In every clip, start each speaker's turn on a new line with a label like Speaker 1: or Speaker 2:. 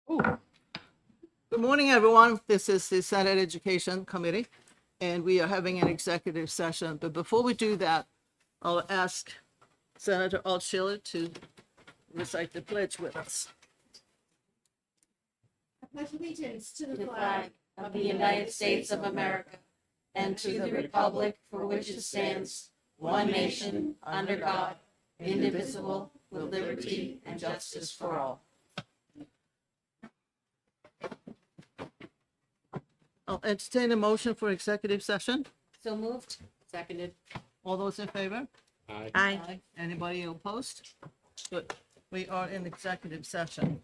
Speaker 1: Ooh,
Speaker 2: Good morning, everyone. This is the Senate Education Committee, and we are having an executive session. But before we do that, I'll ask Senator Altschiller to recite the pledge with us.
Speaker 3: I pledge allegiance to
Speaker 4: the flag of the United States of America and to the republic for which it stands, one nation, under God, indivisible, with liberty and justice for all.
Speaker 2: I'll entertain a motion for executive session.
Speaker 4: So moved.
Speaker 1: seconded.
Speaker 2: All those in favor?
Speaker 4: Aye.
Speaker 2: Anybody opposed? Good. We are in executive session.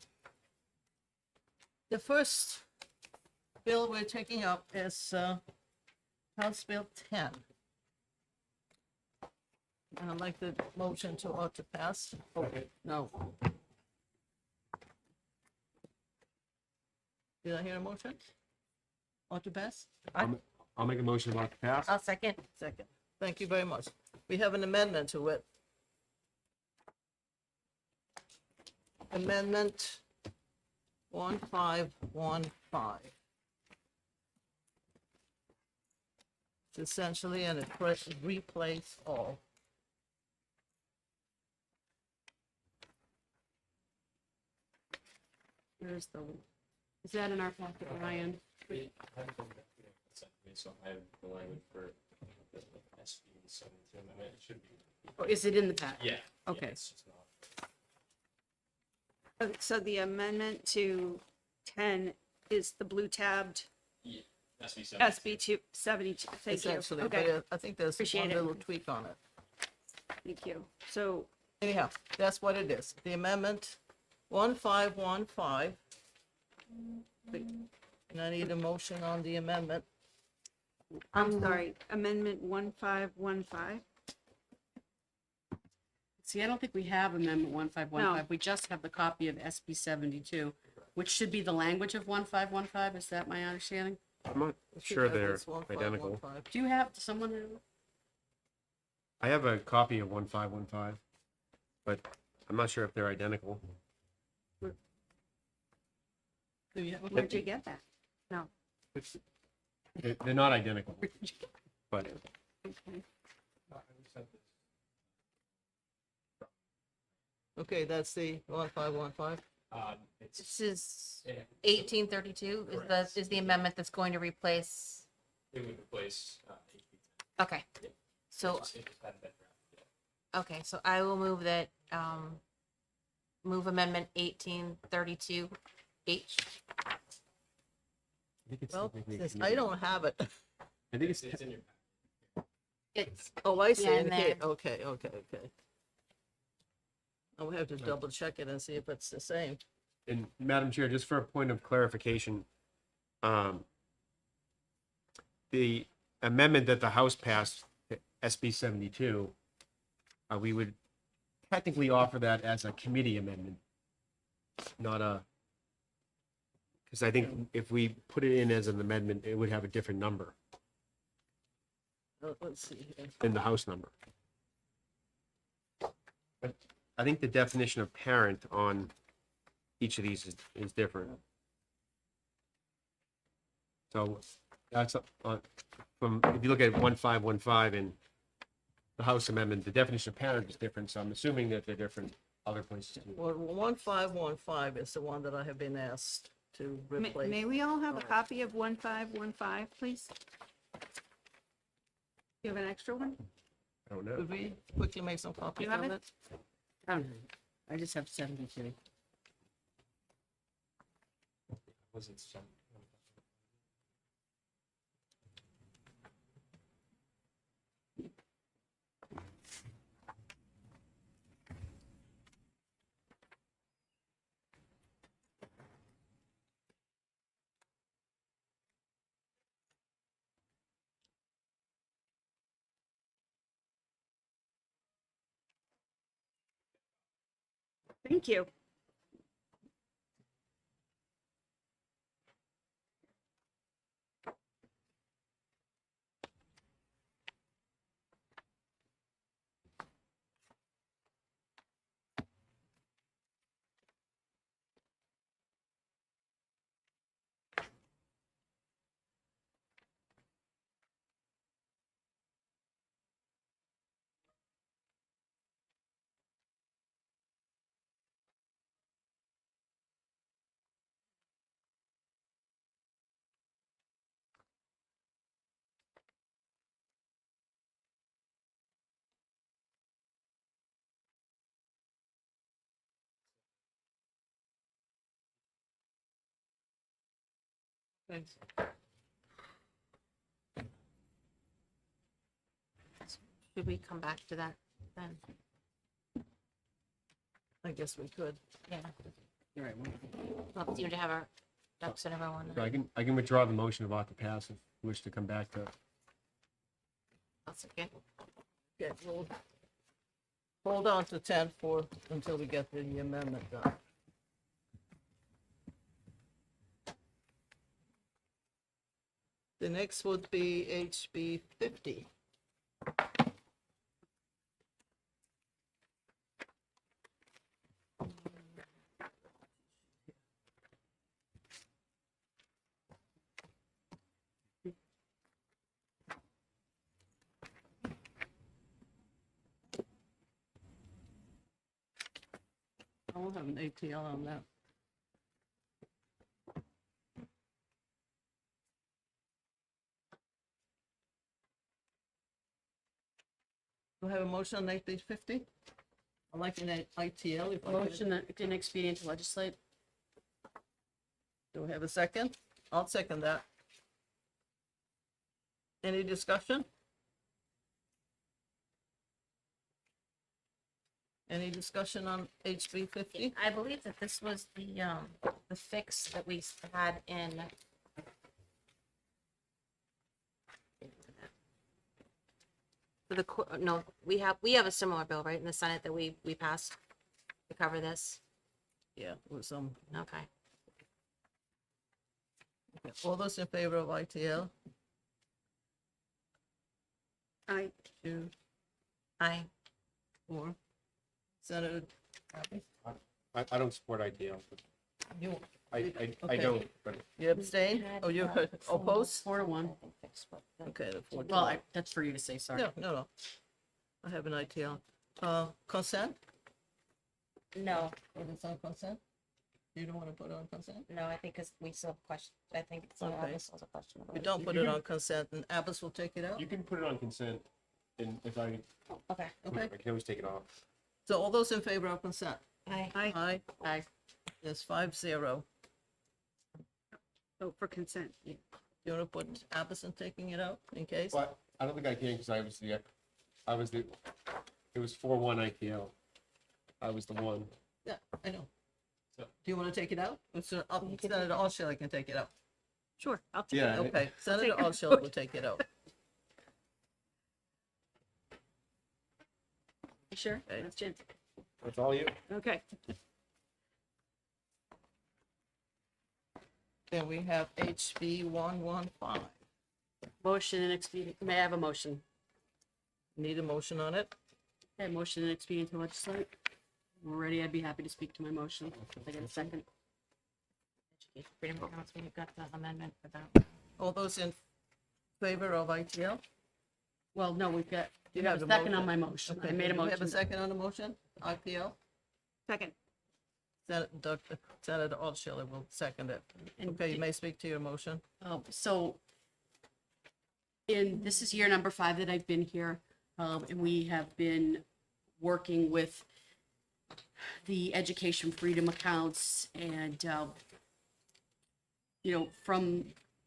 Speaker 2: The first bill we're taking up is House Bill 10. And I'd like the motion to ought to pass. Oh, no. Did I hear a motion? Ought to pass?
Speaker 5: I'll make a motion about the pass.
Speaker 4: I'll second.
Speaker 2: Second. Thank you very much. We have an amendment to it. Amendment 1515. It's essentially an replace all.
Speaker 1: Where's the, is that in our packet, Ryan?
Speaker 5: So I have the language for SB 17 amendment. It should be.
Speaker 1: Or is it in the packet?
Speaker 5: Yeah.
Speaker 1: Okay.
Speaker 5: It's just not.
Speaker 3: Okay, so the amendment to 10 is the blue tabbed
Speaker 5: Yeah. SB 17.
Speaker 3: SB 272. Thank you.
Speaker 2: Essentially,
Speaker 3: Okay,
Speaker 2: but I think there's
Speaker 3: Appreciate
Speaker 2: one
Speaker 3: it.
Speaker 2: little tweak on it.
Speaker 3: thank you. So
Speaker 2: Anyhow, that's what it is. The amendment 1515. And I need a motion on the amendment.
Speaker 3: I'm sorry, amendment 1515.
Speaker 1: See, I don't think we have Amendment 1515. We just have the copy of SB 72, which should be the language of 1515. Is that my understanding?
Speaker 5: I'm not sure they're identical.
Speaker 1: Do you have, does someone have?
Speaker 5: I have a copy of 1515, but I'm not sure if they're identical.
Speaker 2: Do you have a
Speaker 3: Where'd
Speaker 2: copy?
Speaker 3: you get that? No.
Speaker 5: They're not identical, but
Speaker 3: Okay.
Speaker 2: Okay, that's the 1515.
Speaker 4: This is 1832 is the amendment that's going to replace.
Speaker 5: it would replace.
Speaker 4: Okay. So, okay, so I will move that, move amendment 1832 H.
Speaker 2: Well, since I don't have it.
Speaker 5: I think it's
Speaker 1: in your.
Speaker 4: It's,
Speaker 2: Oh, I see.
Speaker 4: Yeah,
Speaker 2: in
Speaker 4: in
Speaker 2: here.
Speaker 4: there.
Speaker 2: Okay. I'll have to double check it and see if it's the same.
Speaker 5: And Madam Chair, just for a point of clarification, the amendment that the House passed, SB 72, we would technically offer that as a committee amendment, not a, because I think if we put it in as an amendment, it would have a different number
Speaker 2: Let's see here.
Speaker 5: than the House number. But I think the definition of parent on each of these is different. So that's from, if you look at 1515 and the House amendment, the definition of parent is different, so I'm assuming that they're different other places too.
Speaker 2: Well, 1515 is the one that I have been asked to
Speaker 3: May
Speaker 2: replace.
Speaker 3: we all have a copy of 1515, please? You have an extra one?
Speaker 5: I don't know.
Speaker 2: Could we quickly make some copies
Speaker 3: You have
Speaker 2: of
Speaker 3: it?
Speaker 2: it?
Speaker 1: I don't know. I just have 72.
Speaker 5: Wasn't some.
Speaker 3: Thank you.
Speaker 2: Thanks.
Speaker 4: Should we come back to that then?
Speaker 2: I guess we could.
Speaker 4: Yeah.
Speaker 1: You're right.
Speaker 4: Well, seem to have our ducks in a row on
Speaker 5: So
Speaker 4: that.
Speaker 5: I can withdraw the motion about to pass if you wish to come back to.
Speaker 4: That's okay.
Speaker 2: Okay, we'll hold on to 10 for, until we get the amendment done. The next would be HB 50. I'll have an ATL on that. Do I have a motion on HB 50? I'd like an ITL. If I could.
Speaker 1: Motion that it didn't expedient to legislate.
Speaker 2: Do we have a second? I'll second that. Any discussion? Any discussion on HB 50?
Speaker 4: I believe that this was the fix that we had in. For the, no, we have a similar bill, right, in the Senate that we passed to cover this?
Speaker 2: Yeah, with
Speaker 4: Okay.
Speaker 2: all those in favor of ITL?
Speaker 3: I,
Speaker 2: 2,
Speaker 4: Aye.
Speaker 2: 4. Senator Happy?
Speaker 5: I don't support ITL.
Speaker 2: You,
Speaker 5: I
Speaker 2: Okay.
Speaker 5: don't, but
Speaker 2: you abstain? Oh, you oppose?
Speaker 1: 4-1.
Speaker 2: Okay, the 4.
Speaker 1: Well, that's for you to say, sorry.
Speaker 2: No. I have an ITL. Consent?
Speaker 4: No,
Speaker 2: Is it on consent? You don't want to put it on consent?
Speaker 4: no, I think because we still have a question, I think it's,
Speaker 2: Okay.
Speaker 4: this was a question about
Speaker 2: We
Speaker 4: it.
Speaker 2: don't put it on consent, and Abbas will take it out?
Speaker 5: you can put it on consent, and if I
Speaker 4: Okay.
Speaker 2: Okay,
Speaker 5: can always take it off.
Speaker 2: so all those in favor of consent?
Speaker 4: Aye.
Speaker 2: Aye.
Speaker 1: Aye.
Speaker 2: Yes, 5-0.
Speaker 3: vote for consent.
Speaker 2: You want to put Abbas in taking it out in case?
Speaker 5: But I don't think I can because it was 4-1 ITL. I was the one.
Speaker 2: Yeah, I know.
Speaker 5: So-
Speaker 2: Do you want to take it out? Senator Alshiller can take it out.
Speaker 3: Sure, I'll take
Speaker 5: Yeah.
Speaker 2: Okay, Senator
Speaker 3: take it
Speaker 2: Alshiller will take it out.
Speaker 3: You sure?
Speaker 2: Okay.
Speaker 3: That's Jen.
Speaker 5: That's all you.
Speaker 3: Okay.
Speaker 2: Then we have HB 115.
Speaker 1: Motion and expedient, may I have a motion?
Speaker 2: Need a motion on it?
Speaker 1: Okay, motion and expedient to legislate. We're ready, I'd be happy to speak to my motion. If I get a second.
Speaker 4: Education Freedom Council, you've got the amendment for that.
Speaker 2: All those in favor of ITL?
Speaker 1: Well, no, we
Speaker 2: You
Speaker 1: have
Speaker 2: have
Speaker 1: a
Speaker 2: a
Speaker 1: second on
Speaker 2: motion.
Speaker 1: my motion. I
Speaker 2: Okay,
Speaker 1: made a
Speaker 2: do we have a
Speaker 1: motion.
Speaker 2: second on the motion? IPL?
Speaker 3: Second.
Speaker 2: Senator Alshiller will second it.
Speaker 1: And
Speaker 2: Okay, you may speak to your motion.
Speaker 1: So this is year number 5 that I've been here, and we have been working with the education freedom accounts and,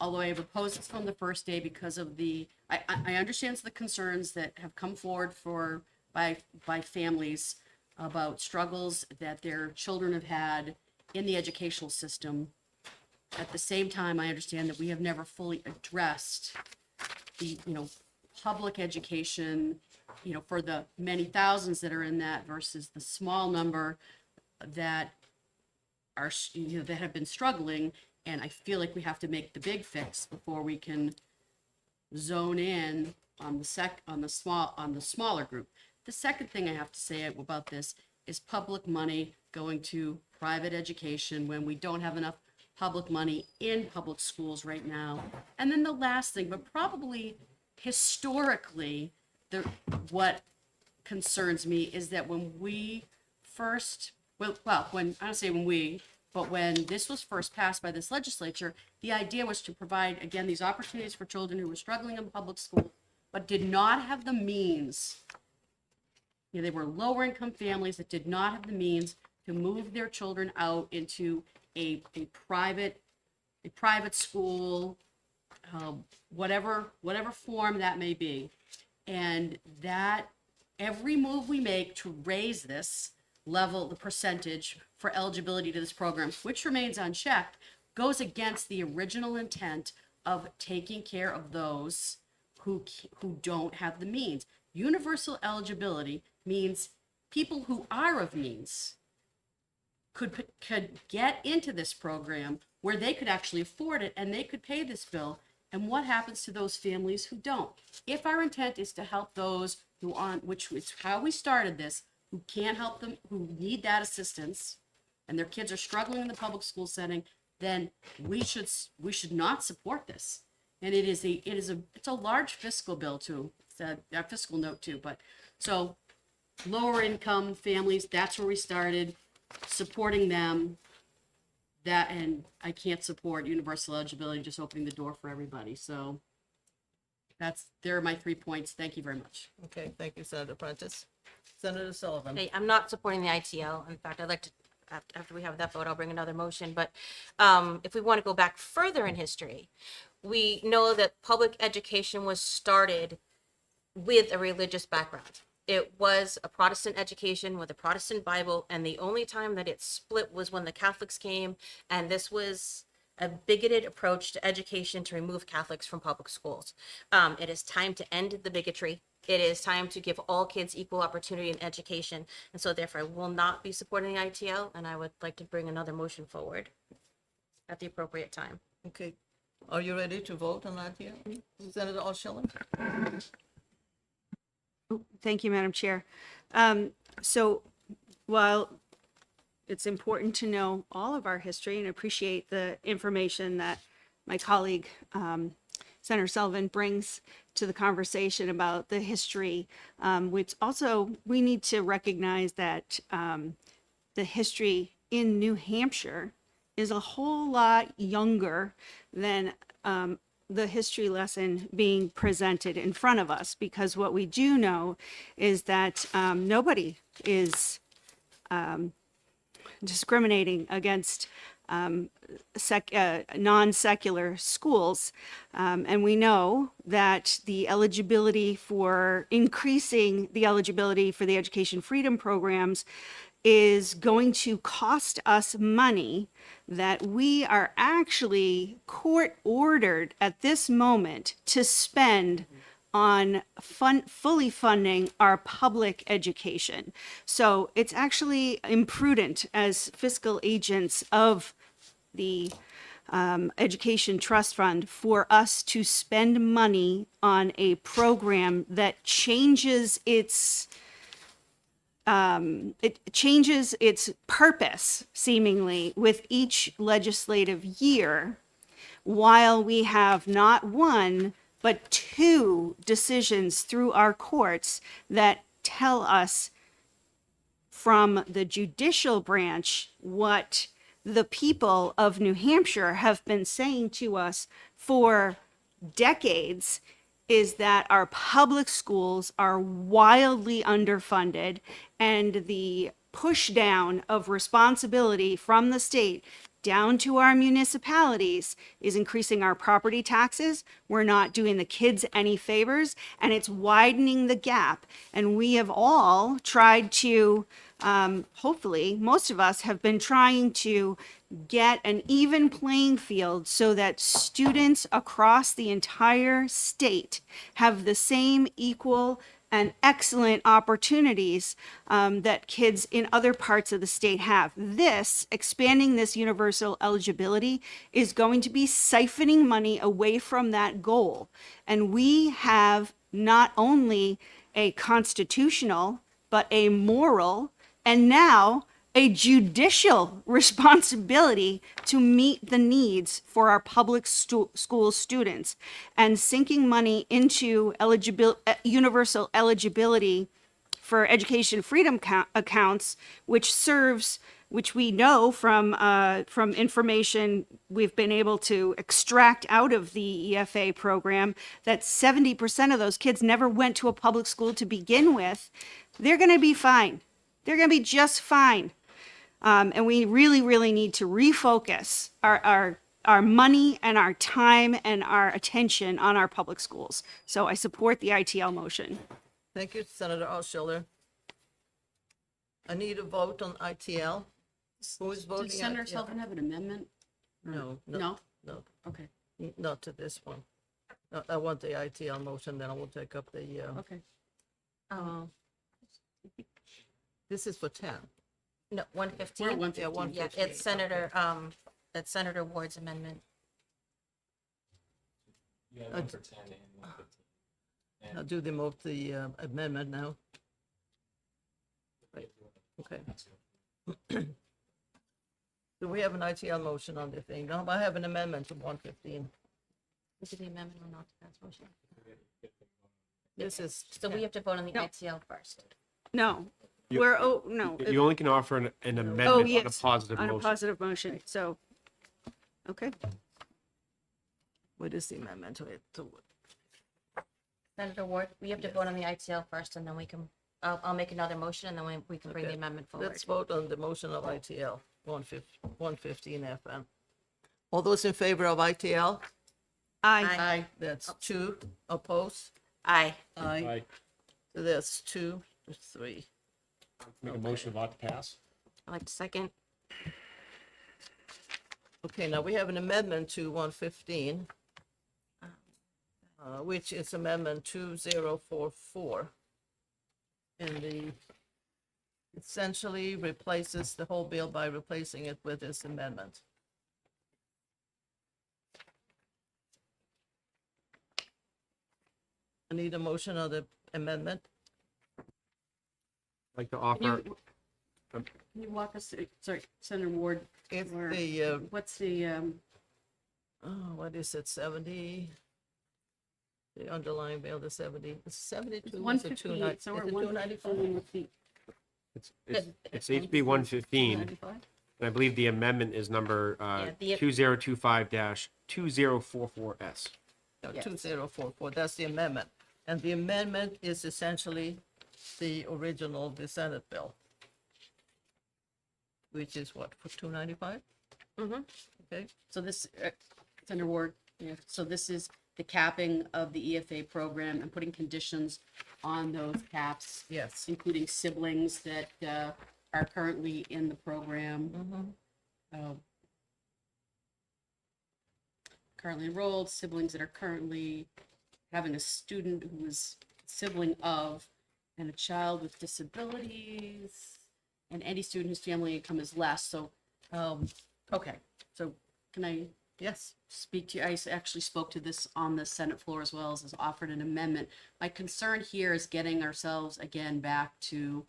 Speaker 1: although I have opposed this from the first day because of I understand the concerns that have come forward by families about struggles that their children have had in the educational system. At the same time, I understand that we have never fully addressed the, public education, for the many thousands that are in that versus the small number that are, that have been struggling. And I feel like we have to make the big fix before we can zone in on the smaller group. The second thing I have to say about this is public money going to private education when we don't have enough public money in public schools right now. And then the last thing, but probably historically, what concerns me is that when we first, when this was first passed by this legislature, the idea was to provide, again, these opportunities for children who were struggling in public school, but did not have the means. They were lower income families that did not have the means to move their children out into a private a private school, whatever form that may be. And that every move we make to raise this level, the percentage for eligibility to this program, which remains unchecked, goes against the original intent of taking care of those who don't have the means. Universal eligibility means people who are of means could get into this program where they could actually afford it and they could pay this bill. And what happens to those families who don't? If our intent is to help those who aren't, which is how we started this, who can't help them, who need that assistance, and their kids are struggling in the public school setting, then we should not support this. And it's a large fiscal bill too. It's a fiscal note too. But so lower income families, that's where we started, supporting them. That, and I can't support universal eligibility, just opening the door for everybody. So there are my 3 points. Thank you very much.
Speaker 2: Okay, thank you, Senator Prentice. Senator Sullivan.
Speaker 4: Hey, I'm not supporting the ITL. In fact, I'd like to, after we have that vote, I'll bring another motion. But if we want to go back further in history, we know that public education was started with a religious background. It was a Protestant education with a Protestant Bible, and the only time that it split was when the Catholics came, and this was a bigoted approach to education to remove Catholics from public schools. It is time to end the bigotry. It is time to give all kids equal opportunity in education, and so therefore I will not be supporting the ITL, and I would like to bring another motion forward at the appropriate time.
Speaker 2: Okay, are you ready to vote on that here? Senator Altschuler?
Speaker 3: Thank you, Madam Chair. So while it's important to know all of our history and appreciate the information that my colleague, Senator Sullivan, brings to the conversation about the history, which also we need to recognize that the history in New Hampshire is a whole lot younger than the history lesson being presented in front of us, because what we do know is that nobody is discriminating against non-secular schools. And we know that the eligibility for increasing the eligibility for the education freedom programs is going to cost us money that we are actually court ordered at this moment to spend on fully funding our public education. So it's actually imprudent as fiscal agents of the Education Trust Fund for us to spend money on a program that changes its purpose seemingly with each legislative year, while we have not one but two decisions through our courts that tell us from the judicial branch what the people of New Hampshire have been saying to us for decades, is that our public schools are wildly underfunded, and the push down of responsibility from the state down to our municipalities is increasing our property taxes. We're not doing the kids any favors, and it's widening the gap. And we have all tried to, hopefully, most of us have been trying to get an even playing field so that students across the entire state have the same equal and excellent opportunities that kids in other parts of the state have. Expanding this universal eligibility is going to be siphoning money away from that goal. And we have not only a constitutional, but a moral, and now a judicial responsibility to meet the needs for our public school students. And sinking money into universal eligibility for education freedom accounts, which we know from information we've been able to extract out of the EFA program, that 70% of those kids never went to a public school to begin with. They're going to be fine. They're going to be just fine. And we really, really need to refocus our our money and our time and our attention on our public schools. So I support the ITL motion.
Speaker 2: Thank you, Senator Altshuler. I need a vote on ITL. Who is voting?
Speaker 1: Did Senator
Speaker 2: ITL?
Speaker 1: Sullivan have an amendment?
Speaker 2: No,
Speaker 1: No?
Speaker 2: no,
Speaker 1: Okay,
Speaker 2: not to this one. No, I want the ITL motion, then I will take up the,
Speaker 1: okay.
Speaker 2: this is for 10.
Speaker 4: No,
Speaker 1: We're
Speaker 4: 115.
Speaker 1: at 115.
Speaker 2: Yeah,
Speaker 4: Yeah,
Speaker 2: 115.
Speaker 4: it's that's Senator Ward's amendment.
Speaker 6: You have one for 10 and 115.
Speaker 2: I'll do the amendment now. Okay. Do we have an ITL motion on the thing? No, I have an amendment to 115.
Speaker 4: Is it the amendment or not to pass motion?
Speaker 2: This is,
Speaker 4: So we have to vote on the
Speaker 3: No.
Speaker 4: ITL first.
Speaker 3: No,
Speaker 5: You-
Speaker 3: we're, oh, no.
Speaker 5: You only can offer an amendment
Speaker 3: Oh,
Speaker 5: on a
Speaker 3: yes,
Speaker 5: positive
Speaker 3: on a
Speaker 5: motion.
Speaker 3: positive motion, so, okay.
Speaker 2: what is the amendment to it?
Speaker 4: Senator Ward, we have to vote on the ITL first, and then we can, I'll make another motion, and then we can bring the
Speaker 2: Okay.
Speaker 4: amendment forward.
Speaker 2: Let's vote on the motion of ITL, 115 FN. All those in favor of ITL?
Speaker 3: Aye.
Speaker 1: Aye.
Speaker 2: That's 2. Opposed?
Speaker 4: Aye.
Speaker 2: Aye. So that's 2, 3.
Speaker 5: Make a motion about to pass.
Speaker 4: I'd like to second.
Speaker 2: Okay, now we have an amendment to 115, which is amendment 2044. And the essentially replaces the whole bill by replacing it with this amendment. I need a motion on the amendment.
Speaker 5: I'd like to
Speaker 1: Can
Speaker 5: offer,
Speaker 1: you walk us through, sorry, Senator Ward,
Speaker 2: It's
Speaker 1: Where-
Speaker 2: the,
Speaker 1: what's the,
Speaker 2: what is it, 70? The underlying bill, the 70, it's 72,
Speaker 1: it's
Speaker 2: is it
Speaker 1: 158, so we're at
Speaker 2: 295?
Speaker 1: 115 with the.
Speaker 5: it's HB 115,
Speaker 1: 295?
Speaker 5: and I believe the amendment is number
Speaker 4: the-
Speaker 5: 2025-2044S.
Speaker 2: No,
Speaker 1: Yes.
Speaker 2: 2044, that's the amendment. And the amendment is essentially the original, the Senate bill, which is what, for 295?
Speaker 4: Mm-hmm.
Speaker 2: Okay,
Speaker 1: So this, Senator Ward, yeah, so this is the capping of the EFA program and putting conditions on those caps,
Speaker 2: yes.
Speaker 1: including siblings that are currently in the program. Currently enrolled, siblings that are currently having a student who is sibling of, and a child with disabilities, and any student whose family income is less. So, okay, so can I
Speaker 2: Yes,
Speaker 1: speak to you? I actually spoke to this on the Senate floor as well as offered an amendment. My concern here is getting ourselves again back to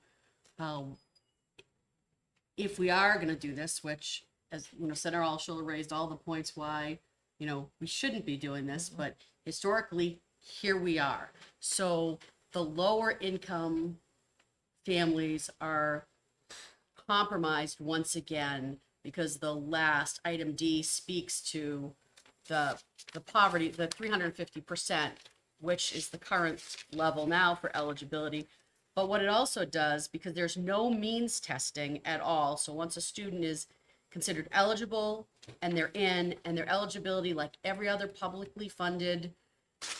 Speaker 1: if we are going to do this, which, as you know, Senator Altshuler raised all the points why, you know, we shouldn't be doing this, but historically, here we are. So the lower income families are compromised once again because the last item D speaks to the poverty, the 350%, which is the current level now for eligibility. But what it also does, because there's no means testing at all, so once a student is considered eligible and they're in, and their eligibility, like every other publicly funded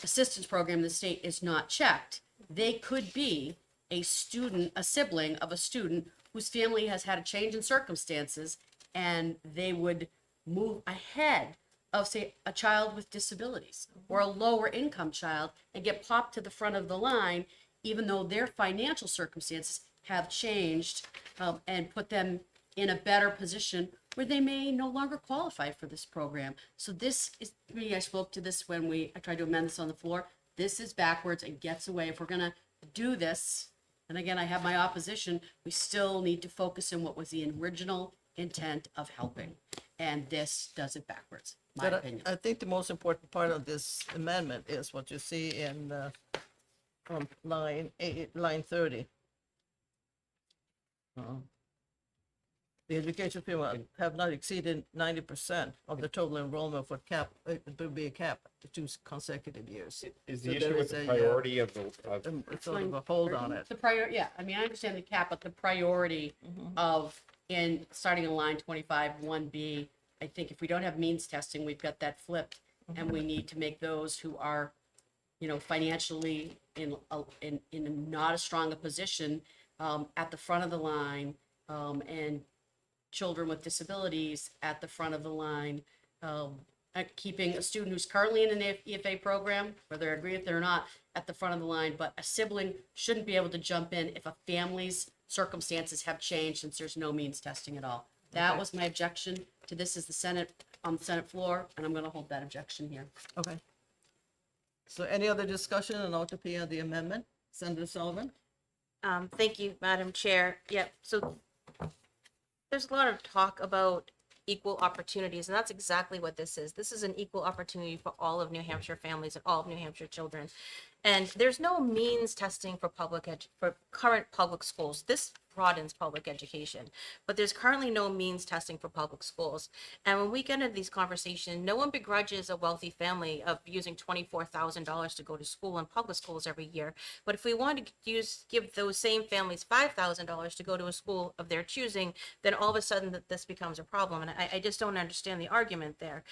Speaker 1: assistance program in the state, is not checked, they could be a student, a sibling of a student whose family has had a change in circumstances, and they would move ahead of, say, a child with disabilities or a lower income child and get popped to the front of the line, even though their financial circumstances have changed, and put them in a better position where they may no longer qualify for this program. So this is, I spoke to this when I tried to amend this on the floor. This is backwards and gets away. If we're gonna do this, and again, I have my opposition, we still need to focus on what was the original intent of helping. And this does it backwards, my
Speaker 2: but
Speaker 1: opinion.
Speaker 2: I think the most important part of this amendment is what you see in, from line 30. The education fee will have not exceeded 90% of the total enrollment for cap, it would be a cap to 2 consecutive years.
Speaker 5: Is
Speaker 2: So
Speaker 5: the
Speaker 2: there
Speaker 5: issue
Speaker 2: is
Speaker 5: with the
Speaker 2: a,
Speaker 5: priority of the,
Speaker 2: It's sort of a hold on it.
Speaker 1: The prior, yeah, I mean, I understand the cap, but the priority of, in, starting in line 25, 1B, I think if we don't have means testing, we've got that flipped, and we need to make those who are, you know, financially in not as strong a position, at the front of the line, and children with disabilities at the front of the line, keeping a student who's currently in an EFA program, whether I agree with it or not, at the front of the line, but a sibling shouldn't be able to jump in if a family's circumstances have changed since there's no means testing at all. That was my objection to this as the Senate, on the Senate floor, and I'm gonna hold that objection here.
Speaker 2: Okay. So any other discussion on autopay of the amendment? Senator Sullivan?
Speaker 4: Thank you, Madam Chair. Yep, so there's a lot of talk about equal opportunities, and that's exactly what this is. This is an equal opportunity for all of New Hampshire families and all of New Hampshire children. And there's no means testing for for current public schools. This broadens public education, but there's currently no means testing for public schools. And when we get into these conversations, no one begrudges a wealthy family of using $24,000 to go to school in public schools every year. But if we want to give those same families $5,000 to go to a school of their choosing, then all of a sudden this becomes a problem. And I just don't understand the argument there.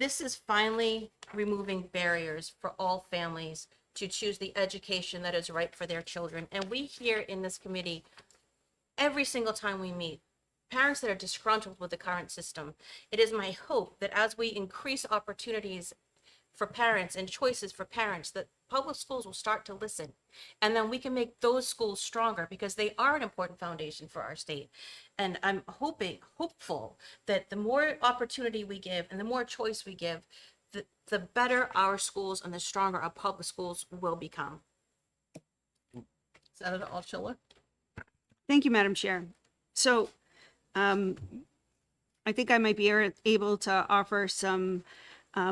Speaker 4: This is finally removing barriers for all families to choose the education that is right for their children. And we hear in this committee, every single time we meet, parents that are disgruntled with the current system. It is my hope that as we increase opportunities for parents and choices for parents, that public schools will start to listen. And then we can make those schools stronger, because they are an important foundation for our state. And I'm hopeful that the more opportunity we give and the more choice we give, the better our schools and the stronger our public schools will become.
Speaker 2: Senator Altshuler?
Speaker 3: Thank you, Madam Chair. So I think I might be able to offer some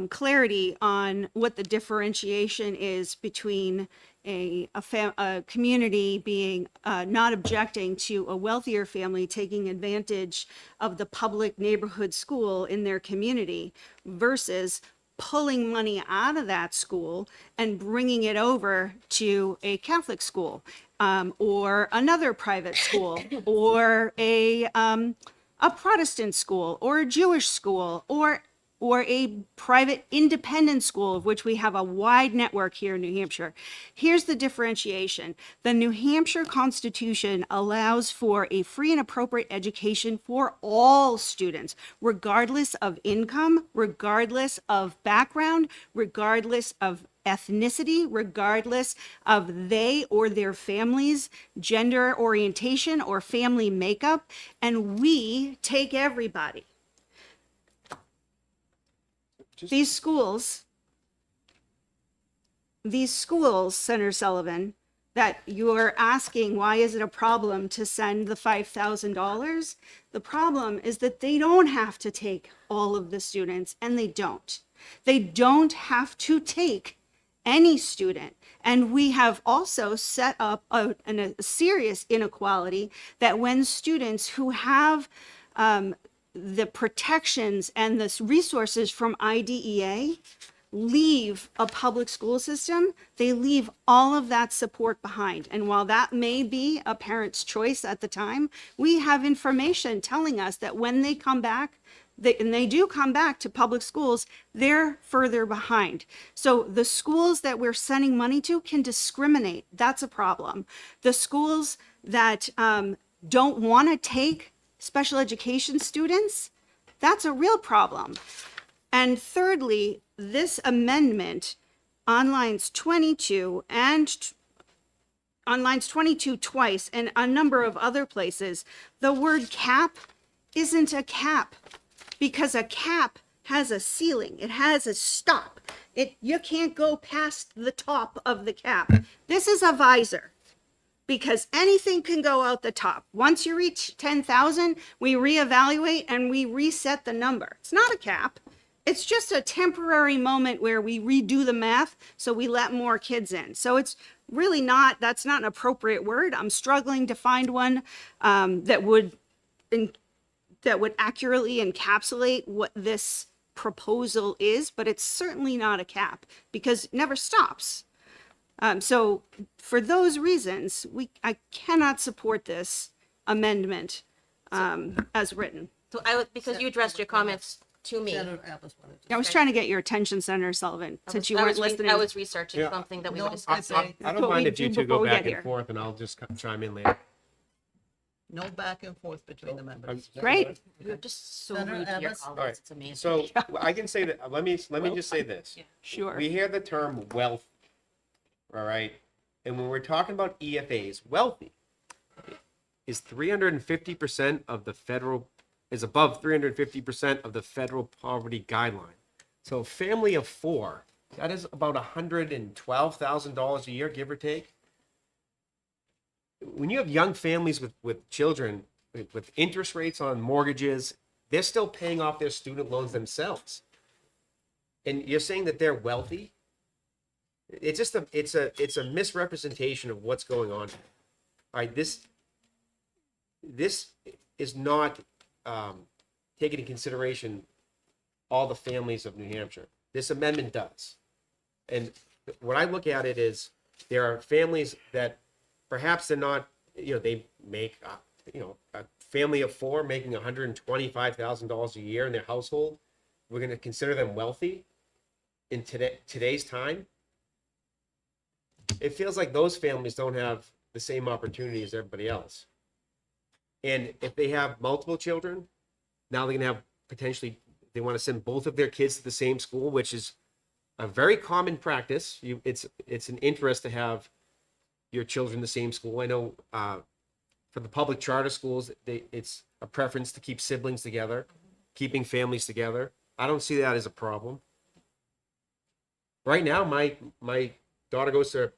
Speaker 3: clarity on what the differentiation is between a community being not objecting to a wealthier family taking advantage of the public neighborhood school in their community versus pulling money out of that school and bringing it over to a Catholic school, or another private school, or a Protestant school, or a Jewish school, or a private independent school, of which we have a wide network here in New Hampshire. Here's the differentiation. The New Hampshire Constitution allows for a free and appropriate education for all students, regardless of income, regardless of background, regardless of ethnicity, regardless of they or their family's gender orientation or family makeup, and we take everybody. These schools, Senator Sullivan, that you're asking, why is it a problem to send the $5,000? The problem is that they don't have to take all of the students, and they don't. They don't have to take any student. And we have also set up a serious inequality that when students who have the protections and the resources from IDEA leave a public school system, they leave all of that support behind. And while that may be a parent's choice at the time, we have information telling us that when they come back, and they do come back to public schools, they're further behind. So the schools that we're sending money to can discriminate. That's a problem. The schools that don't want to take special education students, that's a real problem. And thirdly, this amendment on lines 22 twice and a number of other places, the word cap isn't a cap, because a cap has a ceiling, it has a stop. You can't go past the top of the cap. This is a visor, because anything can go out the top. Once you reach 10,000, we reevaluate and we reset the number. It's not a cap. It's just a temporary moment where we redo the math so we let more kids in. So it's really not, that's not an appropriate word. I'm struggling to find one that would accurately encapsulate what this proposal is, but it's certainly not a cap, because it never stops. So for those reasons, I cannot support this amendment as written.
Speaker 4: So because you addressed your comments to me.
Speaker 2: Senator Abbas wanted to.
Speaker 3: I was trying to get your attention, Senator Sullivan, since you weren't listening.
Speaker 4: I was researching
Speaker 5: Yeah.
Speaker 4: something that we
Speaker 2: No,
Speaker 4: were
Speaker 2: I
Speaker 4: discussing.
Speaker 2: say,
Speaker 5: I don't
Speaker 3: what
Speaker 5: mind
Speaker 3: we
Speaker 5: if you
Speaker 3: do
Speaker 5: two
Speaker 3: before
Speaker 5: go
Speaker 3: we
Speaker 5: back
Speaker 3: get
Speaker 5: and
Speaker 3: here.
Speaker 5: forth, and I'll just chime in later.
Speaker 2: no back and forth between the members.
Speaker 3: Great.
Speaker 4: You're just so
Speaker 2: Senator
Speaker 4: rude to your
Speaker 2: Abbas?
Speaker 5: All right.
Speaker 4: colleagues. It's amazing.
Speaker 5: So I can say that. Let me just say this.
Speaker 3: Sure.
Speaker 5: We hear the term wealth, all right, and when we're talking about EFAs, wealthy is 350% of the federal is above 350% of the federal poverty guideline. So a family of four, that is about $112,000 a year, give or take. When you have young families with children, with interest rates on mortgages, they're still paying off their student loans themselves. And you're saying that they're wealthy? It's just it's a misrepresentation of what's going on. All right, this is not taking into consideration all the families of New Hampshire. This amendment does. And when I look at it is there are families that perhaps they're not, they make, a family of four making $125,000 a year in their household. We're going to consider them wealthy in today's time. It feels like those families don't have the same opportunity as everybody else. And if they have multiple children, now they're going to have potentially, they want to send both of their kids to the same school, which is a very common practice. It's an interest to have your children in the same school. I know for the public charter schools, it's a preference to keep siblings together, keeping families together. I don't see that as a problem. Right now, my daughter goes to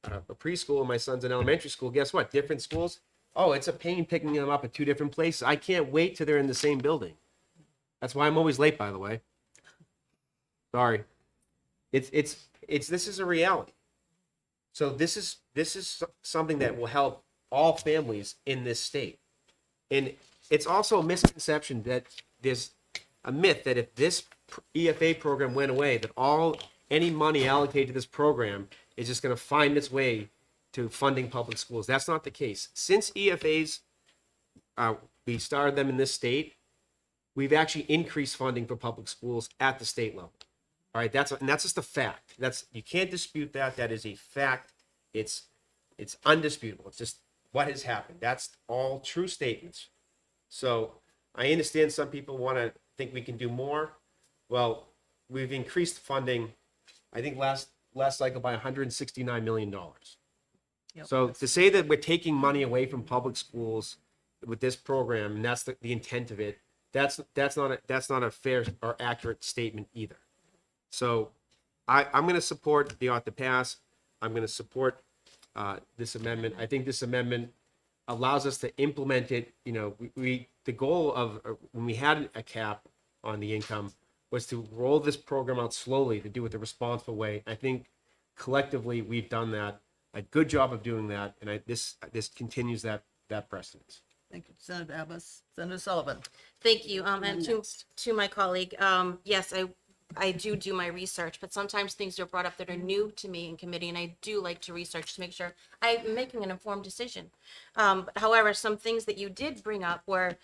Speaker 5: a preschool and my son's in elementary school. Guess what? Different schools. Oh, it's a pain picking them up at two different places. I can't wait till they're in the same building. That's why I'm always late, by the way. Sorry. This is a reality. So this is something that will help all families in this state. And it's also a misconception that there's a myth that if this EFA program went away, that any money allocated to this program is just going to find its way to funding public schools. That's not the case. Since EFAs, we started them in this state, we've actually increased funding for public schools at the state level. All right, that's just a fact. You can't dispute that. That is a fact. It's undisputable. It's just what has happened. That's all true statements. So I understand some people want to think we can do more. Well, we've increased funding, I think last cycle by $169 million.
Speaker 2: Yep.
Speaker 5: So to say that we're taking money away from public schools with this program, and that's the intent of it, that's not a fair or accurate statement either. So I'm going to support the ought to pass. I'm going to support this amendment. I think this amendment allows us to implement it. The goal of when we had a cap on the income was to roll this program out slowly, to do it the responsible way. I think collectively we've done that, a good job of doing that, and this continues that precedence.
Speaker 2: Thank you, Senator Abbas. Senator Sullivan.
Speaker 4: Thank you. And to my colleague, yes, I do my research, but sometimes things are brought up that are new to me in committee, and I do like to research to make sure I'm making an informed decision. However, some things that you did bring up were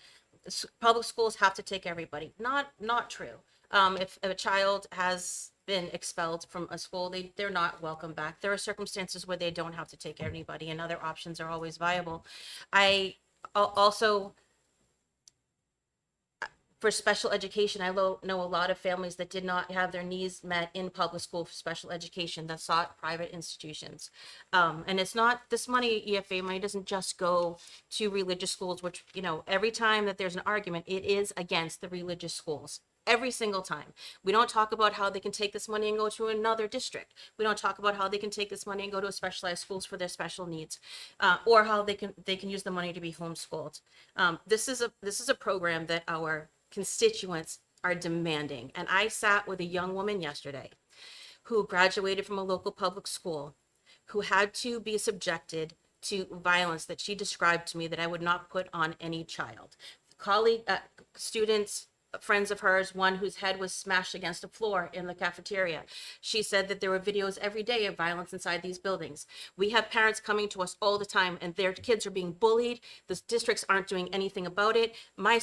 Speaker 4: public schools have to take everybody. Not true. If a child has been expelled from a school, they're not welcome back. There are circumstances where they don't have to take anybody, and other options are always viable. I also, for special education, I know a lot of families that did not have their needs met in public school for special education that sought private institutions. And it's not, this money, EFA money, doesn't just go to religious schools, which, every time that there's an argument, it is against the religious schools. Every single time. We don't talk about how they can take this money and go to another district. We don't talk about how they can take this money and go to a specialized schools for their special needs, or how they can use the money to be homeschooled. This is a program that our constituents are demanding. And I sat with a young woman yesterday who graduated from a local public school, who had to be subjected to violence that she described to me that I would not put on any child. Students friends of hers, one whose head was smashed against a floor in the cafeteria. She said that there were videos every day of violence inside these buildings. We have parents coming to us all the time and their kids are being bullied. The districts aren't doing anything about it. My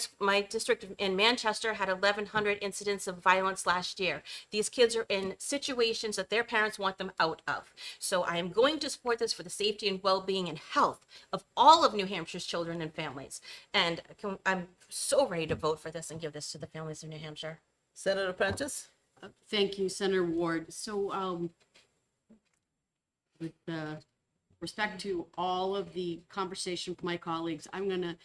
Speaker 4: district in Manchester had 1,100 incidents of violence last year. These kids are in situations that their parents want them out of. So I am going to support this for the safety and well-being and health of all of New Hampshire's children and families. And I'm so ready to vote for this and give this to the families of New Hampshire.
Speaker 2: Senator Prentice?
Speaker 1: Thank you, Senator Ward. So, with respect to all of the conversation with my colleagues, I'm going to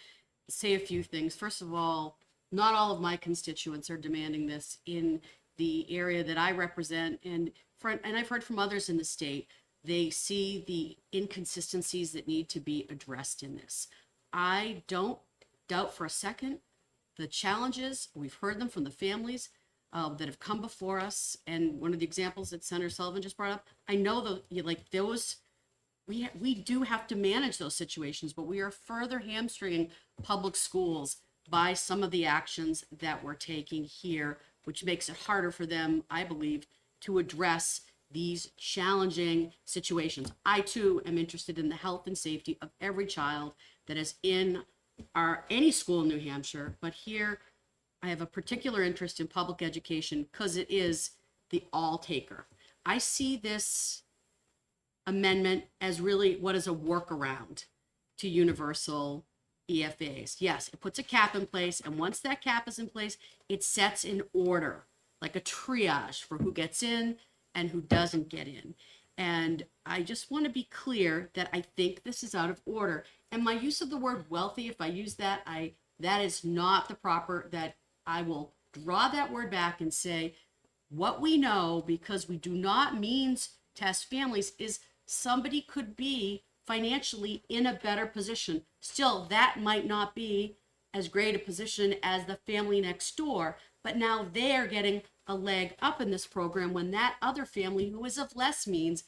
Speaker 1: say a few things. First of all, not all of my constituents are demanding this in the area that I represent, and I've heard from others in the state. They see the inconsistencies that need to be addressed in this. I don't doubt for a second the challenges. We've heard them from the families that have come before us, and one of the examples that Senator Sullivan just brought up, I know those we do have to manage those situations, but we are further hamstringing public schools by some of the actions that we're taking here, which makes it harder for them, I believe, to address these challenging situations. I too am interested in the health and safety of every child that is in any school in New Hampshire, but here I have a particular interest in public education because it is the all taker. I see this amendment as really what is a workaround to universal EFAs. Yes, it puts a cap in place, and once that cap is in place, it sets an order, like a triage for who gets in and who doesn't get in. And I just want to be clear that I think this is out of order. And my use of the word wealthy, if I use that, that is not the proper, that I will draw that word back and say what we know, because we do not means test families, is somebody could be financially in a better position. Still, that might not be as great a position as the family next door, but now they're getting a leg up in this program when that other family who is of less means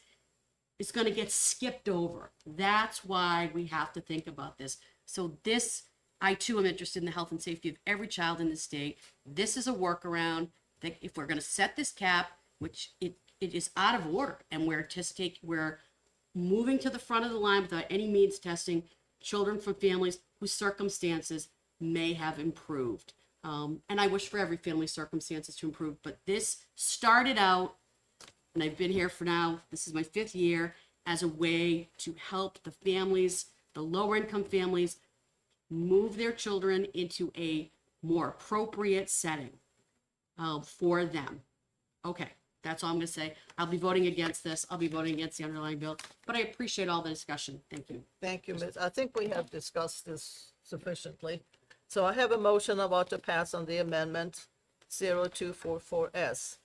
Speaker 1: is going to get skipped over. That's why we have to think about this. So this, I too am interested in the health and safety of every child in the state. This is a workaround that if we're going to set this cap, which it is out of order, and we're moving to the front of the line without any means testing children from families whose circumstances may have improved. And I wish for every family's circumstances to improve, but this started out, and I've been here for now, this is my 5th year, as a way to help the families, the lower income families, move their children into a more appropriate setting for them. Okay, that's all I'm going to say. I'll be voting against this. I'll be voting against the underlying bill, but I appreciate all the discussion. Thank you.
Speaker 2: Thank you, Ms. I think we have discussed this sufficiently. So I have a motion about to pass on the amendment 0244S.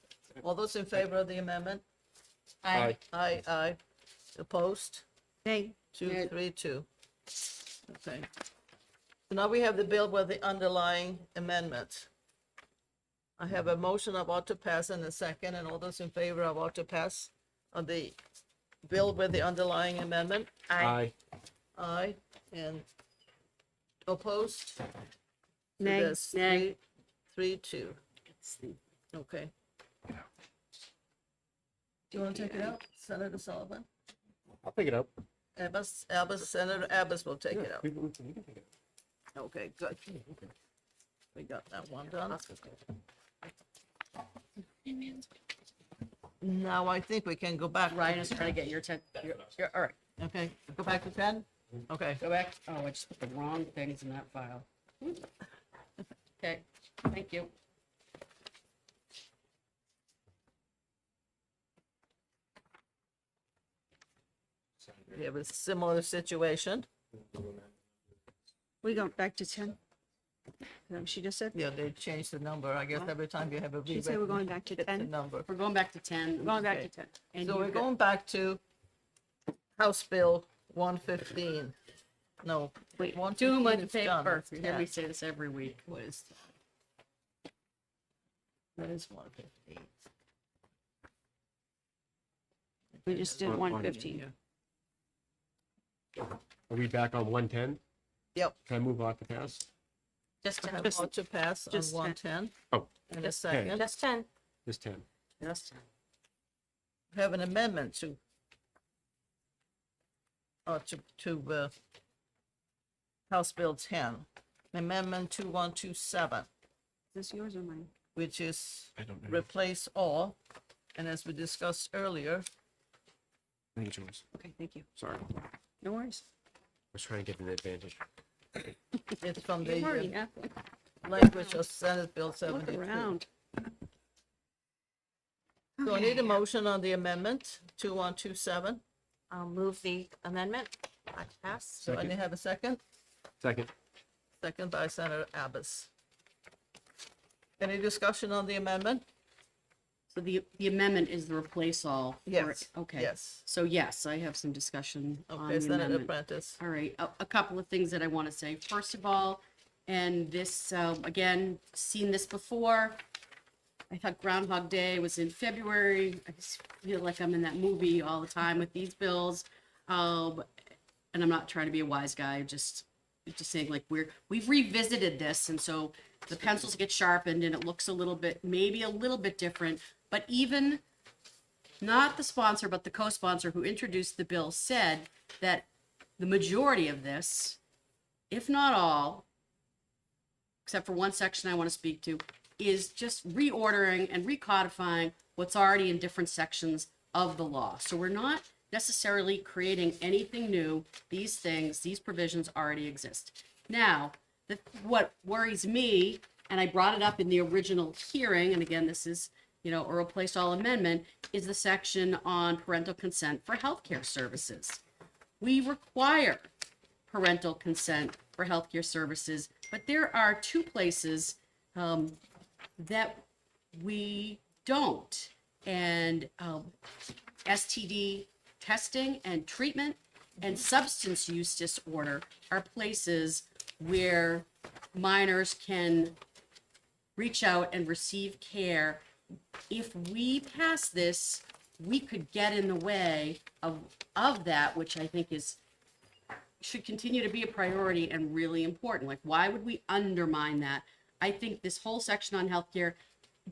Speaker 2: All those in favor of the amendment?
Speaker 5: Aye.
Speaker 2: Aye, aye. Opposed?
Speaker 3: Nay.
Speaker 2: 232. Okay. So now we have the bill with the underlying amendment. I have a motion about to pass in a second, and all those in favor of about to pass on the bill with the underlying amendment?
Speaker 5: Aye.
Speaker 2: Aye. And opposed? So
Speaker 3: Nay.
Speaker 2: that's
Speaker 1: Nay.
Speaker 2: 3-2. Okay. Do you want to take it out, Senator Sullivan?
Speaker 5: I'll pick it up.
Speaker 2: Senator Abbas will take it out.
Speaker 5: We can take it
Speaker 2: Okay, good. We got that one done. Now I think we can go back.
Speaker 1: Ryan is trying to get your all right.
Speaker 2: Okay, go back to 10? Okay,
Speaker 1: Go back. Oh, I just put the wrong things in that file. Okay, thank you.
Speaker 2: we have a similar situation.
Speaker 3: We go back to 10. Is that what she just said?
Speaker 2: Yeah, they changed the number. I guess every time you have a
Speaker 3: She said we're going back to
Speaker 2: hit the
Speaker 3: 10.
Speaker 2: number.
Speaker 1: We're going back to 10.
Speaker 3: We're going back
Speaker 2: Okay.
Speaker 3: to 10.
Speaker 1: And
Speaker 2: So
Speaker 1: you've
Speaker 2: we're
Speaker 1: got-
Speaker 2: going back to House Bill 115. No.
Speaker 3: Wait,
Speaker 2: 115
Speaker 1: too much
Speaker 2: is done.
Speaker 1: paper.
Speaker 2: It's
Speaker 1: You hear me
Speaker 2: 10.
Speaker 1: say this every week.
Speaker 2: What is that? What is 115?
Speaker 3: we just did 115.
Speaker 5: Are we back on 110?
Speaker 2: Yep.
Speaker 5: Can I move on to pass?
Speaker 4: Just
Speaker 2: I
Speaker 4: 10.
Speaker 2: have all to pass on
Speaker 3: just
Speaker 2: 110.
Speaker 5: Oh.
Speaker 2: And a
Speaker 4: Just
Speaker 2: second.
Speaker 4: Just 10.
Speaker 5: Just 10.
Speaker 4: Just 10.
Speaker 2: We have an amendment to, House Bill 10, Amendment 2127,
Speaker 3: Is this yours or mine?
Speaker 2: which is
Speaker 5: I don't know.
Speaker 2: replace all. And as we discussed earlier,
Speaker 5: I think it's yours.
Speaker 3: Okay, thank you.
Speaker 5: Sorry. I
Speaker 3: No worries.
Speaker 5: was trying to get an advantage.
Speaker 2: it's from
Speaker 3: I'm already
Speaker 2: the
Speaker 3: halfway.
Speaker 2: language of Senate Bill
Speaker 3: Look
Speaker 2: 72.
Speaker 3: around.
Speaker 2: So I need a motion on the amendment 2127.
Speaker 4: I'll move the amendment. I pass.
Speaker 2: So I
Speaker 5: Second.
Speaker 2: need to have a second.
Speaker 5: Second.
Speaker 2: Second by Senator Abbas. Any discussion on the amendment?
Speaker 1: So the amendment is the replace all. for-
Speaker 2: Yes.
Speaker 1: Okay.
Speaker 2: Yes.
Speaker 1: So yes, I have some discussion on
Speaker 2: Okay,
Speaker 1: the
Speaker 2: Senator
Speaker 1: amendment.
Speaker 2: Prentice.
Speaker 1: All right, a couple of things that I want to say. First of all, and this, again, seen this before. I thought Groundhog Day was in February. I just feel like I'm in that movie all the time with these bills. And I'm not trying to be a wise guy, just saying like we've revisited this, and so the pencils get sharpened and it looks a little bit, maybe a little bit different. But even not the sponsor, but the co-sponsor who introduced the bill said that the majority of this, if not all, except for one section I want to speak to, is just reordering and recodifying what's already in different sections of the law. So we're not necessarily creating anything new. These things, these provisions already exist. Now, what worries me, and I brought it up in the original hearing, and again, this is, a replace all amendment, is the section on parental consent for healthcare services. We require parental consent for healthcare services, but there are two places that we don't. And STD testing and treatment and substance use disorder are places where minors can reach out and receive care. If we pass this, we could get in the way of that, which I think should continue to be a priority and really important. Like, why would we undermine that? I think this whole section on healthcare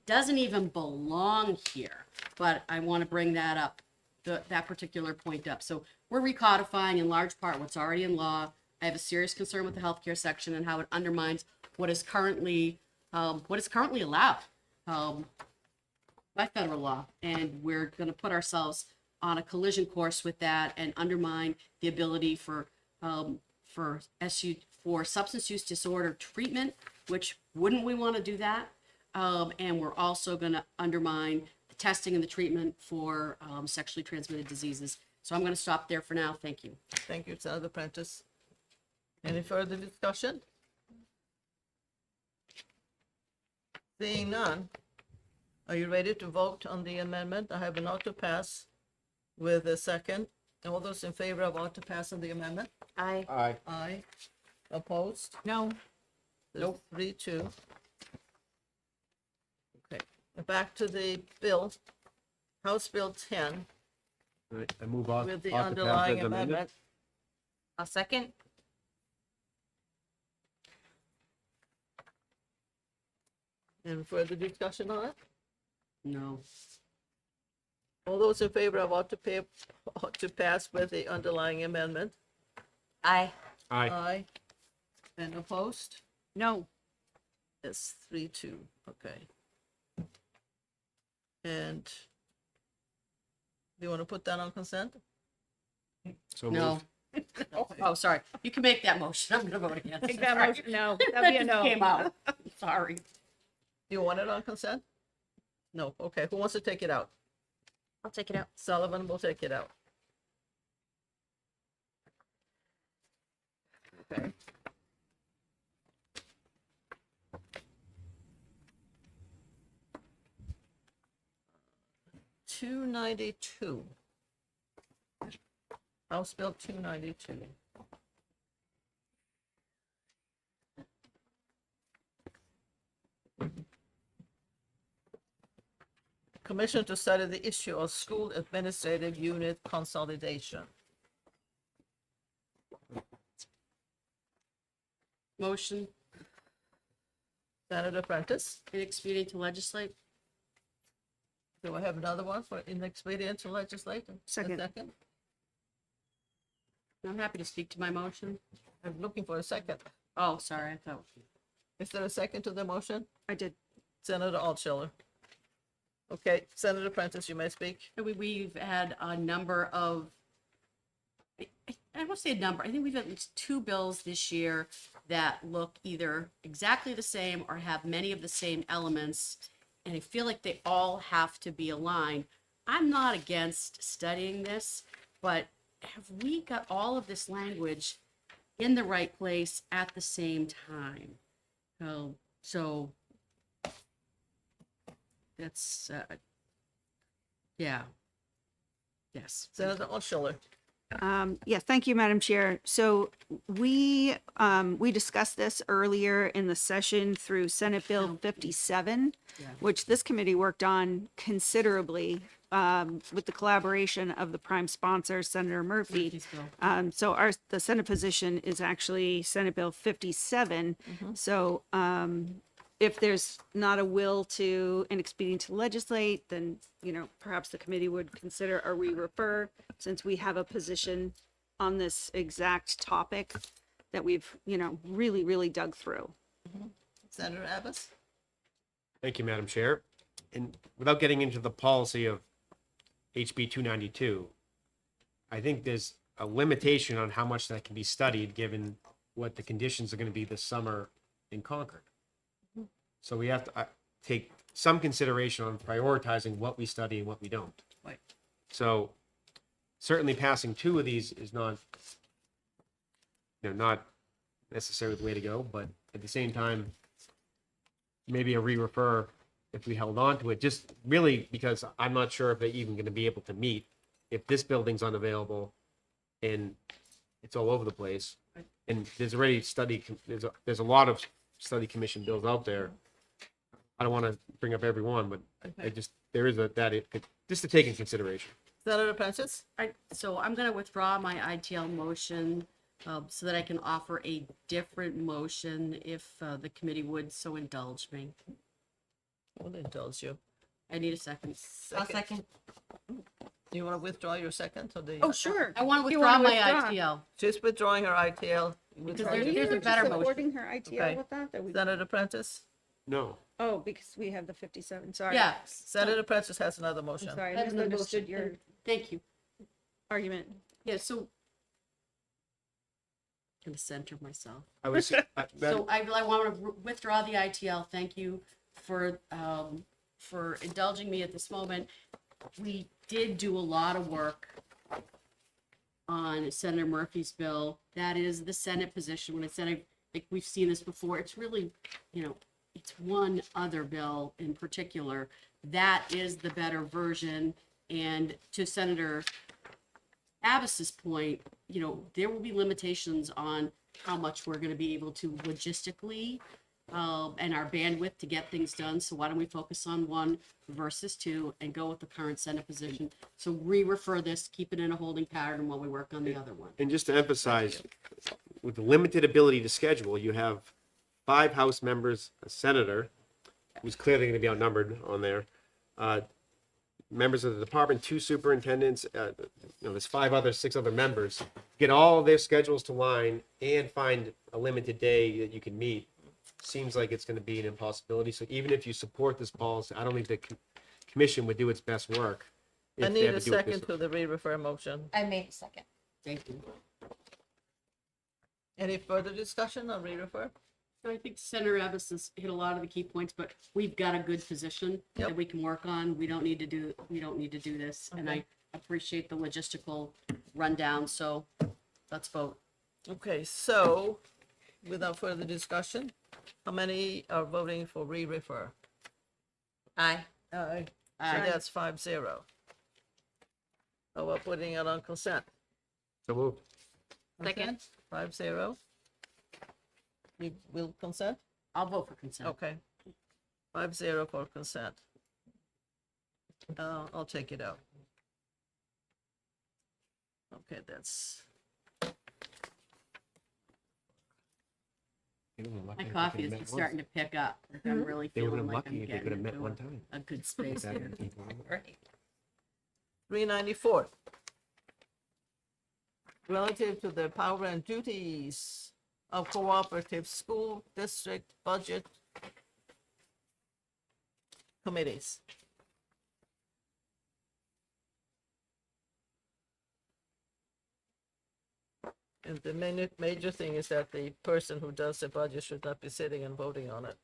Speaker 1: doesn't even belong here, but I want to bring that up, that particular point up. So we're recodifying in large part what's already in law. I have a serious concern with the healthcare section and how it undermines what is currently allowed by federal law, and we're going to put ourselves on a collision course with that and undermine the ability for substance use disorder treatment, which wouldn't we want to do that? And we're also going to undermine the testing and the treatment for sexually transmitted diseases. So I'm going to stop there for now. Thank you.
Speaker 2: Thank you, Senator Prentice. Any further discussion? Seeing none, are you ready to vote on the amendment? I have an ought to pass with a second. All those in favor of ought to pass on the amendment?
Speaker 4: Aye.
Speaker 5: Aye.
Speaker 2: Aye. Opposed?
Speaker 3: No.
Speaker 2: Nope. 3-2. Okay, back to the bill, House Bill 10,
Speaker 5: All right, I move on.
Speaker 2: with the
Speaker 5: off the path
Speaker 2: underlying
Speaker 5: as amended.
Speaker 2: amendment.
Speaker 4: I'll second.
Speaker 2: And further discussion on it?
Speaker 1: No.
Speaker 2: All those in favor of ought to pass with the underlying amendment?
Speaker 4: Aye.
Speaker 5: Aye.
Speaker 2: Aye. And opposed?
Speaker 3: No.
Speaker 2: It's 3-2, okay. And do you want to put that on consent?
Speaker 5: So
Speaker 1: No.
Speaker 5: moved.
Speaker 1: Oh, sorry. You can make that motion. I'm going to vote against.
Speaker 3: Take that
Speaker 1: Sorry.
Speaker 3: motion. No, that'd be a
Speaker 1: That just
Speaker 3: no.
Speaker 1: came out. Sorry.
Speaker 2: You want it on consent? No, okay, who wants to take it out?
Speaker 4: I'll take it out.
Speaker 2: Sullivan will take it out. Okay. $292. House Bill 292. Commission to study the issue of school administrative unit consolidation.
Speaker 1: Motion.
Speaker 2: Senator Prentice,
Speaker 1: Inexpedient to legislate.
Speaker 2: do I have another one for inexpedient to legislate? A
Speaker 3: Second.
Speaker 1: I'm happy to speak to my motion.
Speaker 2: I'm looking for a second.
Speaker 1: Oh, sorry, I thought.
Speaker 2: Is there a second to the motion?
Speaker 3: I did.
Speaker 2: Senator Altshuler. Okay, Senator Prentice, you may speak.
Speaker 1: We've had a number of, I won't say a number, I think we've had at least 2 bills this year that look either exactly the same or have many of the same elements. And I feel like they all have to be aligned. I'm not against studying this, but have we got all of this language in the right place at the same time? So that's, yeah. Yes.
Speaker 2: Senator Altshuler.
Speaker 3: Yeah, thank you, Madam Chair. So we discussed this earlier in the session through Senate Bill 57,
Speaker 1: Yeah.
Speaker 3: which this committee worked on considerably with the collaboration of the prime sponsor, Senator Murphy.
Speaker 1: Murphy's bill.
Speaker 3: So the Senate position is actually Senate Bill 57. So if there's not a will to and expedient to legislate, then, perhaps the committee would consider a re-refer, since we have a position on this exact topic that we've, really, really dug through.
Speaker 2: Senator Abbas.
Speaker 5: Thank you, Madam Chair. And without getting into the policy of HB 292, I think there's a limitation on how much that can be studied, given what the conditions are going to be this summer in Concord. So we have to take some consideration on prioritizing what we study and what we don't.
Speaker 1: Right.
Speaker 5: So certainly passing 2 of these is not, not necessarily the way to go, but at the same time, maybe a re-refer if we held on to it, just really because I'm not sure if they're even going to be able to meet if this building's unavailable and it's all over the place. And there's already there's a lot of study commission bills out there. I don't want to bring up every one, but there is just to take in consideration.
Speaker 2: Senator Prentice.
Speaker 1: So I'm going to withdraw my ITL motion so that I can offer a different motion if the committee would so indulge me.
Speaker 2: I will indulge you.
Speaker 1: I need a second.
Speaker 4: I'll second.
Speaker 2: Do you want to withdraw your second? Or
Speaker 3: Oh, sure.
Speaker 1: I want to
Speaker 3: You
Speaker 1: withdraw
Speaker 3: wanna
Speaker 1: my
Speaker 3: withdraw?
Speaker 1: ITL.
Speaker 2: She's withdrawing her ITL.
Speaker 1: Because
Speaker 2: Withdraw your-
Speaker 1: there's a better motion.
Speaker 3: Supporting her ITL
Speaker 2: Okay.
Speaker 3: with that?
Speaker 2: Senator Prentice.
Speaker 5: No.
Speaker 3: Oh, because we have the 57, sorry.
Speaker 1: Yeah.
Speaker 2: Senator Prentice has another
Speaker 3: I'm
Speaker 2: motion.
Speaker 3: sorry, I
Speaker 1: That's another
Speaker 3: misunderstood
Speaker 1: motion.
Speaker 3: your
Speaker 1: Thank you.
Speaker 3: argument.
Speaker 1: Yeah, so I'm going to center myself.
Speaker 5: I was,
Speaker 1: So I want to withdraw the ITL. Thank you for indulging me at this moment. We did do a lot of work on Senator Murphy's bill. That is the Senate position. When I said I think we've seen this before, it's really, it's one other bill in particular. That is the better version. And to Senator Abbas's point, there will be limitations on how much we're going to be able to logistically and our bandwidth to get things done. So why don't we focus on 1 versus 2 and go with the current Senate position? So re-refer this, keep it in a holding pattern while we work on the other one.
Speaker 5: and just to emphasize, with the limited ability to schedule, you have 5 House members, a senator, who's clearly going to be outnumbered on there, members of the department, 2 superintendents, there's 6 other members. Get all their schedules to line and find a limited day that you can meet. Seems like it's going to be an impossibility. So even if you support this policy, I don't think the commission would do its best work.
Speaker 2: I
Speaker 5: if they
Speaker 2: need
Speaker 5: had
Speaker 2: a
Speaker 5: to do it this
Speaker 2: second to the re-refer motion.
Speaker 4: I made a second.
Speaker 1: Thank you.
Speaker 2: Any further discussion on re-refer?
Speaker 1: So I think Senator Abbas has hit a lot of the key points, but we've got a good position
Speaker 2: Yep.
Speaker 1: that we can work on. We don't need to do this. And I appreciate the logistical rundown. So let's vote.
Speaker 2: Okay, so without further discussion, how many are voting for re-refer?
Speaker 4: Aye.
Speaker 2: Aye. So
Speaker 1: Aye.
Speaker 2: that's 5-0. So we're putting it on consent.
Speaker 5: So moved.
Speaker 1: Second.
Speaker 2: 5-0. You will consent?
Speaker 1: I'll vote for consent.
Speaker 2: Okay. 5-0 for consent. I'll take it out. Okay, that's,
Speaker 5: They would've been lucky
Speaker 1: My
Speaker 5: if they
Speaker 1: coffee
Speaker 5: could've
Speaker 1: is
Speaker 5: met once.
Speaker 1: starting to pick up. Like, I'm really
Speaker 5: They would've
Speaker 1: feeling
Speaker 5: been
Speaker 1: like I'm
Speaker 5: lucky if they could
Speaker 1: getting
Speaker 5: have met
Speaker 1: into
Speaker 5: one time.
Speaker 1: a good space
Speaker 5: That
Speaker 1: here.
Speaker 5: people-
Speaker 1: Right.
Speaker 2: 394. Relative to the power and duties of cooperative school district budget committees. And the major thing is that the person who does the budget should not be sitting and voting on it.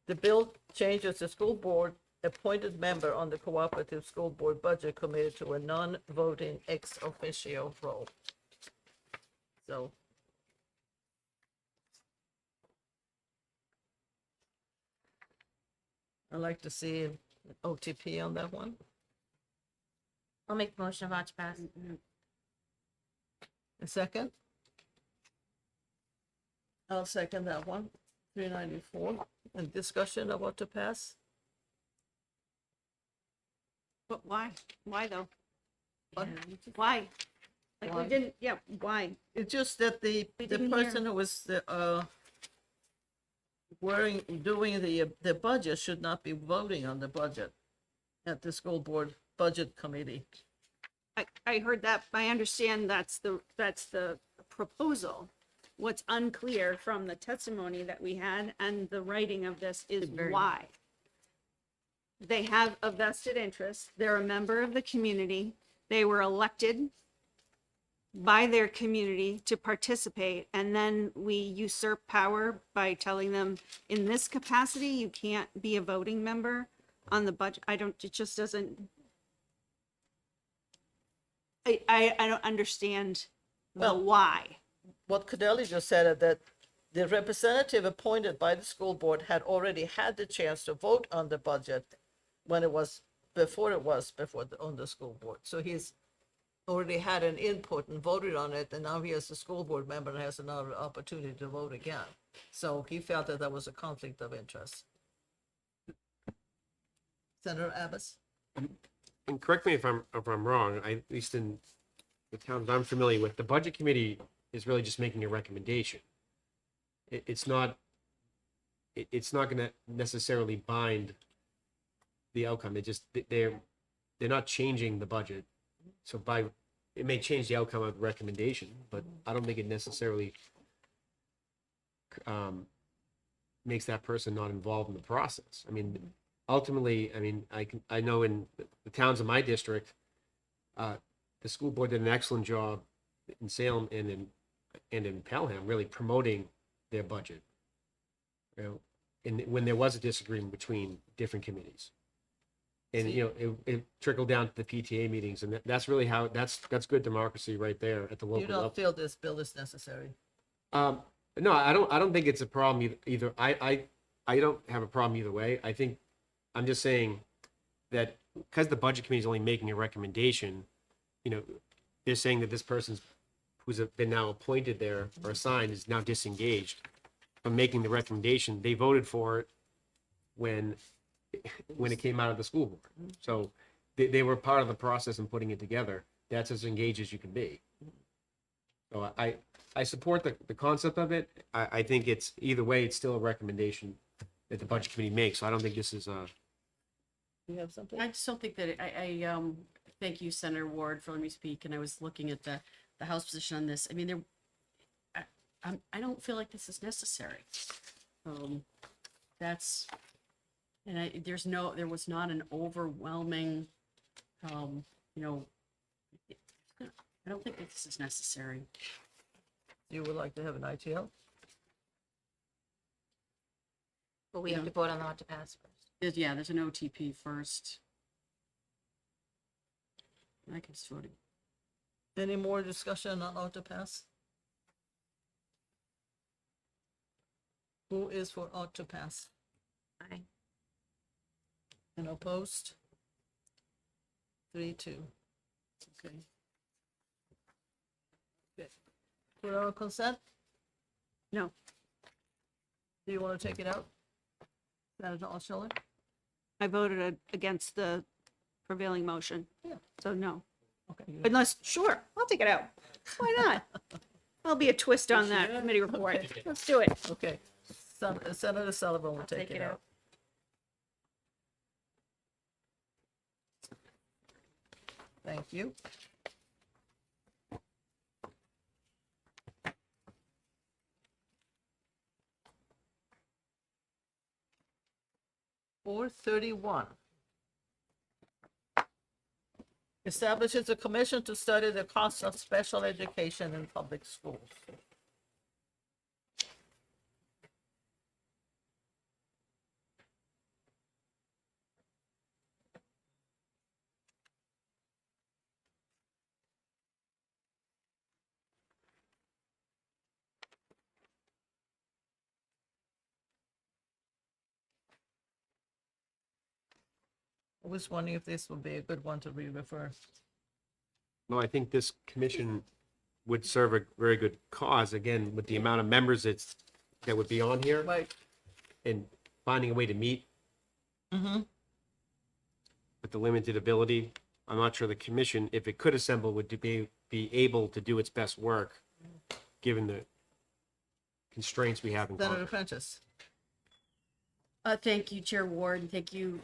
Speaker 2: The bill changes the school board appointed member on the cooperative school board budget committee to a non-voting ex officio role. So. I'd like to see an OTP on that one.
Speaker 4: I'll make the motion about to pass.
Speaker 2: A second? I'll second that one. 394. And discussion of what to pass?
Speaker 3: But why? Why though?
Speaker 2: What?
Speaker 3: Why? Like
Speaker 2: Why?
Speaker 3: we didn't, yeah, why?
Speaker 2: It's just that the
Speaker 3: didn't
Speaker 2: person who was doing the budget should not be voting on the budget at the school board budget committee.
Speaker 3: I heard that, I understand that's the proposal. What's unclear from the testimony that we had and the writing of this is why. They have a vested interest. They're a member of the community. They were elected by their community to participate, and then we usurp power by telling them, in this capacity, you can't be a voting member on the budget. It just doesn't. I don't understand the
Speaker 2: Well,
Speaker 3: why.
Speaker 2: What Cadelli just said, that the representative appointed by the school board had already had the chance to vote on the budget when it was on the school board. So he's already had an input and voted on it, and now he is a school board member and has another opportunity to vote again. So he felt that that was a conflict of interest. Senator Abbas?
Speaker 5: And correct me if I'm wrong, at least in the towns I'm familiar with, the budget committee is really just making a recommendation. It's not gonna necessarily bind the outcome. They're not changing the budget. So it may change the outcome of the recommendation, but I don't think it necessarily makes that person not involved in the process. I mean, ultimately, I know in the towns of my district, the school board did an excellent job in Salem and in Pelham, really promoting their budget. You know, and when there was a disagreement between different committees. And, it trickled down to the PTA meetings, and that's really how, that's good democracy right there at the local
Speaker 2: You
Speaker 5: level.
Speaker 2: don't feel this bill is necessary?
Speaker 5: No, I don't think it's a problem either. I don't have a problem either way. I'm just saying that because the budget committee is only making a recommendation, they're saying that this person's who's been now appointed there or assigned is now disengaged from making the recommendation. They voted for it when it came out of the school board. So they were part of the process in putting it together. That's as engaged as you can be. So I support the concept of it. I think it's either way, it's still a recommendation that the budget committee makes. So I don't think this is
Speaker 2: You have something?
Speaker 1: I just don't think that I thank you, Senator Ward, for letting me speak. And I was looking at the House position on this. I mean, I don't feel like this is necessary. That's, and there was not an overwhelming, I don't think that this is necessary.
Speaker 2: You would like to have an ITL?
Speaker 4: But we have to vote on the what to pass first.
Speaker 1: There's an OTP first. I can just vote it.
Speaker 2: Any more discussion on auto pass? Who is for auto pass?
Speaker 4: Aye.
Speaker 2: And opposed? 3-2. Okay. Good. Put on consent?
Speaker 3: No.
Speaker 2: Do you want to take it out? Senator Altshuler?
Speaker 3: I voted against the prevailing motion.
Speaker 2: Yeah.
Speaker 3: So no,
Speaker 2: Okay.
Speaker 3: unless, sure, I'll take it out. Why not? There'll be a twist on that committee report. Let's do it.
Speaker 2: Okay. Senator Sullivan will take it out. Thank you. (431). Establishes a commission to study the cost of special education in public schools. I was wondering if this would be a good one to re-refer.
Speaker 5: Well, I think this commission would serve a very good cause, again, with the amount of members that would be on here
Speaker 2: Right.
Speaker 5: and finding a way to meet
Speaker 2: Mm-hmm.
Speaker 5: with the limited ability. I'm not sure the commission, if it could assemble, would be able to do its best work, given the constraints we have in
Speaker 2: Senator
Speaker 5: Congress.
Speaker 2: Prentice.
Speaker 1: Thank you, Chair Ward, and thank you,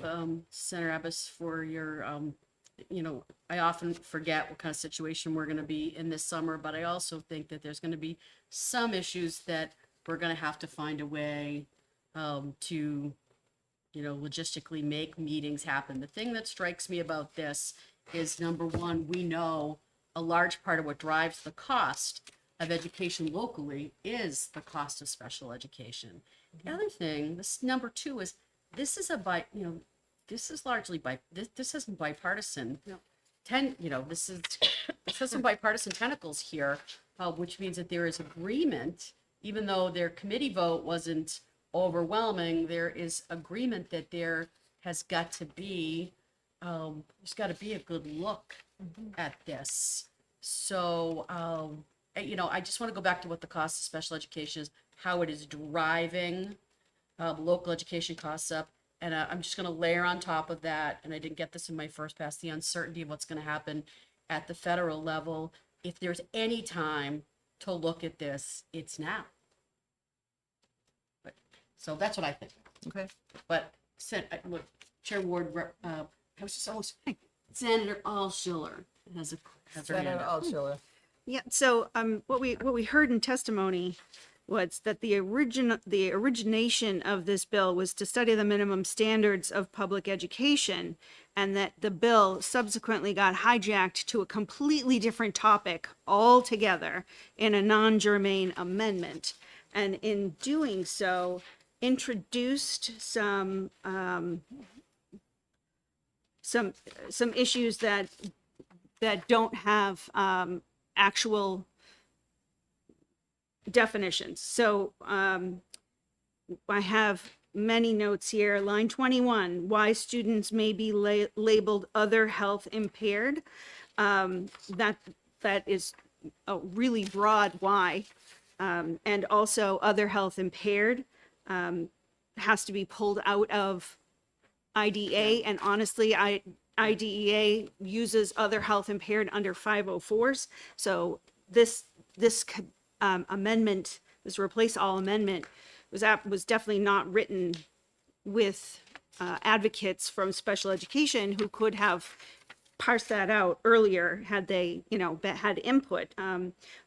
Speaker 1: Senator Abbas, for your, I often forget what kind of situation we're gonna be in this summer, but I also think that there's gonna be some issues that we're gonna have to find a way, to, logistically make meetings happen. The thing that strikes me about this is, number one, we know a large part of what drives the cost of education locally is the cost of special education. The other thing, this number two, is this is this is largely this isn't bipartisan.
Speaker 3: No.
Speaker 1: This has some bipartisan tentacles here, which means that there is agreement, even though their committee vote wasn't overwhelming, there is agreement that there has got to be, there's got to be a good look at this. So, I just want to go back to what the cost of special education is, how it is driving local education costs up. And I'm just going to layer on top of that, and I didn't get this in my first pass, the uncertainty of what's going to happen at the federal level. If there's any time to look at this, it's now. So that's what I think.
Speaker 2: Okay.
Speaker 1: But look, Chair Ward, I was just almost, Senator Alschiller has her hand
Speaker 2: Senator
Speaker 1: up.
Speaker 2: Altshuler.
Speaker 3: Yeah, so what we heard in testimony was that the origination of this bill was to study the minimum standards of public education, and that the bill subsequently got hijacked to a completely different topic altogether in a non-germane amendment, and in doing so introduced some issues that don't have actual definitions. So I have many notes here. Line 21, why students may be labeled other health impaired. That is a really broad why. And also other health impaired has to be pulled out of IDEA. And honestly, IDEA uses other health impaired under 504s. So this amendment, this replace all amendment, was definitely not written with advocates from special education who could have parsed that out earlier had they, had input.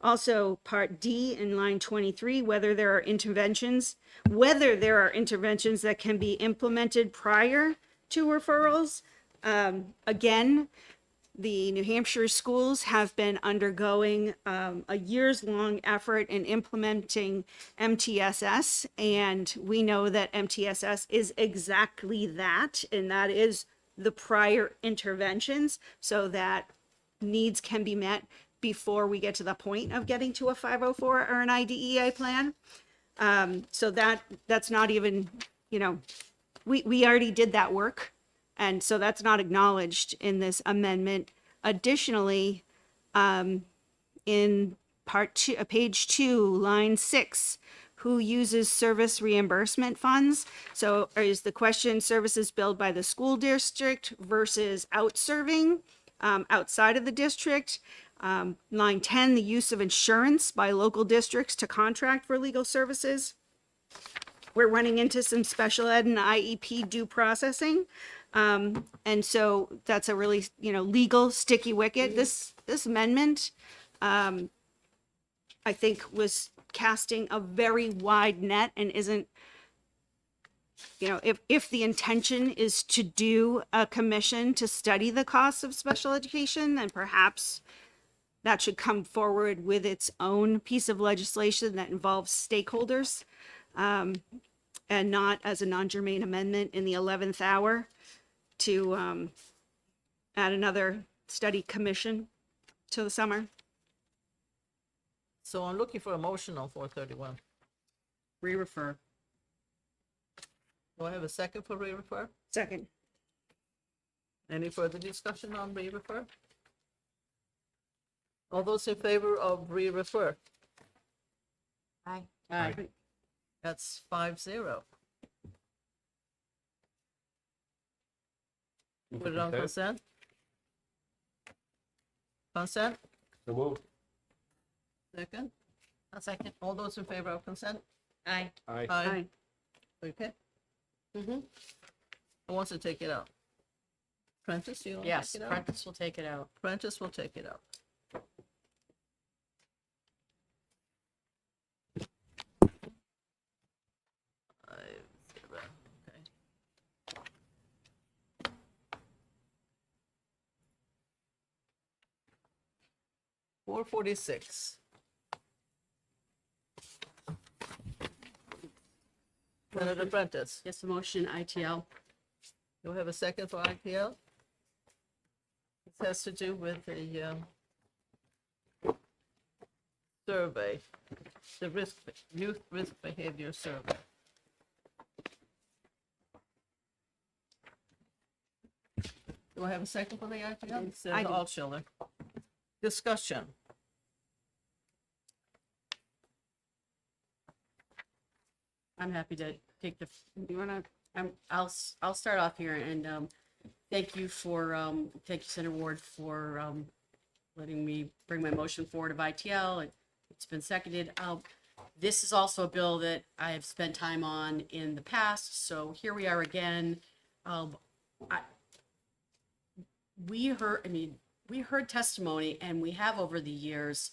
Speaker 3: Also, Part D in line 23, whether there are interventions that can be implemented prior to referrals. Again, the New Hampshire schools have been undergoing a years-long effort in implementing MTSS, and we know that MTSS is exactly that, and that is the prior interventions so that needs can be met before we get to the point of getting to a 504 or an IDEA plan. So that's not even, we already did that work. And so that's not acknowledged in this amendment. Additionally, in part 2, page 2, line 6, who uses service reimbursement funds. So is the question services billed by the school district versus outserving outside of the district? Line 10, the use of insurance by local districts to contract for legal services. We're running into some special ed and IEP due processing. And so that's a really, legal sticky wicket. This amendment, I think was casting a very wide net and isn't, if the intention is to do a commission to study the costs of special education, then perhaps that should come forward with its own piece of legislation that involves stakeholders, and not as a non-germane amendment in the 11th hour to add another study commission to the summer.
Speaker 2: So I'm looking for a motion on 431.
Speaker 1: Re-refer.
Speaker 2: Do I have a second for re-refer?
Speaker 3: Second.
Speaker 2: Any further discussion on re-refer? All those in favor of re-refer?
Speaker 4: Aye.
Speaker 1: Aye.
Speaker 2: That's 5-0. Put it on consent? Consent?
Speaker 5: So moved.
Speaker 2: Second?
Speaker 4: I'll second.
Speaker 2: All those in favor of consent?
Speaker 4: Aye.
Speaker 5: Aye.
Speaker 2: Aye. Okay.
Speaker 1: Mhm.
Speaker 2: Who wants to take it out? Prentice, you want to
Speaker 1: Yes,
Speaker 2: take it out?
Speaker 1: Prentice will take it out.
Speaker 2: Prentice will take it out. Okay. 446. Senator Prentice,
Speaker 1: Yes, the motion, ITL.
Speaker 2: do we have a second for IPL? This has to do with the survey, the youth risk behavior survey. Do I have a second for the IPL? Senator
Speaker 3: do.
Speaker 2: Altshuler. Discussion.
Speaker 1: I'm happy to take you wanna, I'll start off here and, thank you, Senator Ward, for, letting me bring my motion forward of ITL. It's been seconded. This is also a bill that I have spent time on in the past, so here we are again. We heard testimony, and we have over the years,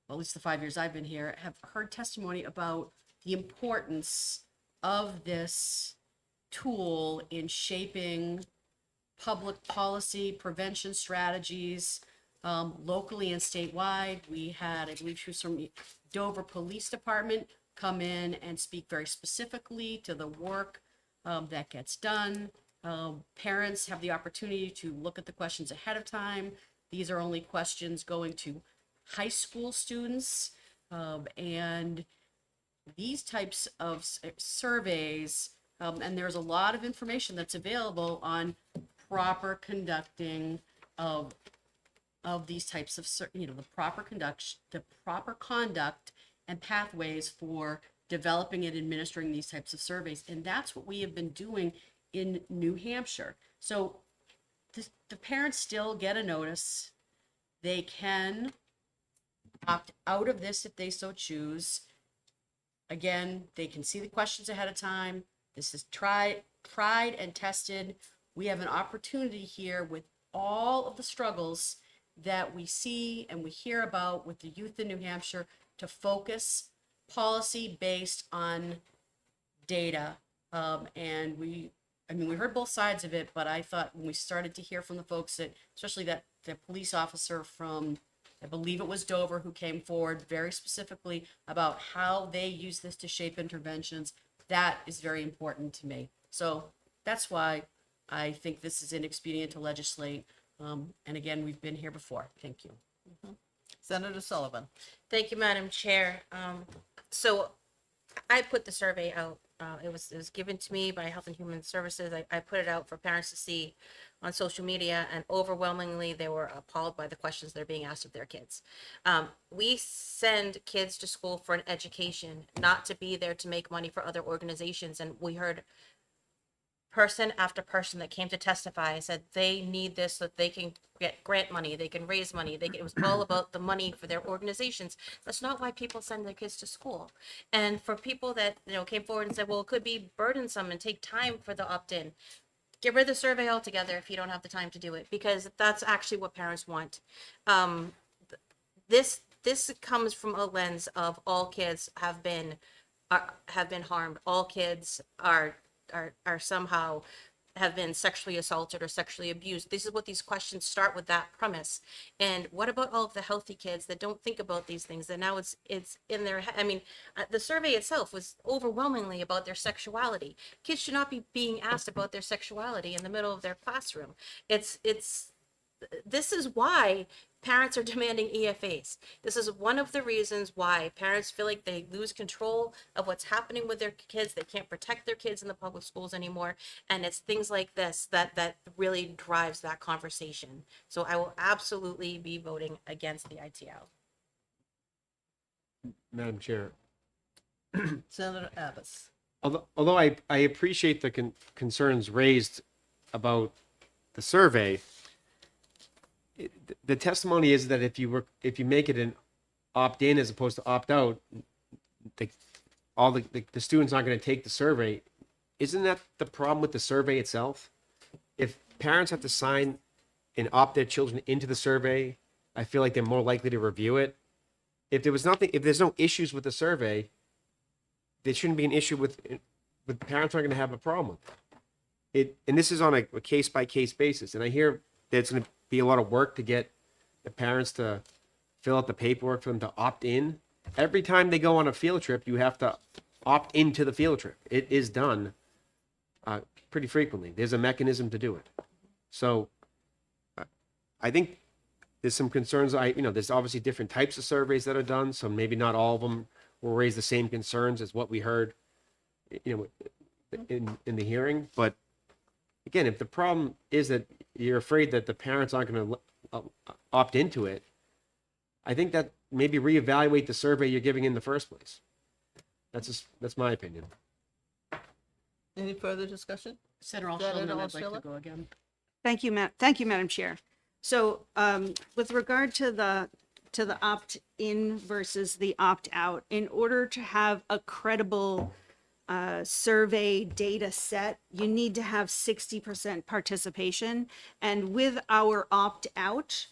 Speaker 1: at least the 5 years I've been here, have heard testimony about the importance of this tool in shaping public policy, prevention strategies, locally and statewide. We had, I believe she was from Dover Police Department, come in and speak very specifically to the work that gets done. Parents have the opportunity to look at the questions ahead of time. These are only questions going to high school students, and these types of surveys, and there's a lot of information that's available on proper conducting of these types of, the proper conduct and pathways for developing and administering these types of surveys. And that's what we have been doing in New Hampshire. So the parents still get a notice. They can opt out of this if they so choose. Again, they can see the questions ahead of time. This is tried and tested. We have an opportunity here with all of the struggles that we see and we hear about with the youth in New Hampshire to focus policy based on data. And we heard both sides of it, but I thought when we started to hear from the folks that, especially the police officer from, I believe it was Dover, who came forward very specifically about how they use this to shape interventions, that is very important to me. So that's why I think this is inexpedient to legislate. And again, we've been here before. Thank you.
Speaker 2: Senator Sullivan.
Speaker 4: Thank you, Madam Chair. So I put the survey out It was given to me by Health and Human Services. I put it out for parents to see on social media, and overwhelmingly they were appalled by the questions that are being asked of their kids. We send kids to school for an education, not to be there to make money for other organizations. And we heard person after person that came to testify said they need this so that they can get grant money, they can raise money. It was all about the money for their organizations. That's not why people send their kids to school. And for people that came forward and said, well, it could be burdensome and take time for the opt-in, get rid of the survey altogether if you don't have the time to do it, because that's actually what parents want. This comes from a lens of all kids have been harmed. All kids are somehow have been sexually assaulted or sexually abused. This is what these questions start with, that premise. And what about all of the healthy kids that don't think about these things, that now it's in their head? I mean, the survey itself was overwhelmingly about their sexuality. Kids should not be being asked about their sexuality in the middle of their classroom. This is why parents are demanding EFAs. This is one of the reasons why parents feel like they lose control of what's happening with their kids. They can't protect their kids in the public schools anymore. And it's things like this that really drives that conversation. So I will absolutely be voting against the ITL.
Speaker 5: Madam Chair,
Speaker 2: Senator Abbas.
Speaker 5: although I appreciate the concerns raised about the survey, the testimony is that if you make it an opt-in as opposed to opt-out, the students aren't going to take the survey. Isn't that the problem with the survey itself? If parents have to sign and opt their children into the survey, I feel like they're more likely to review it. If there's no issues with the survey, there shouldn't be an issue with parents aren't going to have a problem with it. And this is on a case-by-case basis. And I hear that it's going to be a lot of work to get the parents to fill out the paperwork for them to opt in. Every time they go on a field trip, you have to opt into the field trip. It is done pretty frequently. There's a mechanism to do it. So I think there's some concerns. There's obviously different types of surveys that are done, so maybe not all of them will raise the same concerns as what we heard, in the hearing. But again, if the problem is that you're afraid that the parents aren't going to opt into it, I think that maybe reevaluate the survey you're giving in the first place. That's my opinion.
Speaker 2: Any further discussion?
Speaker 1: Senator
Speaker 2: Senator
Speaker 1: Alshiller, I'd like
Speaker 2: Alshiller?
Speaker 1: to go again.
Speaker 3: Thank you, Madam Chair. So, with regard to the opt-in versus the opt-out, in order to have a credible survey data set, you need to have 60% participation. And with our opt-out,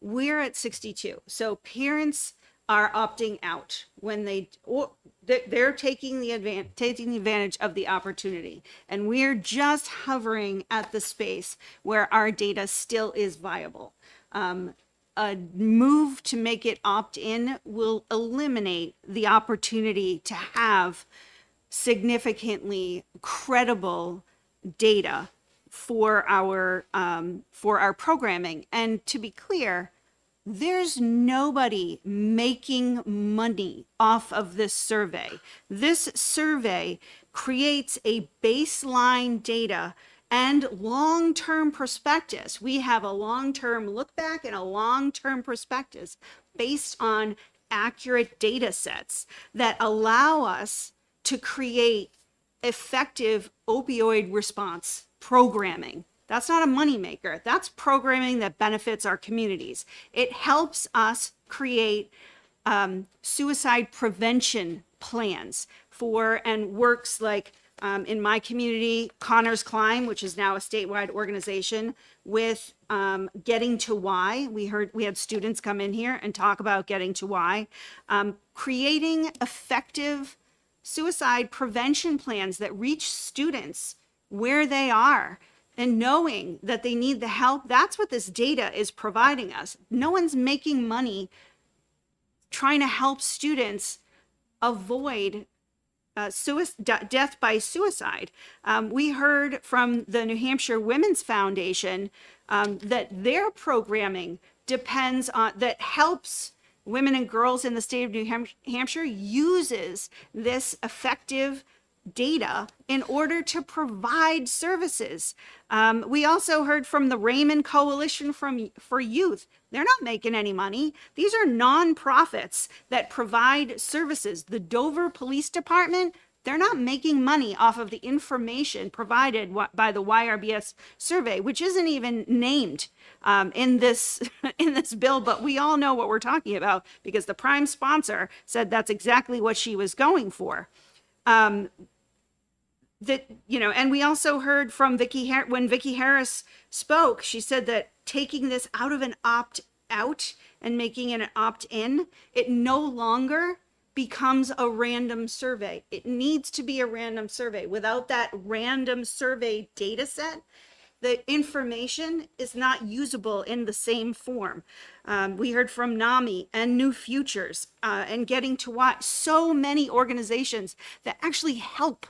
Speaker 3: we're at 62. So parents are opting out when they're taking advantage of the opportunity, and we're just hovering at the space where our data still is viable. A move to make it opt-in will eliminate the opportunity to have significantly credible data for our programming. And to be clear, there's nobody making money off of this survey. This survey creates a baseline data and long-term prospectus. We have a long-term look back and a long-term prospectus based on accurate data sets that allow us to create effective opioid response programming. That's not a moneymaker. That's programming that benefits our communities. It helps us create suicide prevention plans and works like in my community, Connors Climb, which is now a statewide organization, with Getting to Why. We had students come in here and talk about Getting to Why, creating effective suicide prevention plans that reach students where they are and knowing that they need the help. That's what this data is providing us. No one's making money trying to help students avoid death by suicide. We heard from the New Hampshire Women's Foundation that their programming depends on, that helps women and girls in the state of New Hampshire, uses this effective data in order to provide services. We also heard from the Raymond Coalition for Youth. They're not making any money. These are nonprofits that provide services. The Dover Police Department, they're not making money off of the information provided by the YRBS survey, which isn't even named in this in this bill, but we all know what we're talking about because the prime sponsor said that's exactly what she was going for. That, you know, and we also heard from when Vicki Harris spoke, she said that taking this out of an opt-out and making it an opt-in, it no longer becomes a random survey. It needs to be a random survey. Without that random survey data set, the information is not usable in the same form. We heard from NAMI and New Futures and getting to watch so many organizations that actually help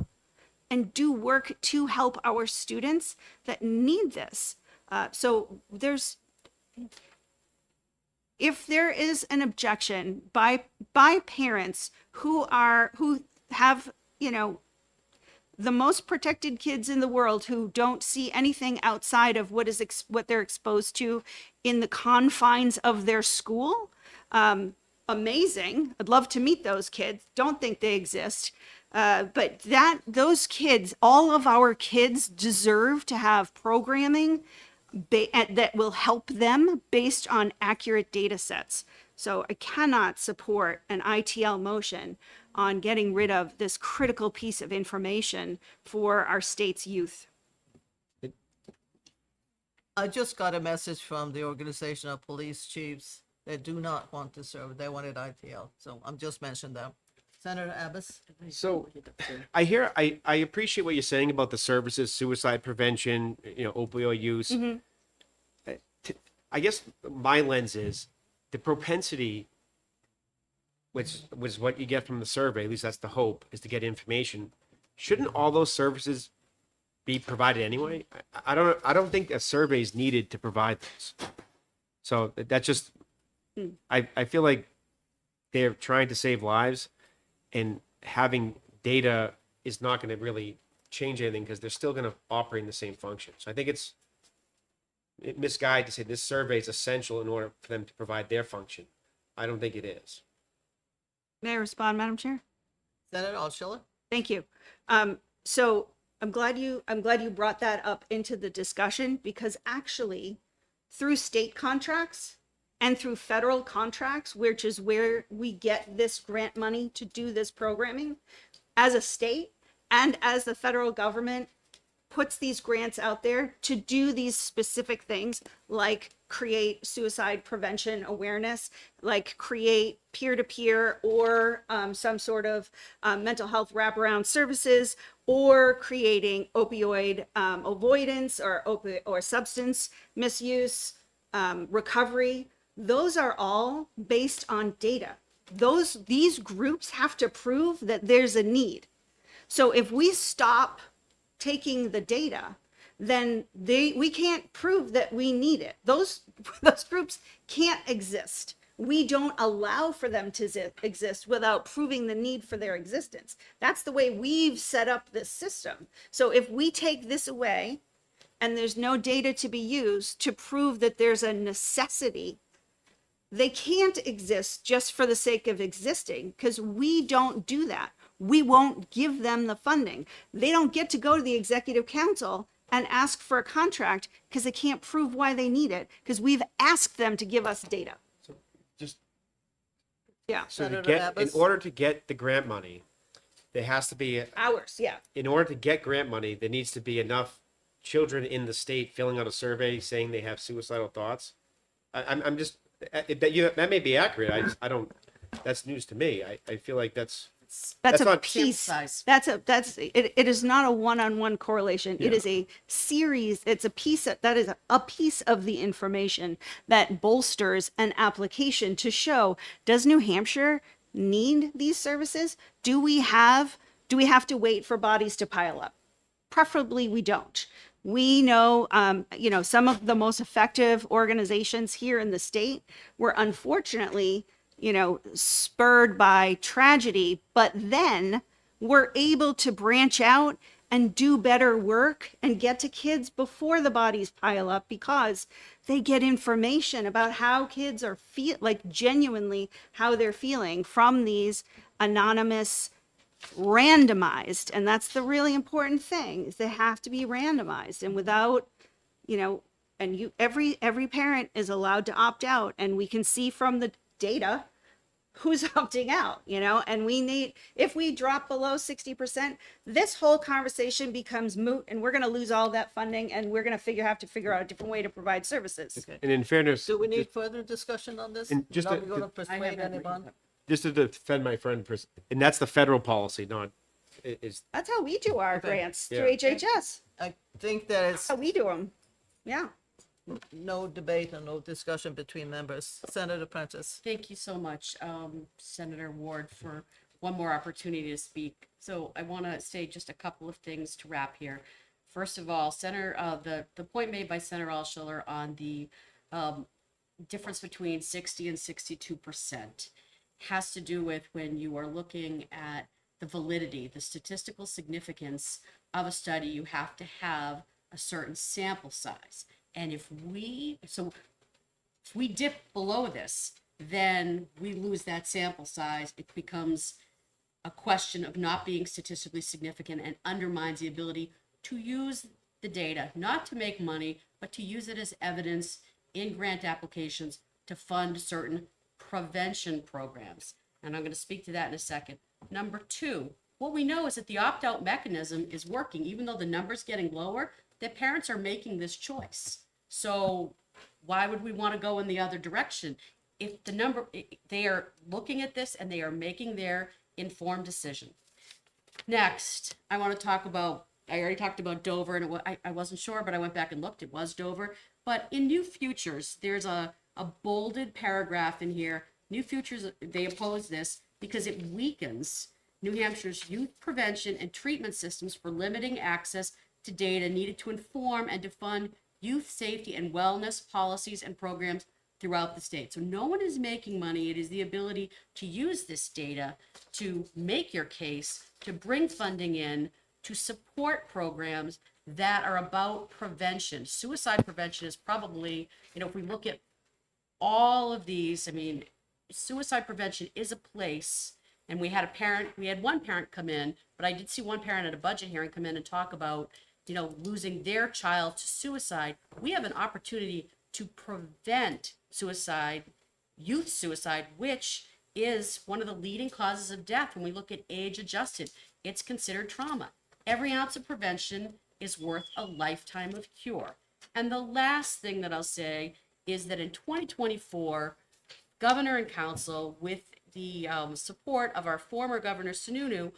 Speaker 3: and do work to help our students that need this. So if there is an objection by parents who have, you know, the most protected kids in the world, who don't see anything outside of what they're exposed to in the confines of their school, amazing. I'd love to meet those kids. Don't think they exist. But those kids, all of our kids deserve to have programming that will help them based on accurate data sets. So I cannot support an ITL motion on getting rid of this critical piece of information for our state's youth.
Speaker 2: I just got a message from the organization of police chiefs. They do not want to serve. They wanted ITL. So I'm just mentioning them. Senator Abbas?
Speaker 5: So I appreciate what you're saying about the services, suicide prevention, you know, opioid use. I guess my lens is the propensity, which was what you get from the survey, at least that's the hope, is to get information. Shouldn't all those services be provided anyway? I don't think a survey is needed to provide those. So that's just, I feel like they're trying to save lives, and having data is not going to really change anything because they're still going to operate in the same function. So I think it's misguided to say this survey is essential in order for them to provide their function. I don't think it is.
Speaker 3: May I respond, Madam Chair?
Speaker 2: Senator Altshuler?
Speaker 3: Thank you. So I'm glad you brought that up into the discussion, because actually through state contracts and through federal contracts, which is where we get this grant money to do this programming, as a state and as the federal government puts these grants out there to do these specific things, like create suicide prevention awareness, like create peer-to-peer or some sort of mental health wraparound services, or creating opioid avoidance or substance misuse recovery. Those are all based on data. These groups have to prove that there's a need. So if we stop taking the data, then we can't prove that we need it. Those groups can't exist. We don't allow for them to exist without proving the need for their existence. That's the way we've set up this system. So if we take this away and there's no data to be used to prove that there's a necessity, they can't exist just for the sake of existing, because we don't do that. We won't give them the funding. They don't get to go to the executive council and ask for a contract because they can't prove why they need it, because we've asked them to give us data.
Speaker 5: Just
Speaker 3: Yeah.
Speaker 5: so
Speaker 2: Senator
Speaker 5: in
Speaker 2: Abbas?
Speaker 5: order to get the grant money, there has to be
Speaker 3: Hours, yeah.
Speaker 5: in order to get grant money, there needs to be enough children in the state filling out a survey saying they have suicidal thoughts. I'm just that may be accurate. I don't. That's news to me. I feel like that's
Speaker 3: That's a
Speaker 5: not
Speaker 3: piece.
Speaker 1: size.
Speaker 3: It is not a one-on-one correlation. It is a series. It's a piece that is a piece of the information that bolsters an application to show, does New Hampshire need these services? Do we have to wait for bodies to pile up? Preferably we don't. We know, some of the most effective organizations here in the state were unfortunately, spurred by tragedy, but then we're able to branch out and do better work and get to kids before the bodies pile up, because they get information about how kids are like genuinely how they're feeling from these anonymous, randomized, and that's the really important thing, is they have to be randomized, and without, and every parent is allowed to opt out, and we can see from the data who's opting out, and if we drop below 60%, this whole conversation becomes moot, and we're going to lose all that funding, and we're going to have to figure out a different way to provide services.
Speaker 5: And in fairness,
Speaker 2: Do we need further discussion on this?
Speaker 5: And just
Speaker 2: Not
Speaker 5: to-
Speaker 2: going to
Speaker 1: I
Speaker 2: persuade
Speaker 1: have that
Speaker 2: anyone?
Speaker 1: written.
Speaker 5: just to defend my friend, and that's the federal policy, not, is,
Speaker 3: That's how we do our
Speaker 2: Okay.
Speaker 3: grants
Speaker 5: Yeah.
Speaker 3: through HHS.
Speaker 2: I think that it's
Speaker 3: How we do them. Yeah.
Speaker 2: no debate and no discussion between members. Senator Prentice.
Speaker 1: Thank you so much, Senator Ward, for one more opportunity to speak. So I want to say just a couple of things to wrap here. First of all, the point made by Senator Altschuler on the difference between 60 and 62% has to do with when you are looking at the validity, the statistical significance of a study, you have to have a certain sample size. And if we dip below this, then we lose that sample size. It becomes a question of not being statistically significant and undermines the ability to use the data, not to make money, but to use it as evidence in grant applications to fund certain prevention programs. And I'm going to speak to that in a second. Number two, what we know is that the opt-out mechanism is working, even though the number's getting lower, the parents are making this choice. So why would we want to go in the other direction? If they are looking at this and they are making their informed decision. Next, I want to talk about, I already talked about Dover, and I wasn't sure, but I went back and looked, it was Dover. But in New Futures, there's a bolded paragraph in here. New Futures, they oppose this because it weakens New Hampshire's youth prevention and treatment systems for limiting access to data needed to inform and to fund youth safety and wellness policies and programs throughout the state. So no one is making money. It is the ability to use this data to make your case, to bring funding in, to support programs that are about prevention. Suicide prevention is probably, if we look at all of these, suicide prevention is a place. And we had one parent come in, but I did see one parent at a budget hearing come in and talk about, losing their child to suicide. We have an opportunity to prevent suicide, youth suicide, which is one of the leading causes of death. When we look at age adjusted, it's considered trauma. Every ounce of prevention is worth a lifetime of cure. And the last thing that I'll say is that in 2024, Governor and Council, with the support of our former Governor Sununu,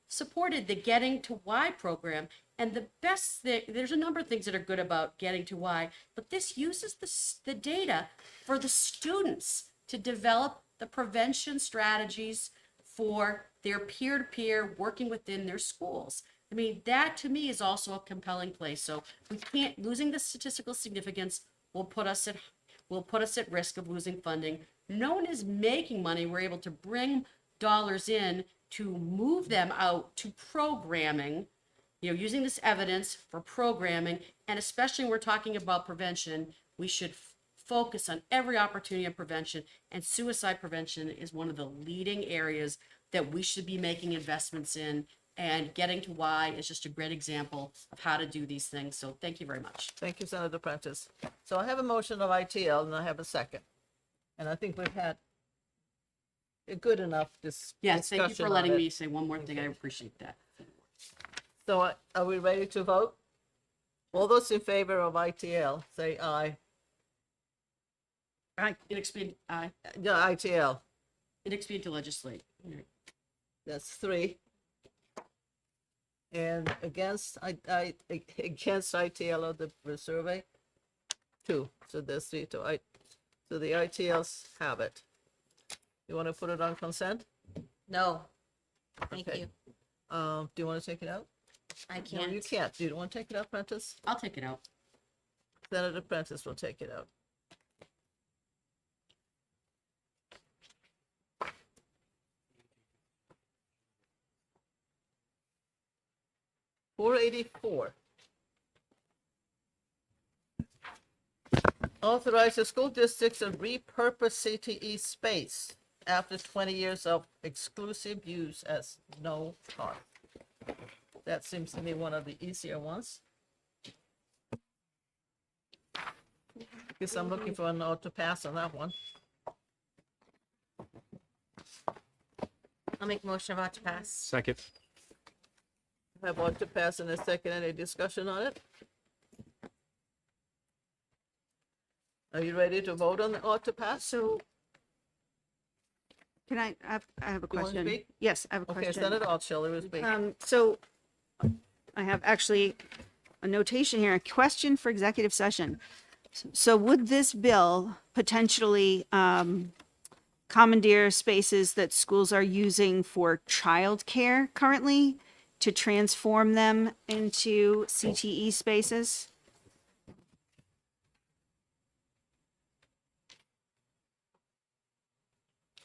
Speaker 1: supported the Getting to Why program. And the best thing, there's a number of things that are good about Getting to Why, but this uses the data for the students to develop the prevention strategies for their peer-to-peer working within their schools. That to me is also a compelling place. So losing the statistical significance will put us at risk of losing funding. No one is making money. We're able to bring dollars in to move them out to programming, using this evidence for programming. And especially when we're talking about prevention, we should focus on every opportunity of prevention. And suicide prevention is one of the leading areas that we should be making investments in. And Getting to Why is just a great example of how to do these things. So thank you very much.
Speaker 2: Thank you, Senator Prentice. So I have a motion of ITL and I have a second. And I think we've had a good enough discussion.
Speaker 1: Yes, thank you for
Speaker 2: on
Speaker 1: letting
Speaker 2: it.
Speaker 1: me say one more thing. I appreciate that.
Speaker 2: So are we ready to vote? All those in favor of ITL, say aye.
Speaker 1: Inexpedient
Speaker 2: Yeah, ITL,
Speaker 1: to legislate.
Speaker 2: that's 3. And against against ITL of the survey, 2. So there's 3 to so the ITLs have it. You want to put it on consent?
Speaker 4: No. Thank
Speaker 2: Okay.
Speaker 4: you.
Speaker 2: Do you want to take it out?
Speaker 4: I
Speaker 2: No,
Speaker 4: can't.
Speaker 2: you can't. Do you want to take it out, Prentice?
Speaker 1: I'll take it out.
Speaker 2: Senator Prentice will take it out. 484. Authorize the school districts to repurpose CTE space after 20 years of exclusive use as no cost. That seems to be one of the easier ones. Guess I'm looking for a note to pass on that one.
Speaker 4: I'll make a motion about to pass.
Speaker 5: Second.
Speaker 2: I have vote to pass in a second. Any discussion on it? Are you ready to vote on the ought to pass?
Speaker 3: So, can I have a
Speaker 2: You wanna
Speaker 3: question?
Speaker 2: speak?
Speaker 3: Yes, I have a
Speaker 2: Okay,
Speaker 3: question.
Speaker 2: Senator Altshuler will speak.
Speaker 3: So I have actually a notation here, a question for executive session. So would this bill potentially commandeer spaces that schools are using for childcare currently to transform them into CTE spaces?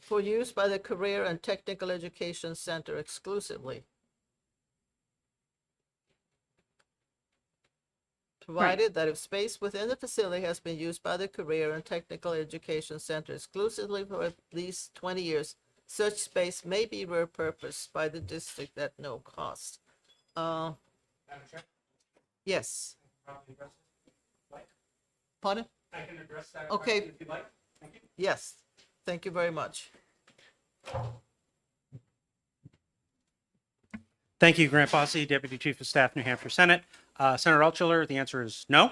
Speaker 2: For use by the Career and Technical Education Center exclusively. Provided that if space within the facility has been used by the Career and Technical Education Center exclusively for at least 20 years, such space may be repurposed by the district at no cost. Yes. Pardon?
Speaker 7: I can address that
Speaker 2: Okay.
Speaker 7: question if you'd like. Thank you.
Speaker 2: Yes, thank you very much.
Speaker 7: Thank you, Grant Bossy, Deputy Chief of Staff, New Hampshire Senate. Senator Altshuler, the answer is no.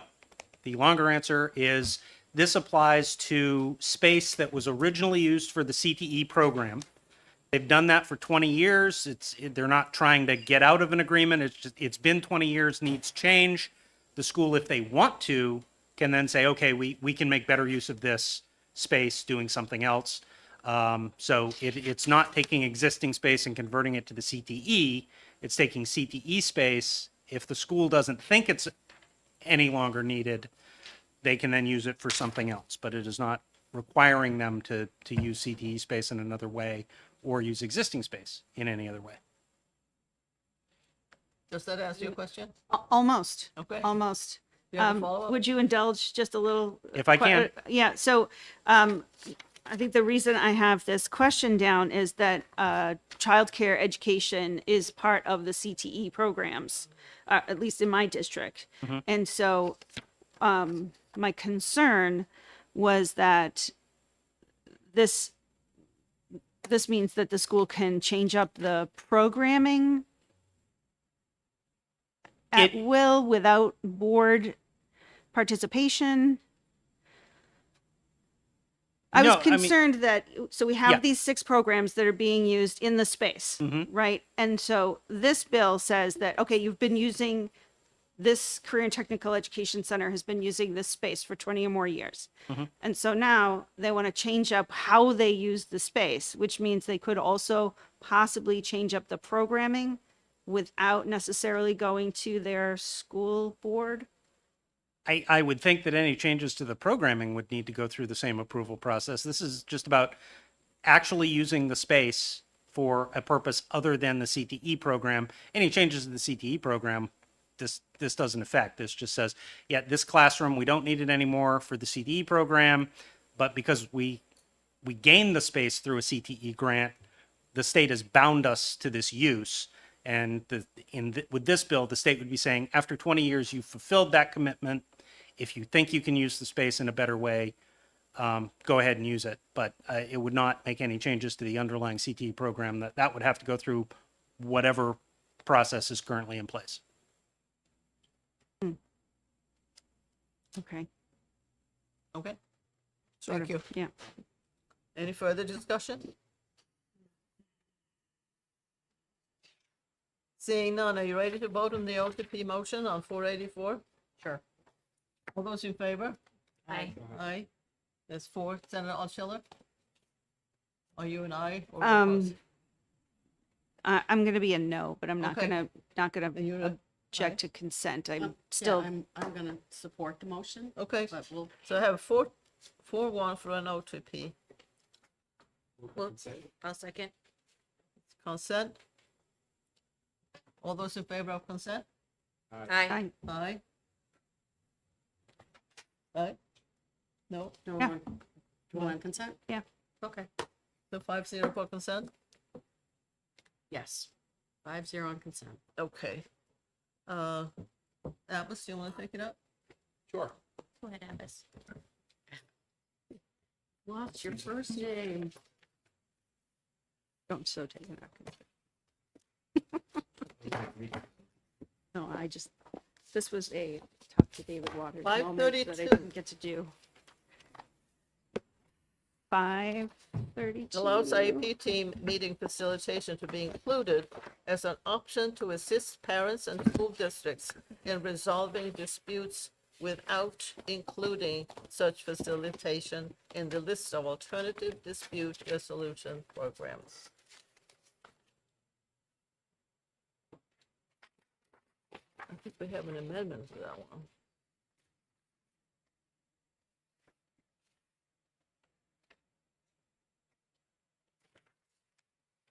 Speaker 7: The longer answer is this applies to space that was originally used for the CTE program. They've done that for 20 years. They're not trying to get out of an agreement. It's been 20 years, needs change. The school, if they want to, can then say, okay, we can make better use of this space doing something else. So it's not taking existing space and converting it to the CTE. It's taking CTE space. If the school doesn't think it's any longer needed, they can then use it for something else. But it is not requiring them to use CTE space in another way or use existing space in any other way.
Speaker 2: Does that answer your question?
Speaker 3: Almost.
Speaker 2: Okay.
Speaker 3: Almost.
Speaker 2: You have a follow-up?
Speaker 3: Would you indulge just a little?
Speaker 7: If I can.
Speaker 3: Yeah, so I think the reason I have this question down is that childcare education is part of the CTE programs, at least in my district. And so my concern was that this means that the school can change up the programming at will without board participation. I was
Speaker 7: No, I mean-
Speaker 3: concerned that, so we have
Speaker 7: Yeah.
Speaker 3: these 6 programs that are being used in the space, right? And so this bill says that, okay, you've been using, this Career and Technical Education Center has been using this space for 20 or more years. And so now they want to change up how they use the space, which means they could also possibly change up the programming without necessarily going to their school board.
Speaker 7: I would think that any changes to the programming would need to go through the same approval process. This is just about actually using the space for a purpose other than the CTE program. Any changes to the CTE program, this doesn't affect. This just says, yeah, this classroom, we don't need it anymore for the CTE program, but because we gained the space through a CTE grant, the state has bound us to this use. And with this bill, the state would be saying, after 20 years, you've fulfilled that commitment. If you think you can use the space in a better way, go ahead and use it. But it would not make any changes to the underlying CTE program. That would have to go through whatever process is currently in place.
Speaker 3: Okay.
Speaker 2: Okay,
Speaker 3: sort
Speaker 2: thank
Speaker 3: of,
Speaker 2: you.
Speaker 3: Yeah.
Speaker 2: Any further discussion? Seeing none, are you ready to vote on the OTP motion on 484?
Speaker 4: Sure.
Speaker 2: All those in favor?
Speaker 4: Aye.
Speaker 2: Aye. There's 4. Senator Altshuler? Are you an aye? Or
Speaker 3: Um,
Speaker 2: oppose?
Speaker 3: I'm going to be a no, but I'm not
Speaker 2: Okay.
Speaker 3: going
Speaker 2: And you're
Speaker 3: to
Speaker 2: a-
Speaker 3: object to consent. I'm
Speaker 1: Yeah,
Speaker 3: still,
Speaker 1: I'm gonna support the motion,
Speaker 2: Okay,
Speaker 1: but we'll,
Speaker 2: so I have 4-1 for an OTP.
Speaker 4: I'll second.
Speaker 2: Consent? All those in favor of consent?
Speaker 4: Aye.
Speaker 2: Aye? Aye? No?
Speaker 1: No
Speaker 3: Yeah.
Speaker 1: one, do you want consent?
Speaker 3: Yeah.
Speaker 1: Okay,
Speaker 2: So 5-0 for consent?
Speaker 1: yes. 5-0 on consent.
Speaker 2: Okay. Alice, you want to take it up?
Speaker 5: Sure.
Speaker 4: Go ahead, Abbas.
Speaker 1: What's your first name?
Speaker 3: I'm so taken aback. No, this was a talk to David Waters moment that I
Speaker 2: 5:32.
Speaker 3: didn't get to do. 5:32.
Speaker 2: Allows IEP team meeting facilitation to be included as an option to assist parents and school districts in resolving disputes without including such facilitation in the list of alternative dispute resolution programs. I think we have an amendment to that one.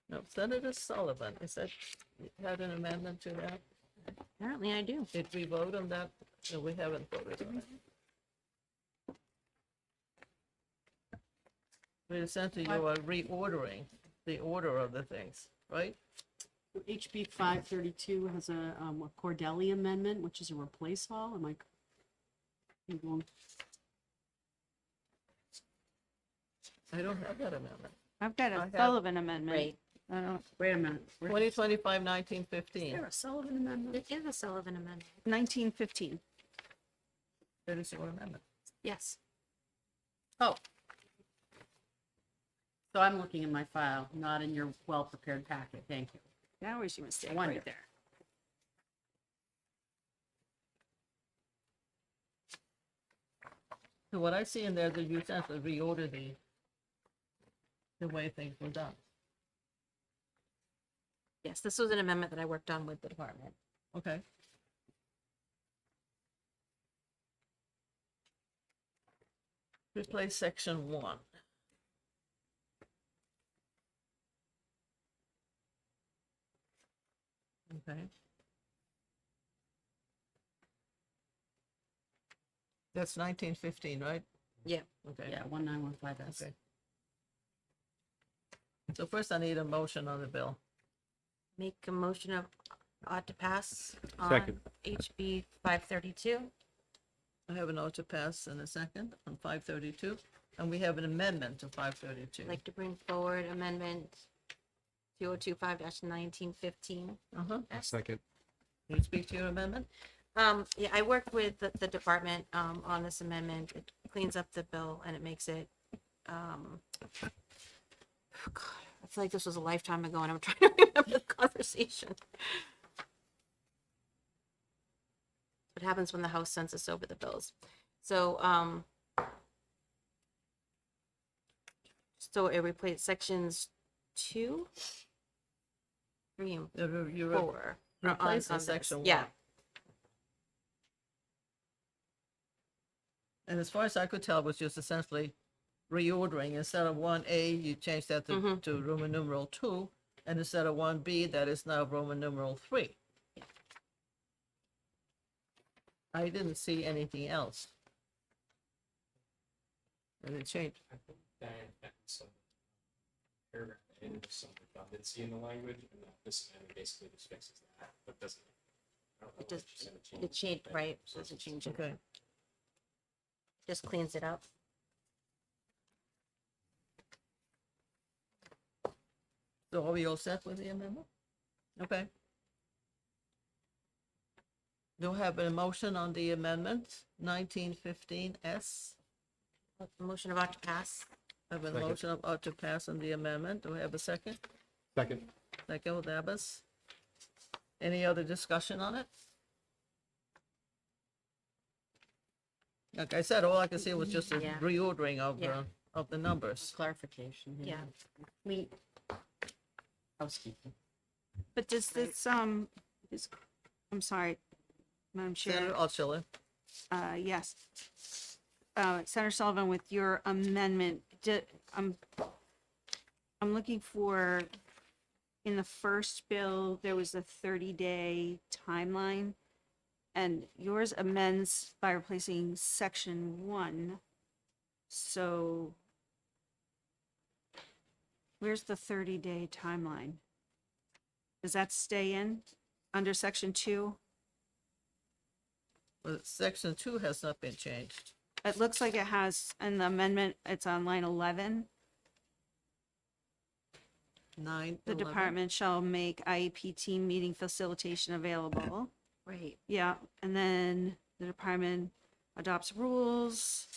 Speaker 2: No, Senator Sullivan, is that, you had an amendment to that?
Speaker 4: Apparently I do.
Speaker 2: Did we vote on that? No, we haven't voted on it. But essentially, you are reordering the order of the things, right?
Speaker 1: HB 532 has a Cordelli amendment, which is a replace all. Am I?
Speaker 2: I don't have that amendment.
Speaker 3: I've got
Speaker 2: I
Speaker 3: a
Speaker 2: have-
Speaker 3: Sullivan amendment.
Speaker 4: Right.
Speaker 3: I don't,
Speaker 1: Wait a minute. Where-
Speaker 2: 2025,
Speaker 1: Is
Speaker 2: 1915.
Speaker 1: there a Sullivan amendment?
Speaker 4: It is a Sullivan amendment.
Speaker 3: 1915.
Speaker 2: That is your amendment.
Speaker 4: Yes.
Speaker 1: Oh. So I'm looking in my file, not in your well-prepared packet. Thank you.
Speaker 3: That was your mistake
Speaker 1: Wonder.
Speaker 3: right there.
Speaker 2: So what I see in there, that you essentially reorder the way things were done.
Speaker 4: Yes, this was an amendment that I worked on with the department.
Speaker 2: Okay. Replace section 1. Okay. That's 1915, right?
Speaker 4: Yeah.
Speaker 2: Okay.
Speaker 1: Yeah, 1915S.
Speaker 2: Okay. So first I need a motion on the bill.
Speaker 4: Make a motion of ought to pass on
Speaker 5: Second.
Speaker 4: HB 532.
Speaker 2: I have an ought to pass in a second on 532, and we have an amendment to 532.
Speaker 4: I'd like to bring forward amendment 2025-1915.
Speaker 2: Uh-huh.
Speaker 5: Second.
Speaker 2: Can you speak to your amendment?
Speaker 4: Yeah, I worked with the department, on this amendment. It cleans up the bill and it makes it, God, I feel like this was a lifetime ago and I'm trying to remember the conversation. What happens when the House sends us over the bills? So, so it replaced sections 2, 3, and
Speaker 2: You
Speaker 4: 4.
Speaker 2: replace
Speaker 4: on
Speaker 2: the
Speaker 4: this.
Speaker 2: section 1.
Speaker 4: Yeah,
Speaker 2: And as far as I could tell, it was just essentially reordering. Instead of 1A, you changed that to Roman numeral 2, and instead of 1B, that is now Roman numeral 3. I didn't see anything else. And it changed.
Speaker 6: I think that some paragraph in, there's some redundancy in the language, and that this amendment basically just fixes that, but doesn't. I don't know
Speaker 4: it
Speaker 6: what
Speaker 4: just,
Speaker 6: she's gonna change.
Speaker 4: it changed, right, doesn't change it,
Speaker 2: Okay.
Speaker 4: just cleans it up.
Speaker 2: So are we all set with the amendment? Okay. Do I have a motion on the amendment, 1915S?
Speaker 4: Motion about to pass.
Speaker 2: I have a
Speaker 5: Second.
Speaker 2: motion of to pass on the amendment. Do I have a second?
Speaker 5: Second.
Speaker 2: Second with Abbas. Any other discussion on it? Like I said, all I could see was just a
Speaker 4: Yeah.
Speaker 2: reordering
Speaker 4: Yeah.
Speaker 2: of the numbers.
Speaker 1: Clarification.
Speaker 4: Yeah.
Speaker 1: We, housekeeping.
Speaker 3: But does this, I'm sorry, Madam
Speaker 2: Senator
Speaker 3: Chair,
Speaker 2: Altshuler.
Speaker 3: yes. Senator Sullivan, with your amendment, I'm looking for, in the first bill, there was a 30-day timeline. and yours amends by replacing section 1. So where's the 30-day timeline? Does that stay in under section 2?
Speaker 2: Well, section 2 has not been changed.
Speaker 3: It looks like it has in the amendment, it's on line 11.
Speaker 2: 9,
Speaker 3: The
Speaker 2: 11.
Speaker 3: department shall make IEP team meeting facilitation available.
Speaker 4: Right.
Speaker 3: Yeah, and then the department adopts rules.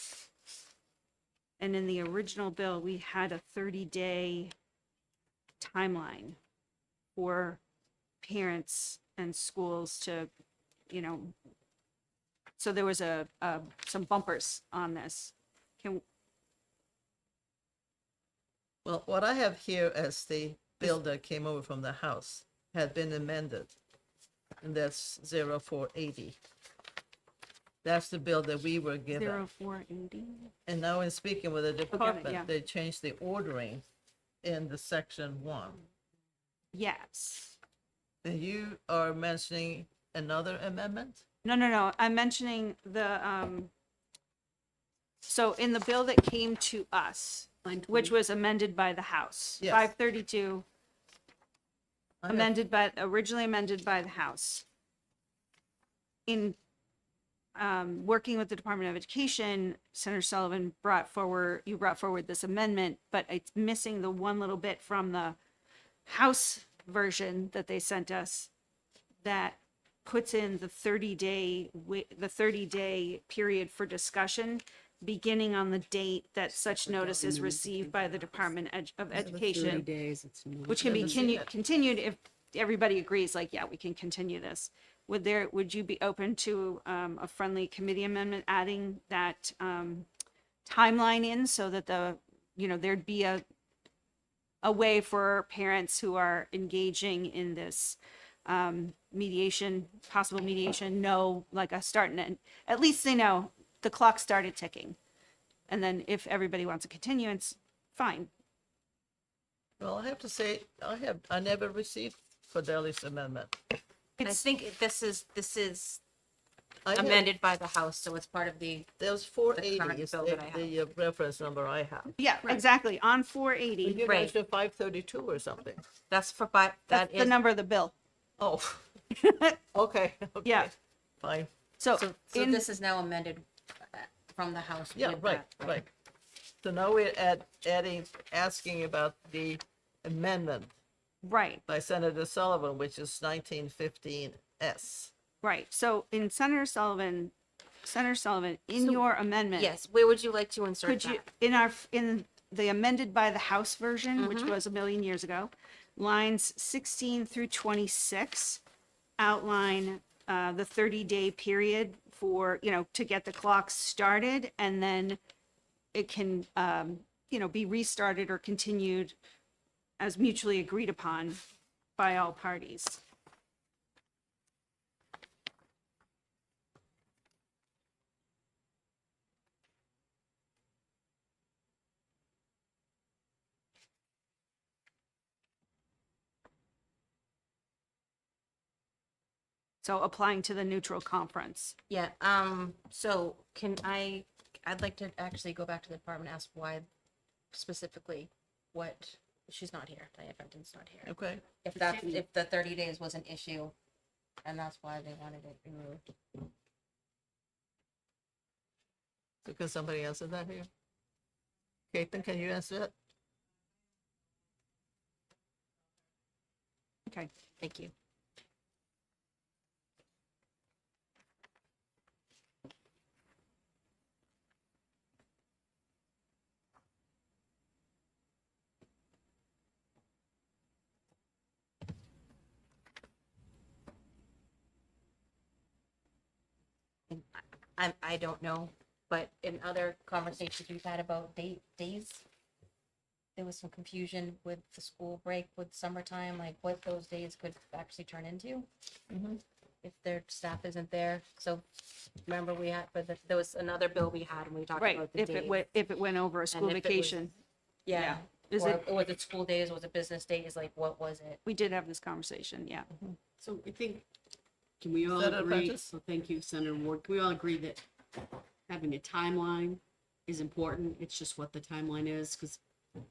Speaker 3: And in the original bill, we had a 30-day timeline for parents and schools to, so there was some bumpers on this.
Speaker 2: Well, what I have here as the bill that came over from the House had been amended, and that's 0480. That's the bill that we were given.
Speaker 3: 0480?
Speaker 2: And now in speaking with the
Speaker 3: yeah.
Speaker 2: department, they changed the ordering in the section 1.
Speaker 3: Yes.
Speaker 2: And you are mentioning another amendment?
Speaker 3: No. I'm mentioning the, so in the bill that came to us,
Speaker 1: Line 20.
Speaker 3: which was amended by the House,
Speaker 2: Yes.
Speaker 3: 532,
Speaker 2: I have-
Speaker 3: originally amended by the House. In working with the Department of Education, Senator Sullivan brought forward this amendment, but it's missing the one little bit from the House version that they sent us that puts in the 30-day period for discussion, beginning on the date that such notice is received by the Department of Education, which can be
Speaker 2: Never seen it.
Speaker 3: continued if everybody agrees, like, yeah, we can continue this. Would you be open to a friendly committee amendment adding that timeline in so that there'd be a way for parents who are engaging in this possible mediation, know like a start and end. At least they know the clock started ticking. And then if everybody wants a continuance, fine.
Speaker 2: Well, I have to say, I never received Fideli's amendment.
Speaker 4: I think this is
Speaker 2: I have-
Speaker 4: amended by the House, so it's part of the,
Speaker 2: There's
Speaker 4: the
Speaker 2: 480
Speaker 4: current
Speaker 2: is
Speaker 4: bill that I have.
Speaker 2: the reference number I have.
Speaker 3: Yeah, exactly. On 480,
Speaker 2: You
Speaker 4: Right.
Speaker 2: mentioned 532 or something.
Speaker 4: that's for,
Speaker 3: that's
Speaker 4: that
Speaker 3: the
Speaker 4: is,
Speaker 3: number of the bill.
Speaker 2: Oh, okay.
Speaker 3: Yeah.
Speaker 2: Fine.
Speaker 3: So,
Speaker 4: so
Speaker 3: in,
Speaker 4: this is now amended from the House.
Speaker 2: Yeah,
Speaker 4: with
Speaker 2: right,
Speaker 4: that,
Speaker 2: right. So now we're asking about the amendment
Speaker 3: right.
Speaker 2: by Senator Sullivan, which is 1915S.
Speaker 3: Right. So in Senator Sullivan, in your amendment,
Speaker 4: Yes, where would you like to insert
Speaker 3: could
Speaker 4: that?
Speaker 3: you, in the amended by the House version, which was a million years ago, lines 16 through 26 outline the 30-day period for, to get the clock started, and then it can, be restarted or continued as mutually agreed upon by all parties. So applying to the neutral conference.
Speaker 4: Yeah, so I'd like to actually go back to the department and ask why specifically she's not here, Diane Fenton's not here.
Speaker 2: Okay.
Speaker 4: If the 30 days was an issue, and that's why they wanted it removed.
Speaker 2: So can somebody answer that here? Caitlin, can you answer that?
Speaker 3: Okay.
Speaker 4: Thank you. I don't know, but in other conversations we've had about days, there was some confusion with the school break with summertime, like what those days could actually turn into. If their staff isn't there. So remember there was another bill we had and we talked
Speaker 3: Right,
Speaker 4: about the days.
Speaker 3: if it went over a school
Speaker 4: if it was-
Speaker 3: vacation.
Speaker 4: Yeah.
Speaker 3: Is
Speaker 4: Or was it school days, was it business days, like what was it?
Speaker 3: We did have this conversation, yeah.
Speaker 1: So I think can we all
Speaker 2: Senator
Speaker 1: agree?
Speaker 2: Prentice?
Speaker 1: So thank you, Senator Ward. Can we all agree that having a timeline is important? It's just what the timeline is, because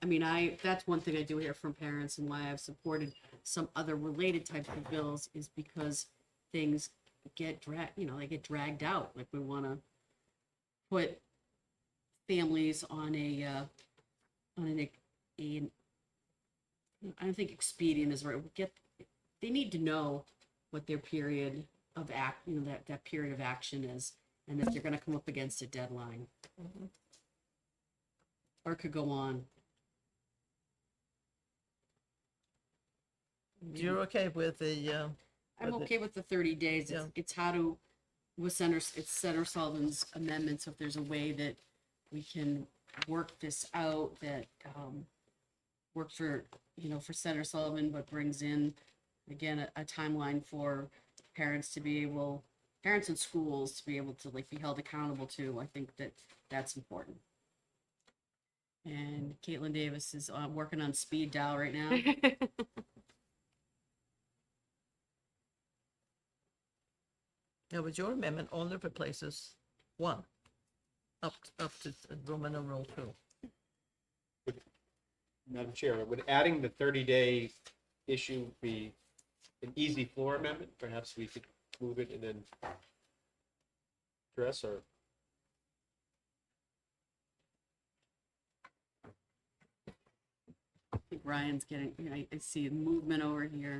Speaker 1: I mean, that's one thing I do hear from parents, and why I've supported some other related types of bills is because things get they get dragged out. Like we want to put families on I don't think expedient is right. They need to know what their period of that period of action is, and that they're going to come up against a deadline, or it could go on.
Speaker 2: You're okay with the,
Speaker 1: I'm okay with the 30 days.
Speaker 2: Yeah.
Speaker 1: It's with Senator Sullivan's amendments. If there's a way that we can work this out that works for Senator Sullivan, but brings in again a timeline for parents and schools to be able to be held accountable to. I think that's important. And Caitlin Davis is working on speed dial right now.
Speaker 2: yeah, but your amendment only replaces one, up to Roman numeral 2.
Speaker 5: Madam Chair, would adding the 30-day issue be an easy floor amendment? Perhaps we could move it and then address, or
Speaker 1: I think Ryan's getting, I see a movement over here.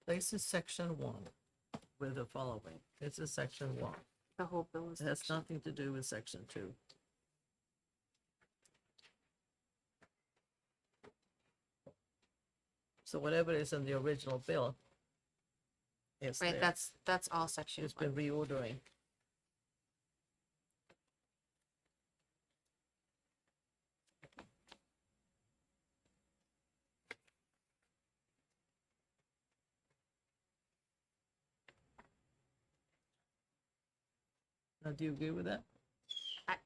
Speaker 2: Places section 1 with the following. This is section 1.
Speaker 3: The whole bill is.
Speaker 2: It has nothing to do with section 2. So whatever is in the original bill is
Speaker 4: Right,
Speaker 2: there.
Speaker 4: that's all section
Speaker 2: It's
Speaker 4: one.
Speaker 2: been reordering. Now, do you agree with that?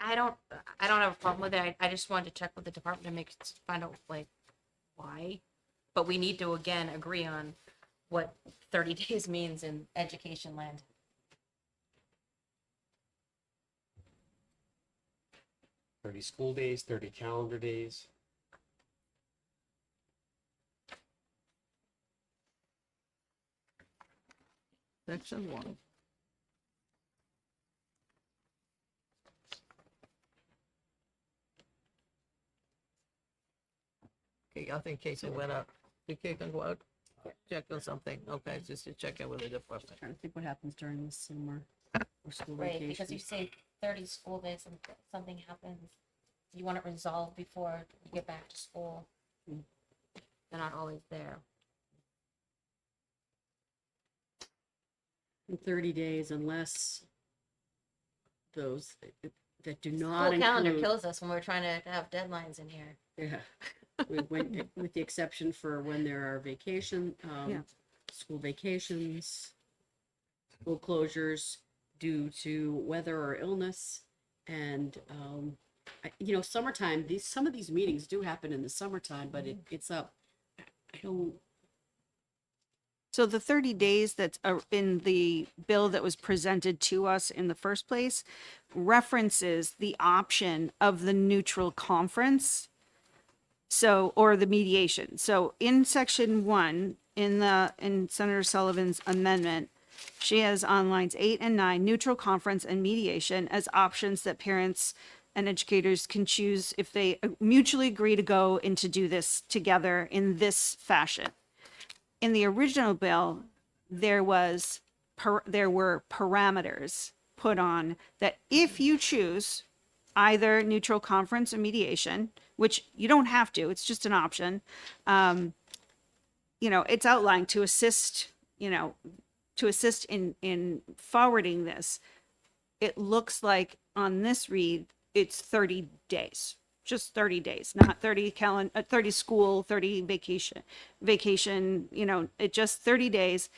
Speaker 4: I don't have a problem with it. I just wanted to check with the department to find out why. But we need to again agree on what 30 days means in education land.
Speaker 5: 30 school days, 30 calendar days.
Speaker 2: Section 1. Okay, I think Casey went out. Did Casey go out? Check on something. Okay, just to check in with the department.
Speaker 1: Trying to think what happens during the summer or school
Speaker 4: Right,
Speaker 1: vacation.
Speaker 4: because you say 30 school days and something happens, you want it resolved before you get back to school. They're not always there.
Speaker 1: In 30 days, unless those that do not
Speaker 4: School calendar
Speaker 1: include,
Speaker 4: kills us when we're trying to have deadlines in here.
Speaker 1: yeah, with the exception for when there are
Speaker 3: Yeah.
Speaker 1: school vacations, school closures due to weather or illness, and summertime. Some of these meetings do happen in the summertime, but it's up. I don't.
Speaker 3: So the 30 days that's in the bill that was presented to us in the first place references the option of the neutral conference. So, or the mediation. So in section 1, in Senator Sullivan's amendment, she has on lines 8 and 9, neutral conference and mediation as options that parents and educators can choose if they mutually agree to go and to do this together in this fashion. In the original bill, there were parameters put on that if you choose either neutral conference or mediation, which you don't have to, it's just an option. It's outlined to assist in forwarding this. It looks like on this read, it's 30 days. Just 30 days, not 30 school, 30 vacation, it just 30 days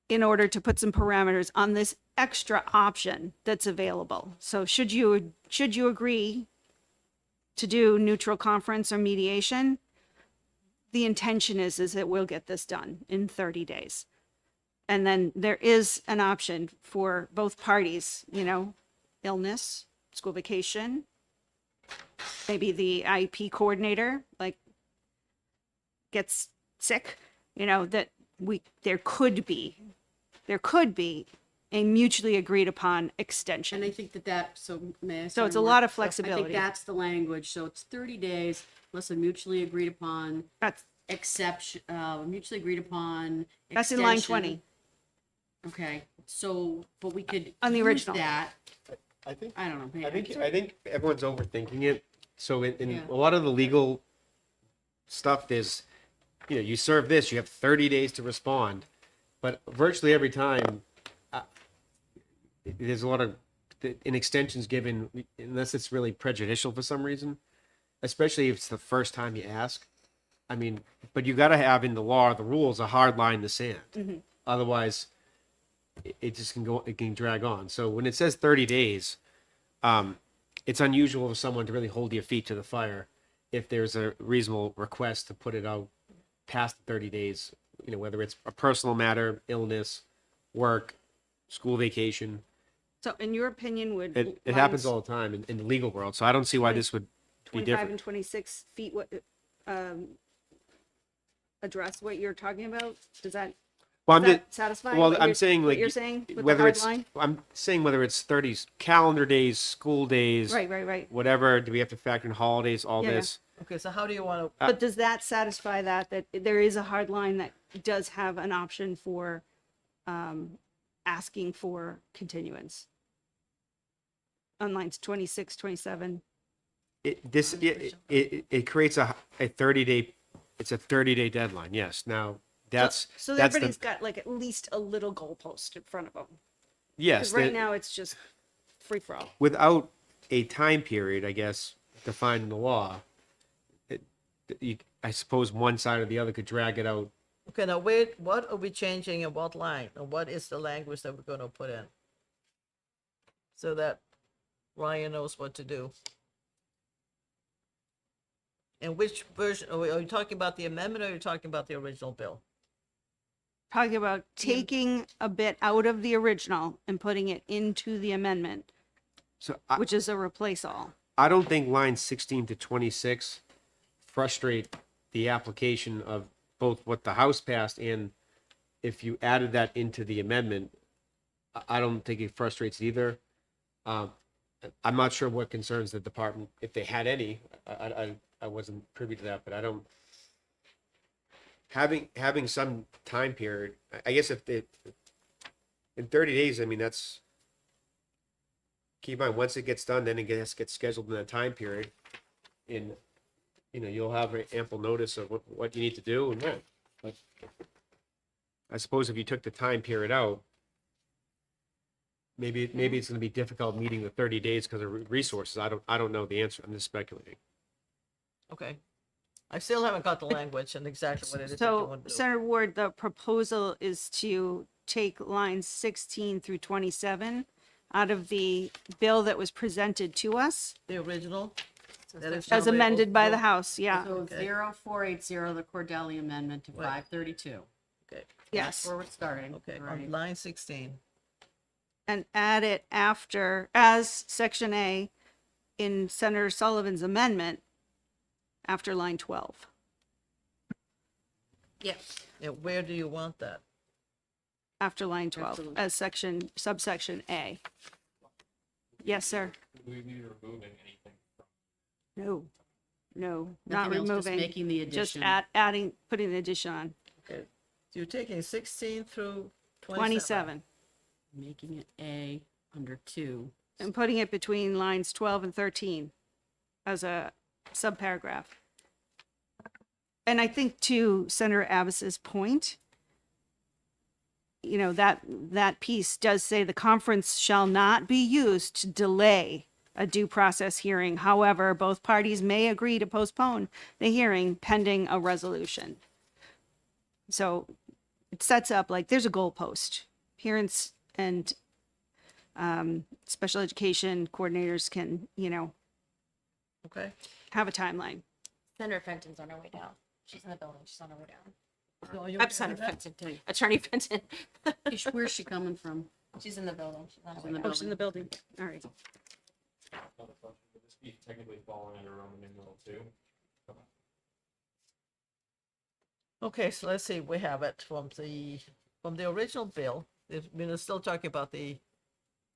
Speaker 3: in order to put some parameters on this extra option that's available. So should you agree to do neutral conference or mediation, the intention is that we'll get this done in 30 days. And then there is an option for both parties, you know, illness, school vacation, maybe the IEP coordinator, like, gets sick, you know, that there could be a mutually agreed upon extension.
Speaker 1: And I think so may I?
Speaker 3: So it's a
Speaker 1: say
Speaker 3: lot of
Speaker 1: more? I
Speaker 3: flexibility.
Speaker 1: think that's the language. So it's 30 days unless a mutually agreed upon
Speaker 3: That's
Speaker 1: exception, mutually agreed upon.
Speaker 3: That's in line
Speaker 1: extension.
Speaker 3: 20.
Speaker 1: Okay, so, but we could.
Speaker 3: On the
Speaker 1: use
Speaker 3: original.
Speaker 1: that.
Speaker 5: I think
Speaker 1: I don't know.
Speaker 5: I
Speaker 1: maybe.
Speaker 5: think everyone's overthinking it. So in
Speaker 1: Yeah.
Speaker 5: a lot of the legal stuff, there's, you serve this, you have 30 days to respond. But virtually every time, there's a lot of in extensions given, unless it's really prejudicial for some reason, especially if it's the first time you ask. I mean, but you got to have in the law, the rules, a hard line in the sand. Otherwise, it just it can drag on. So when it says 30 days, it's unusual for someone to really hold your feet to the fire if there's a reasonable request to put it out past the 30 days, whether it's a personal matter, illness, work, school vacation.
Speaker 3: So in your opinion, would
Speaker 5: It happens all the time in the legal world. So I don't see why this would be
Speaker 3: 25
Speaker 5: different.
Speaker 3: and 26 feet address what you're talking about? Does that
Speaker 5: Well, I'm
Speaker 3: satisfy?
Speaker 5: well,
Speaker 3: what
Speaker 5: I'm
Speaker 3: you're-
Speaker 5: saying,
Speaker 3: what
Speaker 5: like,
Speaker 3: you're saying with the
Speaker 5: whether
Speaker 3: hard
Speaker 5: it's,
Speaker 3: line?
Speaker 5: I'm saying whether it's 30 calendar days, school days,
Speaker 3: Right.
Speaker 5: whatever. Do we have to factor in holidays, all
Speaker 3: Yeah.
Speaker 5: this?
Speaker 2: Okay, so how do you want to,
Speaker 3: But does that satisfy that there is a hard line that does have an option for asking for continuance? On lines 26, 27.
Speaker 5: It creates a 30-day, it's a 30-day deadline. Yes. Now that's
Speaker 3: So
Speaker 5: that's
Speaker 3: everybody's got like at least a little goalpost in front of them.
Speaker 5: yes.
Speaker 3: Because right now it's just free for all.
Speaker 5: Without a time period, I guess, defined in the law, I suppose one side or the other could drag it out.
Speaker 2: okay, now wait, what are we changing in what line? And what is the language that we're going to put in? So that Ryan knows what to do. And which version, are you talking about the amendment or are you talking about the original bill?
Speaker 3: Talking about taking a bit out of the original and putting it into the amendment,
Speaker 5: So
Speaker 3: which is a replace all.
Speaker 5: I don't think lines 16 to 26 frustrate the application of both what the House passed and if you added that into the amendment, I don't think it frustrates either. I'm not sure what concerns the department, if they had any. I wasn't privy to that, but I don't. Having some time period, I guess if they, in 30 days, I mean, that's, keep in mind, once it gets done, then it gets scheduled in that time period. And, you'll have ample notice of what you need to do and when. But I suppose if you took the time period out, maybe it's going to be difficult meeting the 30 days because of resources. I don't know the answer. I'm just speculating.
Speaker 2: Okay. I still haven't got the language and exactly what it is that you
Speaker 3: So
Speaker 2: want to do.
Speaker 3: Senator Ward, the proposal is to take lines 16 through 27 out of the bill that was presented to us
Speaker 2: The original? that is
Speaker 3: as
Speaker 2: now
Speaker 3: amended
Speaker 2: labeled
Speaker 3: by the
Speaker 2: bill?
Speaker 3: House, yeah.
Speaker 1: So
Speaker 2: Okay.
Speaker 1: 0480, the Cordelli amendment to
Speaker 2: Right.
Speaker 1: 532.
Speaker 2: Okay,
Speaker 3: Yes.
Speaker 1: That's where we're starting.
Speaker 2: okay,
Speaker 1: Right.
Speaker 2: on line 16.
Speaker 3: And add it after, as section A in Senator Sullivan's amendment, after line 12.
Speaker 1: Yes.
Speaker 2: And where do you want that?
Speaker 3: After line 12,
Speaker 1: Absolutely.
Speaker 3: as subsection A. Yes, sir.
Speaker 6: We be removing anything from
Speaker 3: No, not
Speaker 1: Nothing else, just
Speaker 3: removing.
Speaker 1: making the
Speaker 3: Just
Speaker 1: addition.
Speaker 3: adding, putting the addition on.
Speaker 2: Okay, so you're taking 16 through
Speaker 3: 27.
Speaker 1: Making it A under 2.
Speaker 3: And putting it between lines 12 and 13 as a subparagraph. And I think to Senator Abbas's point, that piece does say the conference shall not be used to delay a due process hearing. However, both parties may agree to postpone the hearing pending a resolution. So it sets up like there's a goalpost. Parents and special education coordinators can,
Speaker 2: Okay,
Speaker 3: have a timeline.
Speaker 4: Senator Fenton's on her way down. She's in the building. She's on her way down.
Speaker 2: So are you
Speaker 4: I'm
Speaker 2: okay
Speaker 4: sorry,
Speaker 2: with that?
Speaker 4: Fenton. Attorney Fenton.
Speaker 1: Where's she coming from?
Speaker 4: She's in the building. She's on her way
Speaker 1: in the
Speaker 4: down.
Speaker 3: Oh, she's in the building. All right.
Speaker 6: Another question, would this be technically falling under Roman numeral 2?
Speaker 2: Okay, so let's see, we have it from the original bill, we're still talking about the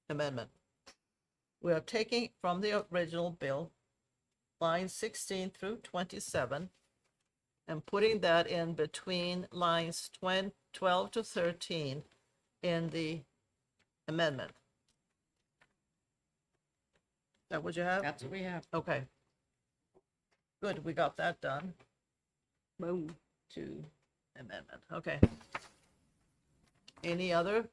Speaker 2: amendment. We are taking from the original bill, lines 16 through 27, and putting that in between lines 12 to 13 in the amendment. Is that what you have?
Speaker 1: That's what we have.
Speaker 2: Okay. Good, we got that done.
Speaker 3: Boom.
Speaker 2: To amendment, okay. Any other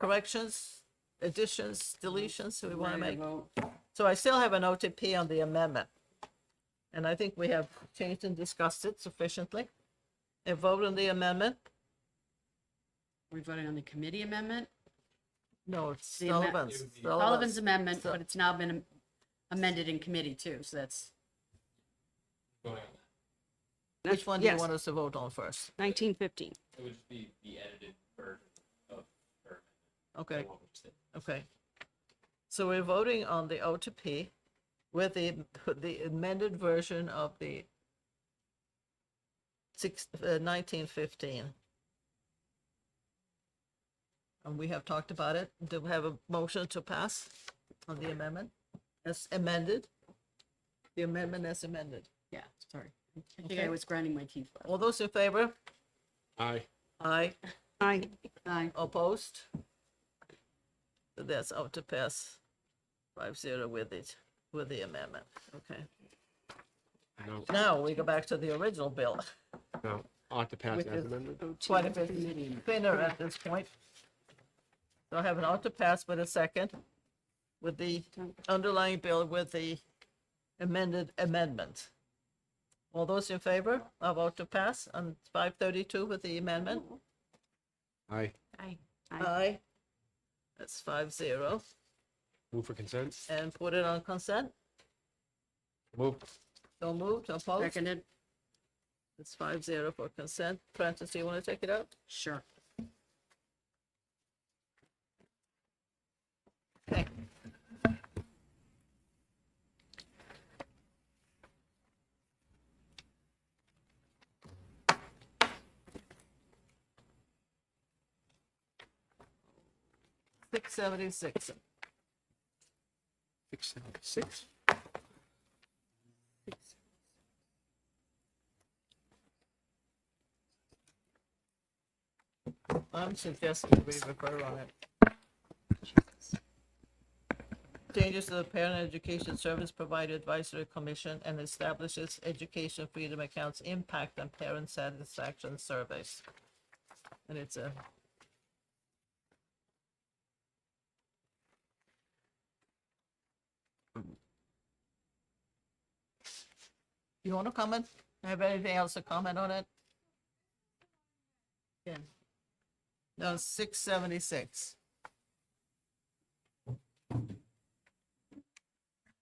Speaker 2: corrections, additions, deletions we want to
Speaker 1: Ready
Speaker 2: make?
Speaker 1: vote.
Speaker 2: So I still have an OTP on the amendment. And I think we have changed and discussed it sufficiently. A vote on the amendment?
Speaker 1: We're voting on the committee amendment,
Speaker 2: No, it's
Speaker 1: The amendment-
Speaker 2: Sullivan's.
Speaker 1: Sullivan's amendment,
Speaker 2: So-
Speaker 1: but it's now been amended in committee too, so that's,
Speaker 6: Going on that,
Speaker 2: Which one do you
Speaker 3: Yes.
Speaker 2: want us to vote on first?
Speaker 3: 1915.
Speaker 6: it would just be the edited version of her.
Speaker 2: Okay.
Speaker 6: the one which did.
Speaker 2: Okay. So we're voting on the OTP with the amended version of the 1915. And we have talked about it. Do we have a motion to pass on the amendment as amended? The amendment as amended.
Speaker 1: yeah, sorry. I think
Speaker 2: Okay.
Speaker 1: I was grinding my teeth.
Speaker 2: All those in favor?
Speaker 5: Aye.
Speaker 2: Aye.
Speaker 3: Aye.
Speaker 1: Aye.
Speaker 2: Opposed? So that's out to pass 5-0 with it, with the amendment. Okay.
Speaker 5: No,
Speaker 2: Now we go back to the original bill.
Speaker 5: no, ought to pass
Speaker 2: Which
Speaker 5: as
Speaker 2: is-
Speaker 5: amended.
Speaker 2: Quite a bit thinner at this point. So I have an ought to pass with a second with the underlying bill with the amended amendment. All those in favor of ought to pass on 532 with the amendment?
Speaker 5: Aye.
Speaker 2: Aye. That's 5-0.
Speaker 5: Move for consent.
Speaker 2: And put it on consent?
Speaker 5: Move.
Speaker 2: So moved, opposed?
Speaker 1: Seconded,
Speaker 2: It's 5-0 for consent. Francis, do you want to take it up?
Speaker 1: sure.
Speaker 2: Okay. $676.
Speaker 5: 676.
Speaker 2: I'm suggesting we refer on it. Changes to the Parent Education Service Provider Advisory Commission and establishes education freedom accounts impact on parent satisfaction surveys. And it's a you want to comment? Have anything else to comment on it? Yeah. No, 676.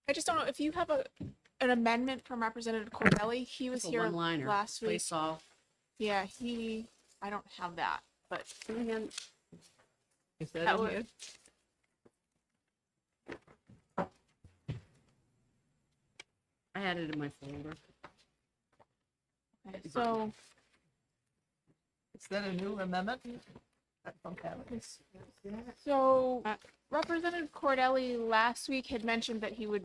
Speaker 8: I just don't know if you have an amendment from Representative Cordelli. He was
Speaker 1: It's a
Speaker 8: here
Speaker 1: one-liner.
Speaker 8: last week.
Speaker 1: Place all.
Speaker 8: Yeah, I don't have that, but
Speaker 1: Again,
Speaker 2: Is that
Speaker 8: That
Speaker 2: in
Speaker 8: would-
Speaker 2: here?
Speaker 1: I had it in my folder.
Speaker 8: okay, so
Speaker 2: Is that a new amendment? From Kevin?
Speaker 8: so Representative Cordelli last week had mentioned that he would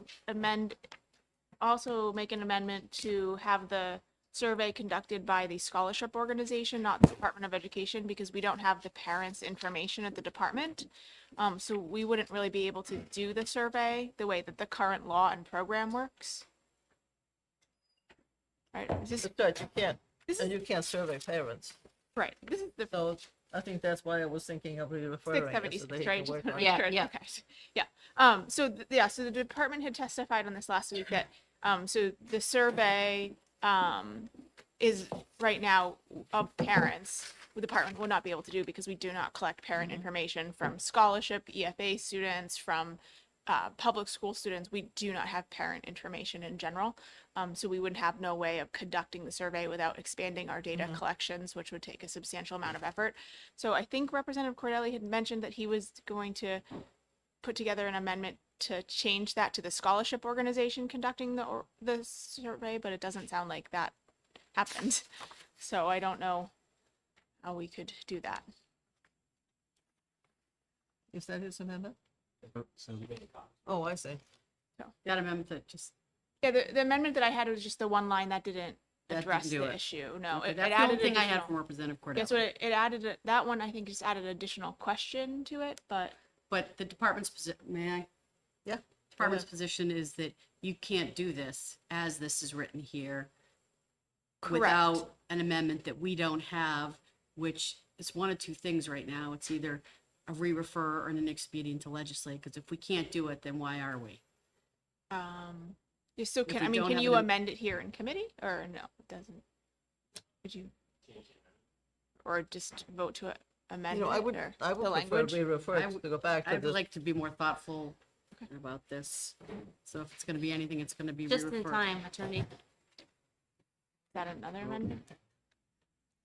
Speaker 8: also make an amendment to have the survey conducted by the scholarship organization, not the Department of Education, because we don't have the parents' information at the department. So we wouldn't really be able to do the survey the way that the current law and program works. Right,
Speaker 2: That's right, you can't,
Speaker 8: this
Speaker 2: and
Speaker 8: is,
Speaker 2: you can't survey parents.
Speaker 8: right, this is the
Speaker 2: So I think that's why I was thinking of referring it, so that
Speaker 8: 676,
Speaker 2: he
Speaker 8: right?
Speaker 2: can work
Speaker 8: Just
Speaker 2: on
Speaker 8: make
Speaker 2: it.
Speaker 8: sure.
Speaker 4: Yeah.
Speaker 8: Okay. Yeah. So the department had testified on this last week that so the survey is right now of parents. The department will not be able to do because we do not collect parent information from scholarship, EFA students, from public school students, we do not have parent information in general. So we would have no way of conducting the survey without expanding our data collections, which would take a substantial amount of effort. So I think Representative Cordelli had mentioned that he was going to put together an amendment to change that to the scholarship organization conducting the survey, but it doesn't sound like that happened. So I don't know how we could do that.
Speaker 2: Is that his amendment?
Speaker 5: So
Speaker 2: Oh, I see.
Speaker 1: That amendment that just,
Speaker 8: Yeah, the amendment that I had was just the one line that didn't
Speaker 1: That
Speaker 8: address
Speaker 1: didn't do
Speaker 8: the
Speaker 1: it.
Speaker 8: issue. No,
Speaker 1: okay,
Speaker 8: it
Speaker 1: that's the only
Speaker 8: added
Speaker 1: thing I had
Speaker 8: additional-
Speaker 1: from Representative Cordell.
Speaker 8: Yeah, so it added that one. I think just added additional question to it, but
Speaker 1: But the department's may I?
Speaker 2: Yeah.
Speaker 1: Department's position is that you can't do this as this is written here
Speaker 8: correct.
Speaker 1: without an amendment that we don't have, which is one of two things right now. It's either a re-refer or an expedient to legislate, because if we can't do it, then why are we?
Speaker 8: You still can.
Speaker 1: we
Speaker 8: I mean,
Speaker 1: don't
Speaker 8: can
Speaker 1: have
Speaker 8: you
Speaker 1: an-
Speaker 8: amend it here in committee, or no? It doesn't. Would you, or just vote to amend
Speaker 2: You know,
Speaker 8: it,
Speaker 2: I would
Speaker 8: or
Speaker 2: prefer
Speaker 8: the language?
Speaker 2: we refer
Speaker 1: I
Speaker 2: to
Speaker 1: would-
Speaker 2: go back to
Speaker 1: I'd
Speaker 2: this.
Speaker 1: like to be more thoughtful about this. So if it's gonna be anything, it's gonna be
Speaker 4: Just in
Speaker 1: re-referred.
Speaker 4: time, attorney.
Speaker 8: Is that another amendment?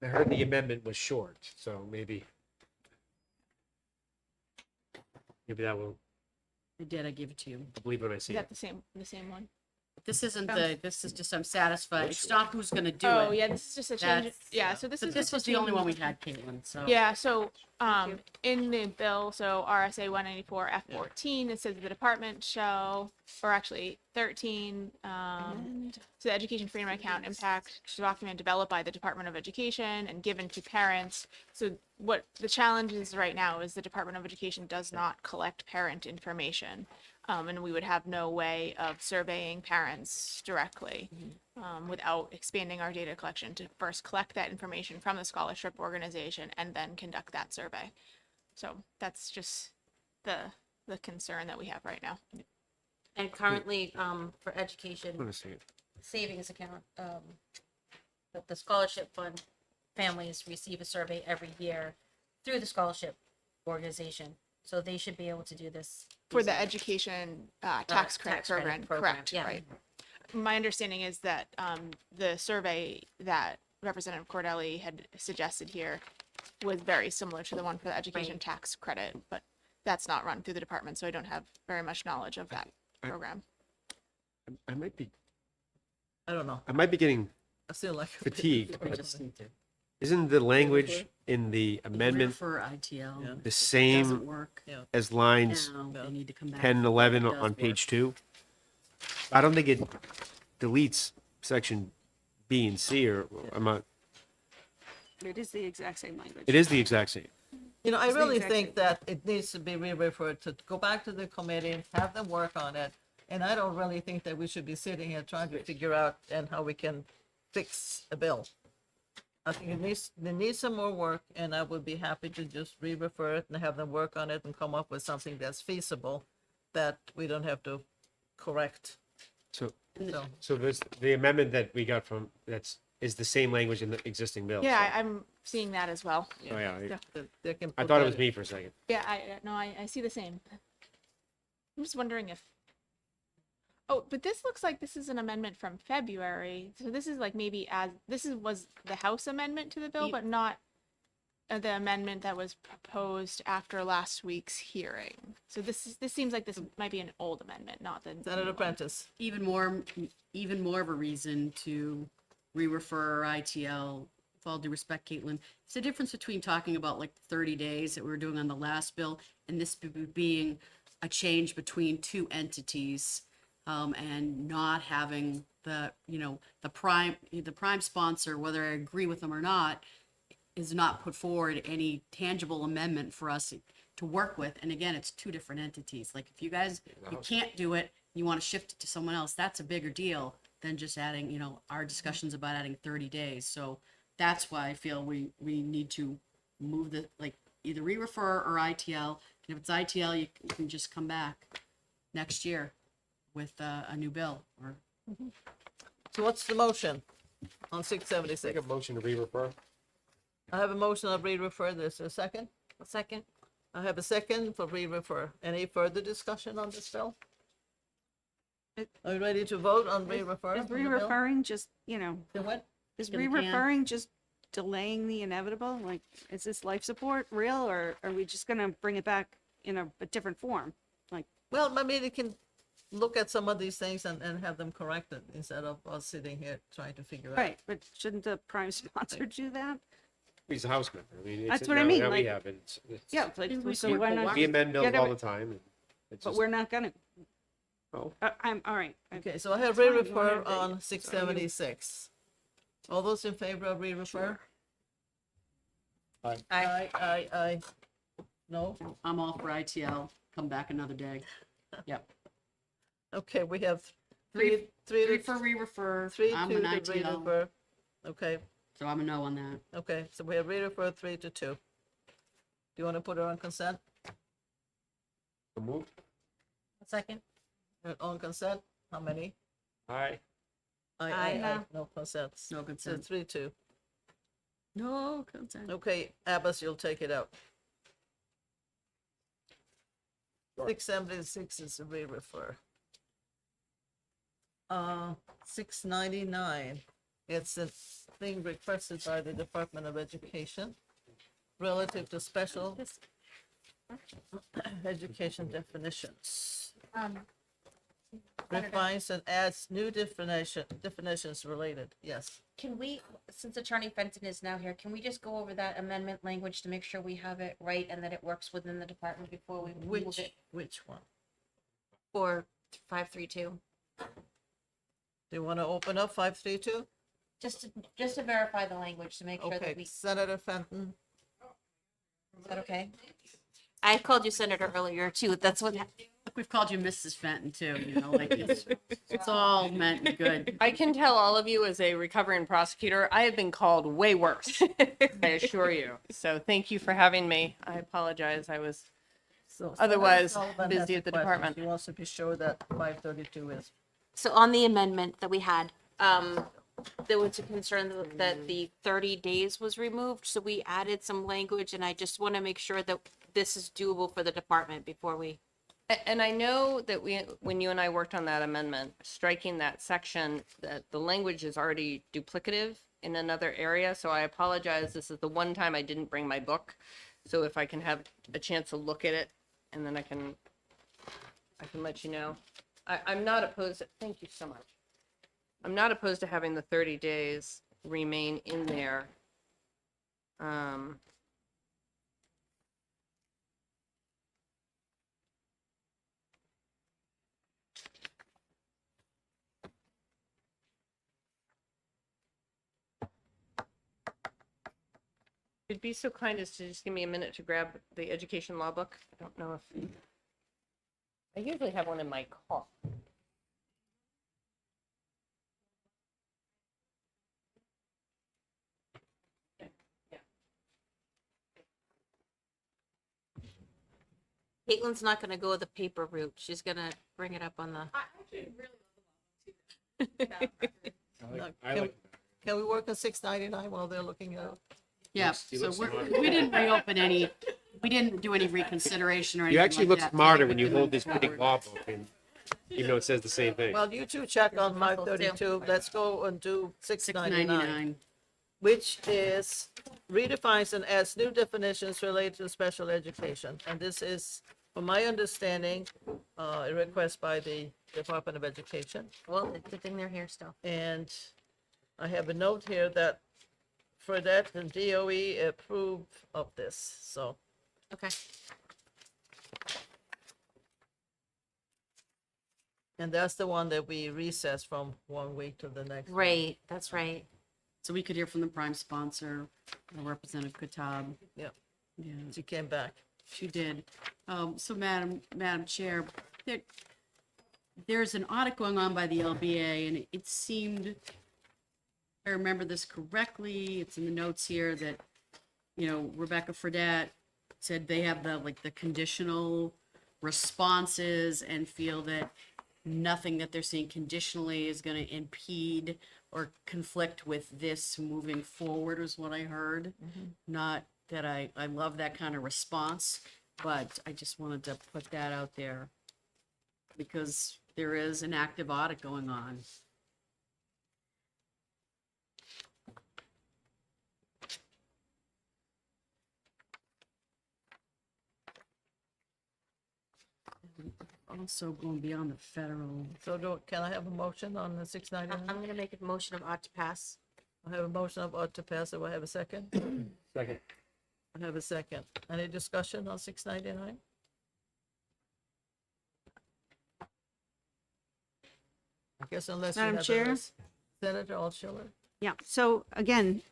Speaker 5: I heard the amendment was short, so maybe that will,
Speaker 1: I did, I gave it to you.
Speaker 5: I'll believe when I
Speaker 8: Is
Speaker 5: see
Speaker 8: that
Speaker 5: it.
Speaker 8: the same one?
Speaker 1: This isn't this is just, I'm satisfied. It's not who's gonna do
Speaker 8: Oh
Speaker 1: it.
Speaker 8: yeah, this is just a change.
Speaker 1: That's-
Speaker 8: Yeah, so this
Speaker 1: But
Speaker 8: is
Speaker 1: this
Speaker 8: just a
Speaker 1: was the only one we
Speaker 8: change-
Speaker 1: had, Caitlin, so.
Speaker 8: Yeah, so in the bill, so RSA 194 F14, it says the department shall, or actually 13, so the Education Freedom Account impact document developed by the Department of Education and given to parents. So what the challenge is right now is the Department of Education does not collect parent information. And we would have no way of surveying parents directly without expanding our data collection to first collect that information from the scholarship organization and then conduct that survey. So that's just the concern that we have right now.
Speaker 4: And currently, for
Speaker 5: I'm
Speaker 4: education
Speaker 5: gonna see it.
Speaker 4: savings account, the scholarship fund families receive a survey every year through the scholarship organization. So they should be able to do this.
Speaker 8: For the
Speaker 4: easily.
Speaker 8: education tax credit
Speaker 4: tax credit
Speaker 8: program,
Speaker 4: program,
Speaker 8: correct,
Speaker 4: yeah.
Speaker 8: right. My understanding is that the survey that Representative Cordelli had suggested here was very similar to the one for the education
Speaker 4: Right.
Speaker 8: tax credit, but that's not run through the department, so I don't have very much knowledge of that program.
Speaker 5: I might be getting
Speaker 2: I still like.
Speaker 5: fatigued.
Speaker 1: We just need to
Speaker 5: Isn't the language in the amendment
Speaker 1: For ITL.
Speaker 2: Yeah.
Speaker 5: the
Speaker 1: Doesn't
Speaker 5: same
Speaker 1: work
Speaker 5: as lines
Speaker 1: now. They need to come back.
Speaker 5: 10 and 11
Speaker 1: It does
Speaker 5: on
Speaker 1: work.
Speaker 5: page 2? I don't think it deletes section B and C, or I'm not,
Speaker 3: It is the exact same language.
Speaker 5: it is the exact same.
Speaker 2: You know, I
Speaker 3: the
Speaker 2: really
Speaker 3: exact
Speaker 2: think that it needs to be re-referred to go back to the committee, have them work on it. And I don't really think that we should be sitting here trying to figure out and how we can fix a bill. I think there needs some more work, and I would be happy to just re-refer it and have them work on it and come up with something that's feasible, that we don't have to correct.
Speaker 5: So,
Speaker 2: So,
Speaker 5: this, the amendment that we got from, is the same language in the existing bill.
Speaker 8: Yeah,
Speaker 5: so-
Speaker 8: I'm seeing that as well.
Speaker 5: Oh, yeah.
Speaker 2: they can.
Speaker 5: I
Speaker 2: put
Speaker 5: thought it
Speaker 2: that
Speaker 5: was
Speaker 2: in.
Speaker 5: me for a second.
Speaker 8: Yeah, I see the same. I'm just wondering if. Oh, but this looks like this is an amendment from February. So this is like maybe was the House amendment to the bill, but not the amendment that was proposed after last week's hearing. So this seems like this might be an old amendment, not the.
Speaker 2: Senator Prentice.
Speaker 1: Even more of a reason to re-refer ITL. With all due respect, Caitlin, it's the difference between talking about like 30 days that we were doing on the last bill and this being a change between two entities, and not having the prime sponsor, whether I agree with them or not, is not put forward any tangible amendment for us to work with. And again, it's two different entities. Like if you guys, you can't do it, you want to shift it to someone else, that's a bigger deal than just adding, our discussions about adding 30 days. So that's why I feel we need to move either re-refer or ITL. And if it's ITL, you can just come back next year with a new bill. Or
Speaker 2: So what's the motion on
Speaker 5: Make
Speaker 2: 676?
Speaker 5: a motion to re-refer.
Speaker 2: I have a motion of re-refer. There's a second.
Speaker 4: A second.
Speaker 2: I have a second for re-refer. Any further discussion on this bill? Are you ready to vote on re-refer?
Speaker 3: Is
Speaker 2: on the bill?
Speaker 3: re-referring just, you know,
Speaker 2: The what?
Speaker 3: is
Speaker 1: Kick in the can.
Speaker 3: re-referring just delaying the inevitable? Like, is this life support real, or are we just gonna bring it back in a different form? Like,
Speaker 2: Well, I mean, you can look at some of these things and have them corrected instead of us sitting here trying to figure out.
Speaker 3: right, but shouldn't the prime sponsor do that?
Speaker 5: He's a house member. I mean, it's,
Speaker 3: That's what I
Speaker 5: now-
Speaker 3: mean,
Speaker 5: now we
Speaker 3: like-
Speaker 5: have it. It's-
Speaker 3: Yeah, like,
Speaker 1: We
Speaker 3: so
Speaker 1: can't
Speaker 3: why
Speaker 1: go
Speaker 3: not?
Speaker 1: wild.
Speaker 5: We amend bills
Speaker 3: get
Speaker 5: all
Speaker 3: it-
Speaker 5: the time. And it's
Speaker 3: But
Speaker 5: just,
Speaker 3: we're not gonna,
Speaker 5: oh,
Speaker 3: I'm, all right.
Speaker 2: Okay, so I have
Speaker 3: fine,
Speaker 2: re-refer
Speaker 3: whatever.
Speaker 2: on 676. All those in favor of re-refer?
Speaker 4: Aye.
Speaker 2: Aye. No?
Speaker 1: I'm all for ITL. Come back another day. Yep.
Speaker 2: Okay, we have
Speaker 1: Three
Speaker 2: three
Speaker 1: for re-refer.
Speaker 2: three
Speaker 1: I'm
Speaker 2: to
Speaker 1: an
Speaker 2: the
Speaker 1: ITL,
Speaker 2: re-refer. Okay,
Speaker 1: so I'm a no on that.
Speaker 2: okay, so we have re-refer 3-2. Do you want to put it on consent?
Speaker 5: so moved.
Speaker 4: Second.
Speaker 2: On consent, how many?
Speaker 5: Aye.
Speaker 2: Aye. No consents.
Speaker 1: No
Speaker 2: So
Speaker 1: consent.
Speaker 2: 3-2.
Speaker 1: No consent.
Speaker 2: Okay, Abbas, you'll take it out.
Speaker 5: Sure.
Speaker 2: 676 is a re-refer. 699, it's a thing requested by the Department of Education relative to special education definitions. Refines and adds new definitions related, yes.
Speaker 4: Can we, since Attorney Fenton is now here, can we just go over that amendment language to make sure we have it right and that it works within the department before we move it
Speaker 2: Which one?
Speaker 4: for 532?
Speaker 2: Do you want to open up 532?
Speaker 4: Just to verify the language to make sure that
Speaker 2: Okay,
Speaker 4: we, is
Speaker 2: Senator Fenton.
Speaker 4: that okay? I called you Senator earlier too. That's what,
Speaker 1: Look, we've called you Mrs. Fenton too, you know, like it's all meant and good.
Speaker 9: I can tell all of you as a recovering prosecutor, I have been called way worse, I assure you. So thank you for having me. I apologize. I was
Speaker 2: So
Speaker 9: Otherwise,
Speaker 2: Senator Sullivan
Speaker 9: busy
Speaker 2: has
Speaker 9: at
Speaker 2: a
Speaker 9: the
Speaker 2: question.
Speaker 9: department.
Speaker 2: She wants to be sure that 532 is.
Speaker 4: so on the amendment that we had, there was a concern that the 30 days was removed, so we added some language, and I just want to make sure that this is doable for the department before we.
Speaker 9: And I know that when you and I worked on that amendment, striking that section, that the language is already duplicative in another area. So I apologize. This is the one time I didn't bring my book. So if I can have a chance to look at it and then I can let you know. I'm not opposed. Thank you so much. I'm not opposed to having the 30 days remain in there. You'd be so kind as to just give me a minute to grab the education law book. I don't know if I usually have one in my car.
Speaker 4: Caitlin's not gonna go the paper route. She's gonna bring it up on the.
Speaker 2: Can we work on 699 while they're looking at it?
Speaker 1: Yeah,
Speaker 5: He
Speaker 1: so
Speaker 5: looks smart.
Speaker 1: we didn't reopen any, we didn't do any reconsideration or anything
Speaker 5: You actually
Speaker 1: like
Speaker 5: look
Speaker 1: that.
Speaker 5: smarter when you
Speaker 1: We can
Speaker 5: hold
Speaker 1: move
Speaker 5: this big
Speaker 1: forward.
Speaker 5: law book, and even though it says the same thing.
Speaker 2: Well, you two check on
Speaker 4: muscles,
Speaker 2: 532. Let's go and do 699,
Speaker 1: 699.
Speaker 2: which is redefines and adds new definitions related to special education. And this is, from my understanding, a request by the Department of Education.
Speaker 4: Well, it's a thing they're here still.
Speaker 2: And I have a note here that Fredette and DOE approve of this, so.
Speaker 4: Okay.
Speaker 2: And that's the one that we recess from 1 week to the next.
Speaker 4: Right, that's right.
Speaker 1: So we could hear from the prime sponsor, Representative Katab.
Speaker 2: Yeah.
Speaker 1: Yeah,
Speaker 2: She came back.
Speaker 1: she did. So Madam Chair, there's an audit going on by the LBA, and it seemed, if I remember this correctly, it's in the notes here that, you know, Rebecca Fredette said they have the conditional responses and feel that nothing that they're seeing conditionally is going to impede or conflict with this moving forward, is what I heard. Not that I love that kind of response, But I just wanted to put that out there because there is an active audit going on. Also going beyond the federal.
Speaker 2: So can I have a motion on the 699?
Speaker 4: I'm gonna make a motion of ought to pass.
Speaker 2: I have a motion of ought to pass. Do I have a second?
Speaker 5: Second.
Speaker 2: I have a second. Any discussion on 699? I guess unless you
Speaker 3: Madam
Speaker 2: have
Speaker 3: Chair?
Speaker 2: others. Senator Altshuler?
Speaker 3: Yeah, so again,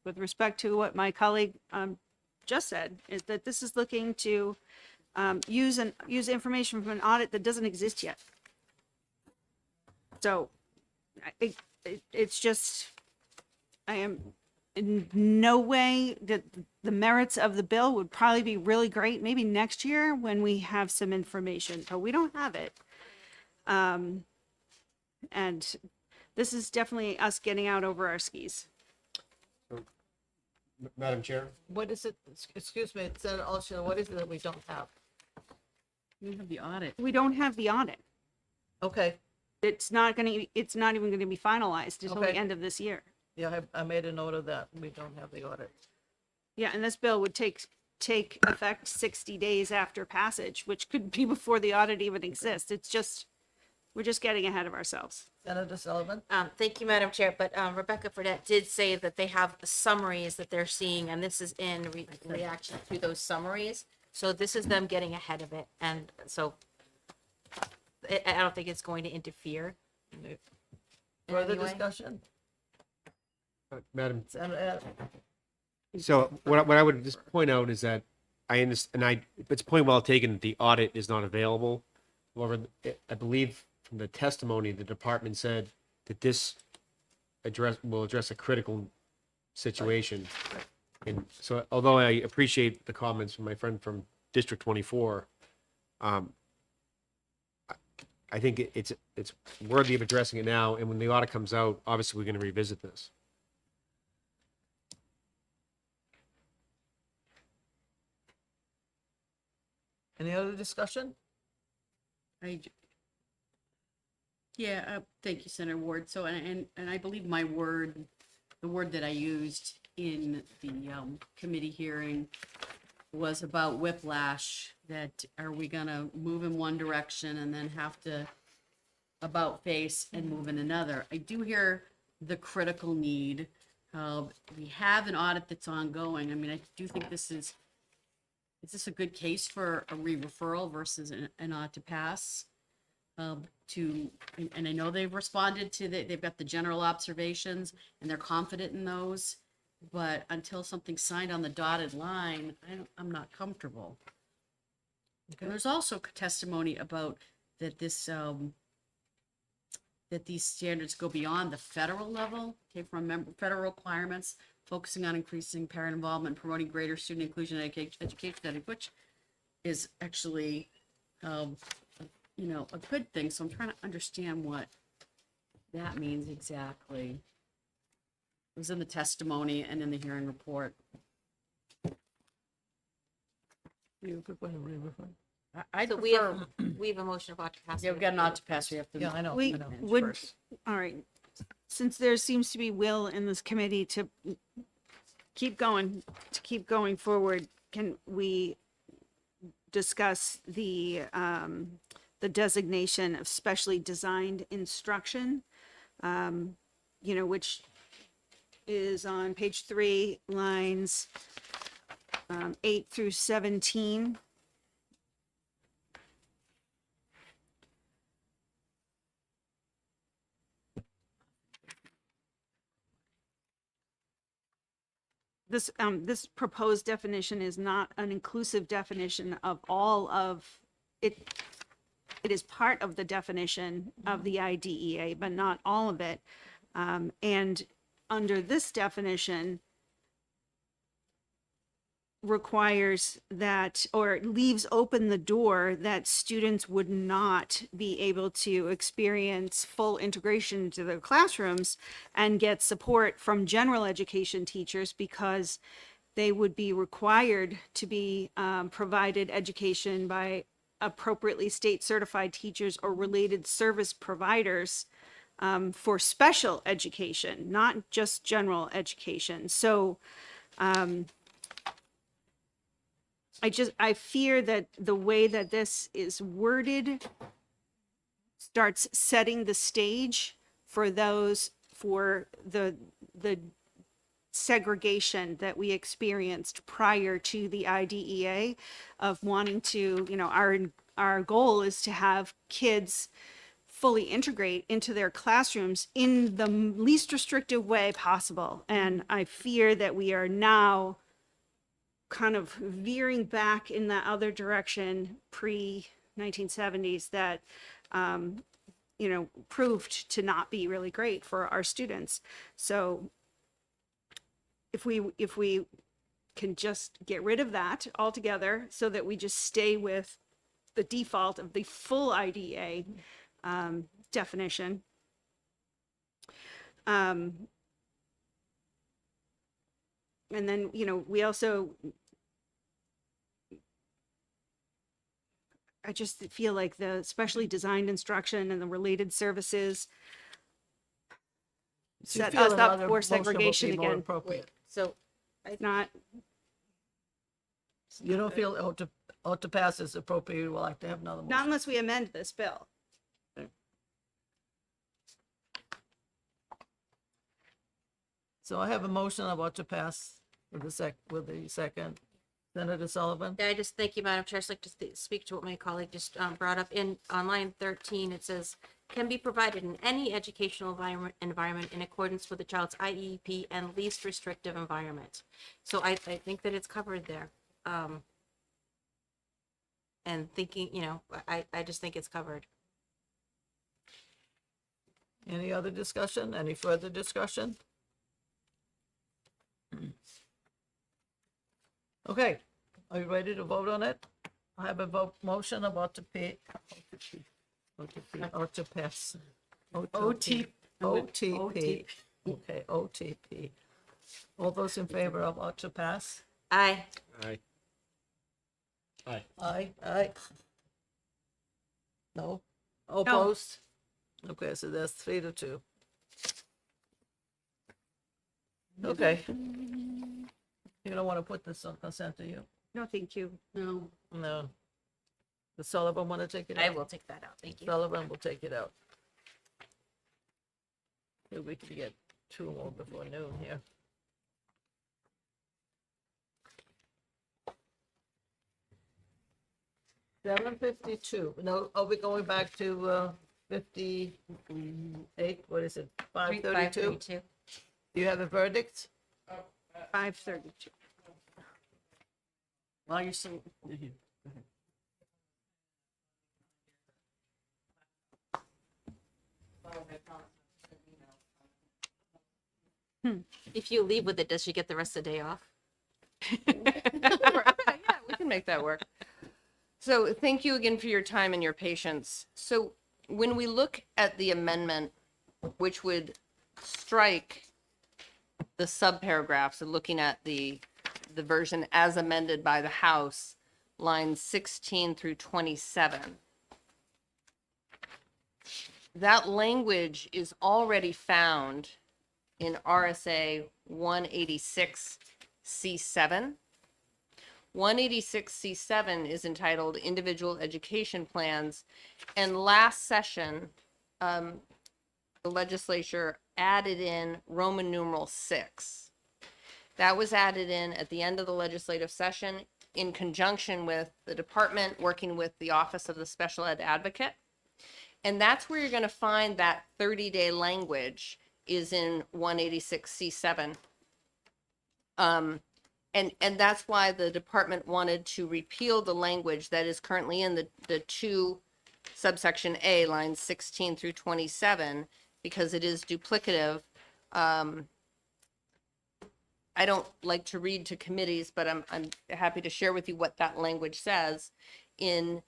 Speaker 3: with respect to what my colleague just said, is that this is looking to use information from an audit that doesn't exist yet. So it's just, I am in no way that the merits of the bill would probably be really great, maybe next year when we have some information, but we don't have it. And this is definitely us getting out over our skis.
Speaker 5: Madam Chair?
Speaker 2: What is it, excuse me, Senator Altshuler, what is it that we don't have?
Speaker 1: We have the audit.
Speaker 3: We don't have the audit.
Speaker 2: Okay,
Speaker 3: It's not even gonna be finalized until the
Speaker 2: Okay.
Speaker 3: end of this year.
Speaker 2: yeah, I made a note of that. We don't have the audit.
Speaker 3: Yeah, and this bill would take effect 60 days after passage, which could be before the audit even exists. It's just, we're just getting ahead of ourselves.
Speaker 2: Senator Sullivan?
Speaker 4: Thank you, Madam Chair, but Rebecca Fredette did say that they have summaries that they're seeing, and this is in reaction to those summaries. So this is them getting ahead of it, and so I don't think it's going to interfere. in
Speaker 2: Further
Speaker 4: any way.
Speaker 2: discussion?
Speaker 5: Madam,
Speaker 2: Senator,
Speaker 5: so what I would just point out is that I understand, and it's a point well taken that the audit is not available. However, I believe from the testimony, the department said that this will address a critical situation. And so although I appreciate the comments from my friend from District 24, I think it's worthy of addressing it now. And when the audit comes out, obviously we're going to revisit this.
Speaker 2: any other discussion?
Speaker 1: Yeah, thank you, Senator Ward. So, and I believe the word that I used in the committee hearing was about whiplash, that are we gonna move in one direction and then have to about face and move in another? I do hear the critical need. We have an audit that's ongoing. I mean, I do think is this a good case for a re-referral versus an ought to pass? And I know they've responded to they've got the general observations and they're confident in those, but until something's signed on the dotted line, I'm not comfortable. And there's also testimony about that that these standards go beyond the federal level, okay, from federal requirements, focusing on increasing parent involvement, promoting greater student inclusion and education, which is actually, a good thing. So I'm trying to understand what that means exactly. It was in the testimony and in the hearing report.
Speaker 2: You could put a re-refer.
Speaker 1: I
Speaker 4: So
Speaker 1: prefer,
Speaker 4: we have a motion of ought to pass.
Speaker 1: yeah, we've got an ought to pass. We have to.
Speaker 2: Yeah, I know.
Speaker 3: We
Speaker 2: I know.
Speaker 3: would,
Speaker 2: First.
Speaker 3: all right, since there seems to be will in this committee to keep going forward, can we discuss the designation of specially designed instruction, which is on page 3, lines 8 through 17. This proposed definition is not an inclusive definition of all of it. It is part of the definition of the IDEA, but not all of it. And under this definition, requires that, or leaves open the door that students would not be able to experience full integration into their classrooms and get support from general education teachers because they would be required to be provided education by appropriately state certified teachers or related service providers for special education, not just general education. So I fear that the way that this is worded starts setting the stage for the segregation that we experienced prior to the IDEA of wanting to, our goal is to have kids fully integrate into their classrooms in the least restrictive way possible. And I fear that we are now kind of veering back in that other direction pre-1970s that, proved to not be really great for our students. So if we can just get rid of that altogether so that we just stay with the default of the full IDEA definition. And then, we also, I just feel like the specially designed instruction and the related services
Speaker 2: So you
Speaker 3: set
Speaker 2: feel
Speaker 3: us up
Speaker 2: another
Speaker 3: for
Speaker 2: motion would
Speaker 3: segregation
Speaker 2: be more
Speaker 3: again.
Speaker 2: appropriate.
Speaker 4: So
Speaker 3: Not,
Speaker 2: You don't feel ought to pass is appropriate, you would like to have another
Speaker 3: not
Speaker 2: motion?
Speaker 3: unless we amend this bill.
Speaker 2: So I have a motion about to pass with the second. Senator Sullivan?
Speaker 4: I just thank you, Madam Chair. I'd just like to speak to what my colleague just brought up. On line 13, it says, can be provided in any educational environment in accordance with the child's IEP and least restrictive environment. So I think that it's covered there. And thinking, I just think it's covered.
Speaker 2: Any other discussion? Any further discussion? Okay, are you ready to vote on it? I have a motion about to pay. Or to pass. OTP. Okay, OTP. All those in favor of ought to pass?
Speaker 4: Aye.
Speaker 5: Aye. Aye.
Speaker 2: Aye. No? Opposed? Okay, so that's 3-2. Okay. You don't want to put this on consent, do you?
Speaker 3: No, thank you.
Speaker 1: No,
Speaker 2: No. Does Sullivan want to take it out?
Speaker 4: I will take that out. Thank you.
Speaker 2: Sullivan will take it out. Maybe we can get 2 more before noon here. $7.52. No, are we going back to 58? What is it? 5:32?
Speaker 4: 532.
Speaker 2: Do you have a verdict?
Speaker 3: 532.
Speaker 1: while you're still,
Speaker 4: If you leave with it, does she get the rest of the day off?
Speaker 9: Yeah, we can make that work. So thank you again for your time and your patience. So when we look at the amendment, which would strike the subparagraphs and looking at the version as amended by the House, lines 16 through 27. That language is already found in RSA 186C7. 186C7 is entitled Individual Education Plans, and last session, the legislature added in Roman numeral 6. That was added in at the end of the legislative session in conjunction with the department working with the Office of the Special Ed Advocate. And that's where you're going to find that 30-day language is in 186C7. And that's why the department wanted to repeal the language that is currently in the 2 subsection A, lines 16 through 27, because it is duplicative. I don't like to read to committees, but I'm happy to share with you what that language says. In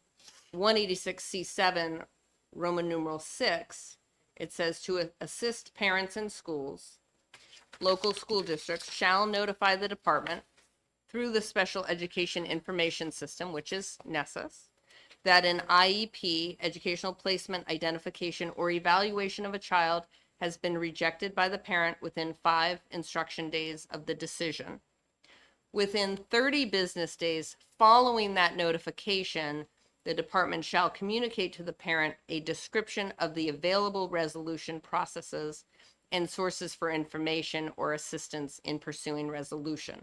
Speaker 9: 186C7, Roman numeral 6, it says to assist parents in schools, local school districts shall notify the department through the Special Education Information System, which is NESIS, that an IEP, educational placement, identification, or evaluation of a child has been rejected by the parent within 5 instruction days of the decision. Within 30 business days following that notification, the department shall communicate to the parent a description of the available resolution processes and sources for information or assistance in pursuing resolution.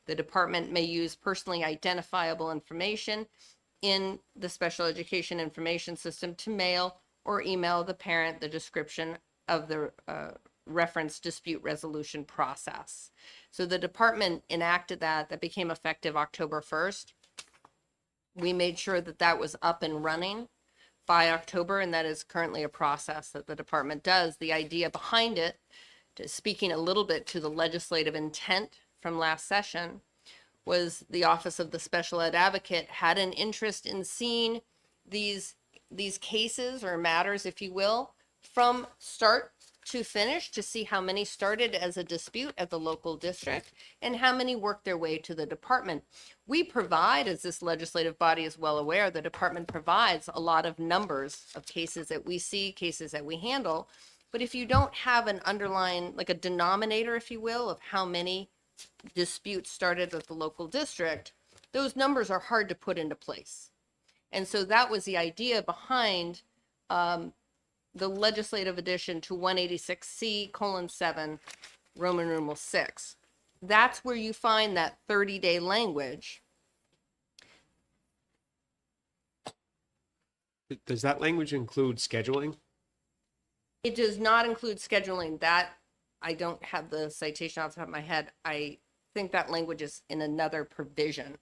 Speaker 9: The department may use personally identifiable information in the Special Education Information System to mail or email the parent the description of the reference dispute resolution process. So the department enacted that became effective October 1st. We made sure that that was up and running by October, and that is currently a process that the department does. The idea behind it, speaking a little bit to the legislative intent from last session, was the Office of the Special Ed Advocate had an interest in seeing these cases or matters, if you will, from start to finish, to see how many started as a dispute at the local district and how many worked their way to the department. We provide, as this legislative body is well aware, the department provides a lot of numbers of cases that we see, cases that we handle. But if you don't have an underlying, like a denominator, if you will, of how many disputes started at the local district, those numbers are hard to put into place. And so that was the idea behind the legislative addition to 186C:7, Roman numeral 6. That's where you find that 30-day language.
Speaker 5: Does that language include scheduling?
Speaker 9: It does not include scheduling. That, I don't have the citation off the top of my head. I think that language is in another provision.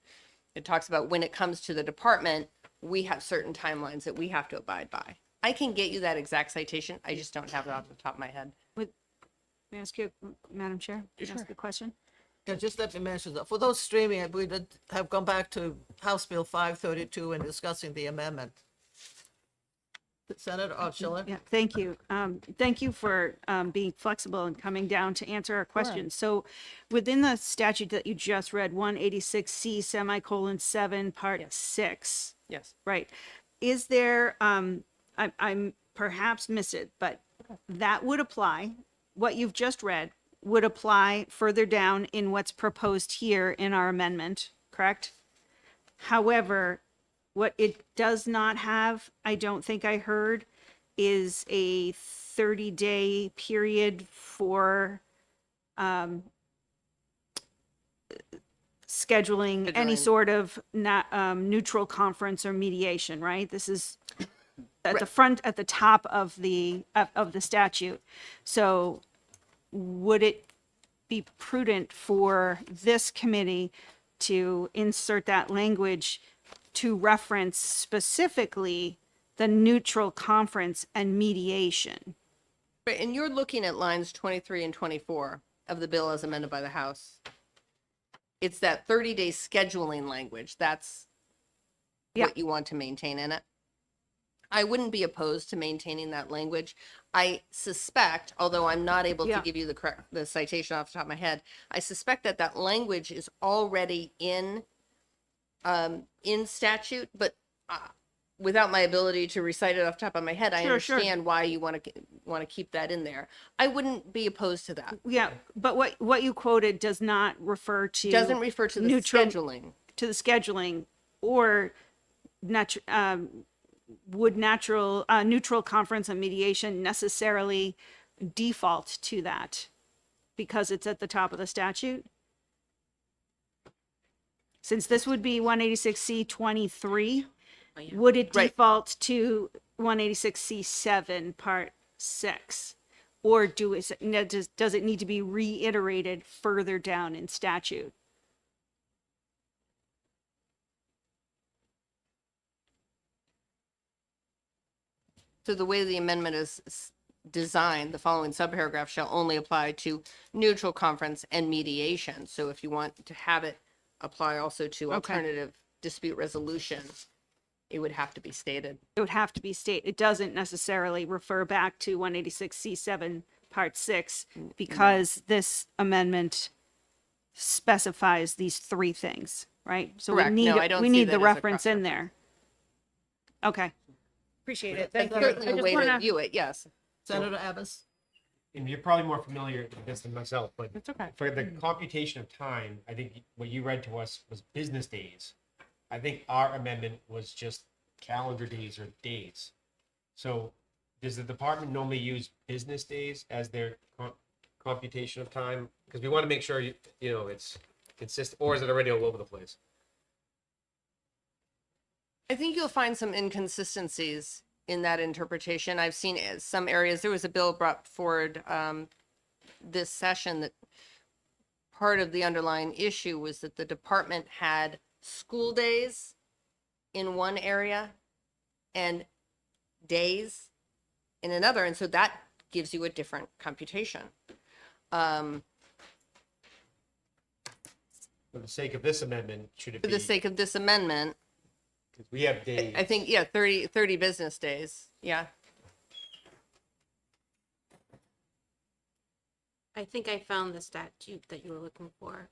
Speaker 9: It talks about when it comes to the department, we have certain timelines that we have to abide by. I can get you that exact citation. I just don't have it off the top of my head.
Speaker 3: May I ask you, Madam Chair? Can I ask a question?
Speaker 2: Yeah, just let me mention that for those streaming, we did have gone back to House Bill 532 and discussing the amendment. Senator Altshuler?
Speaker 3: Yeah, thank you. Thank you for being flexible and coming down to answer our questions. So within the statute that you just read, 186C:7, Part 6,
Speaker 9: Yes.
Speaker 3: right? Is there, I'm perhaps miss it, but that would apply, what you've just read would apply further down in what's proposed here in our amendment, correct? However, what it does not have, I don't think I heard, is a 30-day period for scheduling any
Speaker 9: Scheduling.
Speaker 3: sort of neutral conference or mediation, right? This is at the front, at the top of the statute. So would it be prudent for this committee to insert that language to reference specifically the neutral conference and mediation?
Speaker 9: Right, and you're looking at lines 23 and 24 of the bill as amended by the House. It's that 30-day scheduling language. That's
Speaker 3: Yeah.
Speaker 9: what you want to maintain in it. I wouldn't be opposed to maintaining that language. I suspect, although I'm not able
Speaker 3: Yeah.
Speaker 9: to give you the citation off the top of my head, I suspect that that language is already in statute, but without my ability to recite it off the top of my head, I
Speaker 3: Sure, sure.
Speaker 9: understand why you want to keep that in there. I wouldn't be opposed to that.
Speaker 3: Yeah, but what you quoted does not refer to
Speaker 9: Doesn't refer to the
Speaker 3: neutral-
Speaker 9: scheduling.
Speaker 3: to the scheduling or would neutral conference and mediation necessarily default to that because it's at the top of the statute? Since this would be 186C:23, would it
Speaker 9: Right.
Speaker 3: default to 186C:7, Part 6? Or does it need to be reiterated further down in statute?
Speaker 9: So the way the amendment is designed, the following subparagraph shall only apply to neutral conference and mediation. So if you want to have it apply also to
Speaker 3: Okay.
Speaker 9: alternative dispute resolution, it would have to be stated.
Speaker 3: It would have to be stated. It doesn't necessarily refer back to 186C:7, Part 6, because this amendment specifies these three things, right? So
Speaker 9: Correct.
Speaker 3: we need,
Speaker 9: No, I don't
Speaker 3: we
Speaker 9: see
Speaker 3: need
Speaker 9: that
Speaker 3: the
Speaker 9: as a
Speaker 3: reference in
Speaker 9: cross-reference.
Speaker 3: there. Okay. Appreciate it.
Speaker 9: That's
Speaker 3: Thank you.
Speaker 9: certainly
Speaker 3: I
Speaker 9: a
Speaker 3: just
Speaker 9: way to
Speaker 3: wanna-
Speaker 9: view it, yes.
Speaker 2: Senator Abbas?
Speaker 5: And you're probably more familiar with this than myself, but
Speaker 9: It's okay.
Speaker 5: for the computation of time, I think what you read to us was business days. I think our amendment was just calendar days or days. So does the department normally use business days as their computation of time? Because we want to make sure, you know, it's consistent, or is it already all over the place?
Speaker 9: I think you'll find some inconsistencies in that interpretation. I've seen some areas, there was a bill brought forward this session that part of the underlying issue was that the department had school days in one area and days in another. And so that gives you a different computation.
Speaker 5: For the sake of this amendment, should it
Speaker 9: For
Speaker 5: be?
Speaker 9: the sake of this amendment,
Speaker 5: 'Cause we have days.
Speaker 9: I think, yeah, 30 business days. Yeah.
Speaker 4: I think I found the statute that you were looking for.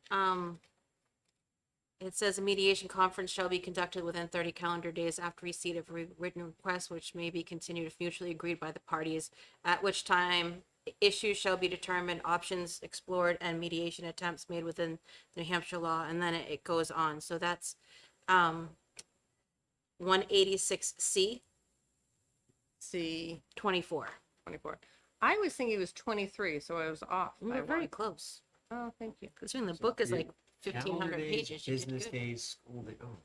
Speaker 4: It says a mediation conference shall be conducted within 30 calendar days after receipt of a written request, which may be continued if mutually agreed by the parties, at which time issues shall be determined, options explored, and mediation attempts made within the New Hampshire law, and then it goes on. So that's 186C
Speaker 9: See,
Speaker 4: 24.
Speaker 9: 24. I was thinking it was 23, so I was off.
Speaker 4: We
Speaker 9: by
Speaker 4: were very
Speaker 9: one.
Speaker 4: close.
Speaker 9: Oh, thank you.
Speaker 4: Considering the book is like
Speaker 5: Calendar
Speaker 4: 1,500
Speaker 5: days,
Speaker 4: pages. You did
Speaker 5: Business
Speaker 4: good.
Speaker 5: days, school day. Oh.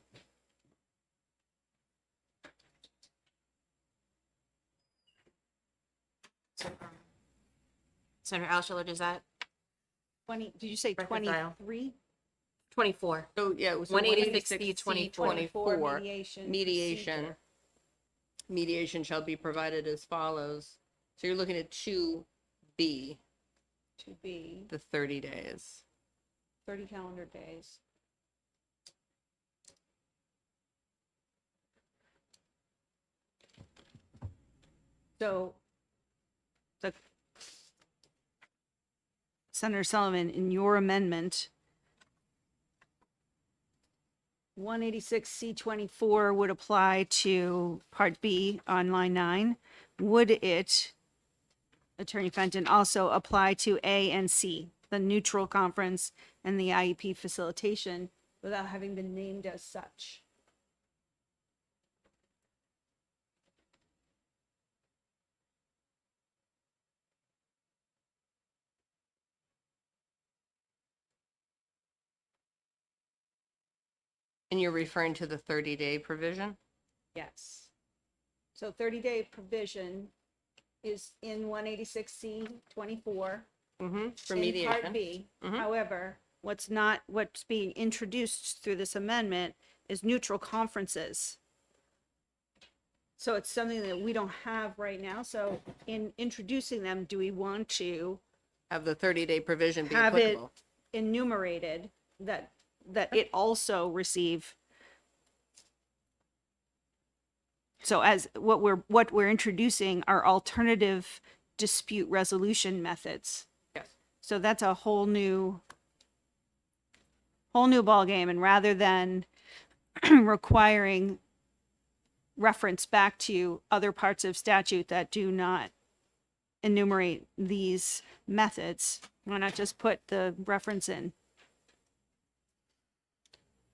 Speaker 4: Senator Alschiller, does that
Speaker 3: 20, did you say
Speaker 4: Reconcile.
Speaker 3: 23?
Speaker 4: 24?
Speaker 9: So yeah, it was
Speaker 4: 186C 24.
Speaker 9: 24.
Speaker 3: Mediation.
Speaker 9: Mediation. Mediation shall be provided as follows. So you're looking at 2B,
Speaker 3: To be
Speaker 9: the 30 days.
Speaker 3: 30 calendar days. So, the Senator Sullivan, in your amendment, 186C24 would apply to Part B on line 9. Would it, Attorney Fenton, also apply to A and C, the neutral conference and the IEP facilitation, without having been named as such?
Speaker 9: And you're referring to the 30-day provision?
Speaker 3: Yes. So 30-day provision is in 186C24.
Speaker 9: Mm-hmm. For
Speaker 3: in
Speaker 9: mediation.
Speaker 3: Part B.
Speaker 9: Mhm.
Speaker 3: However, what's being introduced through this amendment is neutral conferences. So it's something that we don't have right now. So in introducing them, do we want to
Speaker 9: Have the 30-day provision be
Speaker 3: have it
Speaker 9: applicable?
Speaker 3: enumerated that it also receive? So as what we're introducing are alternative dispute resolution methods.
Speaker 9: Yes.
Speaker 3: So that's a whole new ballgame. And rather than requiring reference back to other parts of statute that do not enumerate these methods, why not just put the reference in?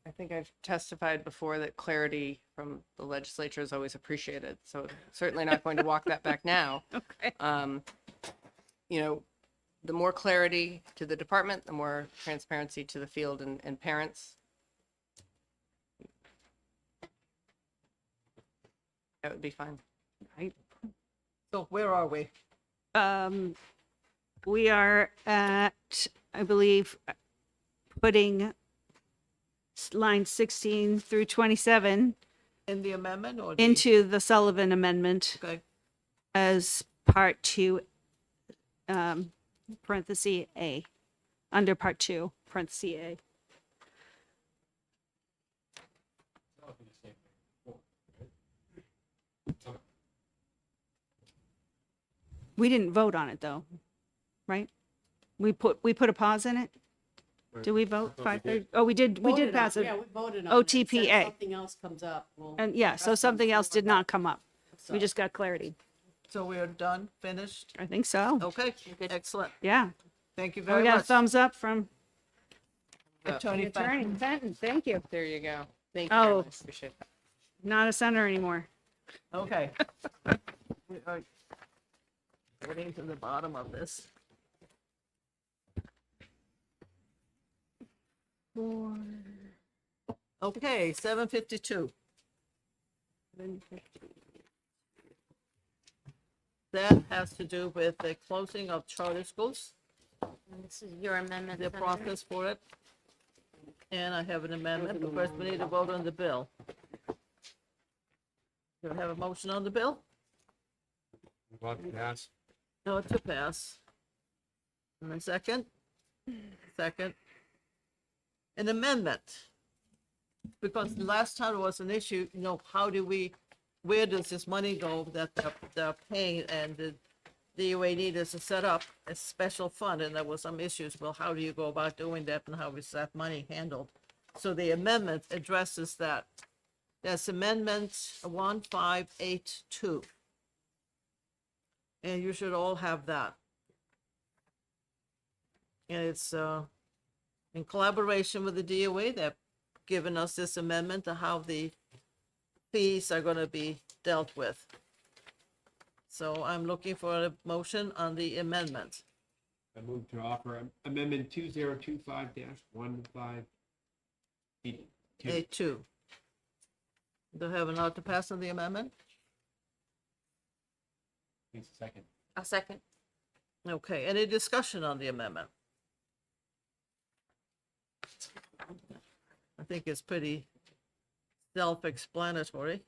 Speaker 9: I think I've testified before that clarity from the legislature is always appreciated. So certainly not going to walk that back now.
Speaker 3: Okay.
Speaker 9: You know, the more clarity to the department, the more transparency to the field and parents. That would be fine.
Speaker 2: So where are we?
Speaker 3: We are at, I believe, putting line 16 through 27
Speaker 2: In the amendment or? the-
Speaker 3: into the Sullivan Amendment
Speaker 2: Okay,
Speaker 3: as Part 2, parenthesis A, under Part 2, parenthesis A. We didn't vote on it though, right? We put a pause in it? Did we vote 5:30? Oh, we did
Speaker 1: Voted on-
Speaker 3: pass it.
Speaker 1: Yeah, we voted on it. It said
Speaker 3: OTPA.
Speaker 1: Something else comes up.
Speaker 3: And yeah, so something else did not come up. We
Speaker 1: So-
Speaker 3: just got clarity.
Speaker 2: So we're done, finished?
Speaker 3: I think so.
Speaker 2: Okay, excellent.
Speaker 3: Yeah.
Speaker 2: Thank you
Speaker 3: We
Speaker 2: very
Speaker 3: got a
Speaker 2: much.
Speaker 3: thumbs up from
Speaker 2: Attorney
Speaker 3: Attorney
Speaker 2: Fenton.
Speaker 3: Fenton. Thank you.
Speaker 9: There you go. Thank you.
Speaker 3: Oh.
Speaker 9: I appreciate that.
Speaker 3: Not a senator anymore.
Speaker 2: Okay. We are getting to the bottom of this. Okay, 7:52. That has to do with the closing of charter schools,
Speaker 4: This is your amendment,
Speaker 2: the
Speaker 4: Senator.
Speaker 2: process for it. And I have an amendment, but first we need to vote on the bill. Do I have a motion on the bill?
Speaker 5: Well, pass.
Speaker 2: No, to pass. And a second? Second. An amendment. Because the last time it was an issue, how do we, where does this money go that they're paying, and the DOA needed us to set up a special fund, and there was some issues, well, how do you go about doing that, and how is that money handled? So the amendment addresses that. That's amendment 1582. And you should all have that. And it's in collaboration with the DOA, they've given us this amendment to how the fees are going to be dealt with. So I'm looking for a motion on the amendment.
Speaker 5: I move to offer amendment 2025-1582.
Speaker 2: A2. Do I have an order to pass on the amendment?
Speaker 5: Please, second.
Speaker 4: A second.
Speaker 2: Okay, any discussion on the amendment? I think it's pretty self-explanatory.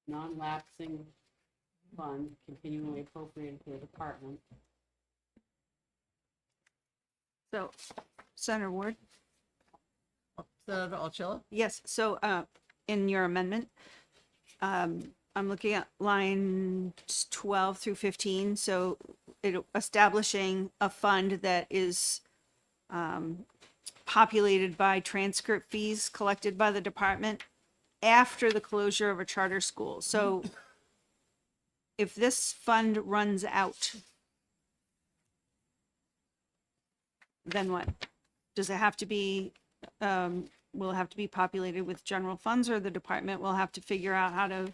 Speaker 1: Non-lapsing fund continually appropriated to the department.
Speaker 3: So, Senator Ward?
Speaker 2: Senator Alcilla?
Speaker 3: Yes, so in your amendment, I'm looking at lines 12 through 15, so establishing a fund that is populated by transcript fees collected by the department after the closure of a charter school. So if this fund runs out, then what? Does it have to be, will it have to be populated with general funds, or the department will have to figure out how to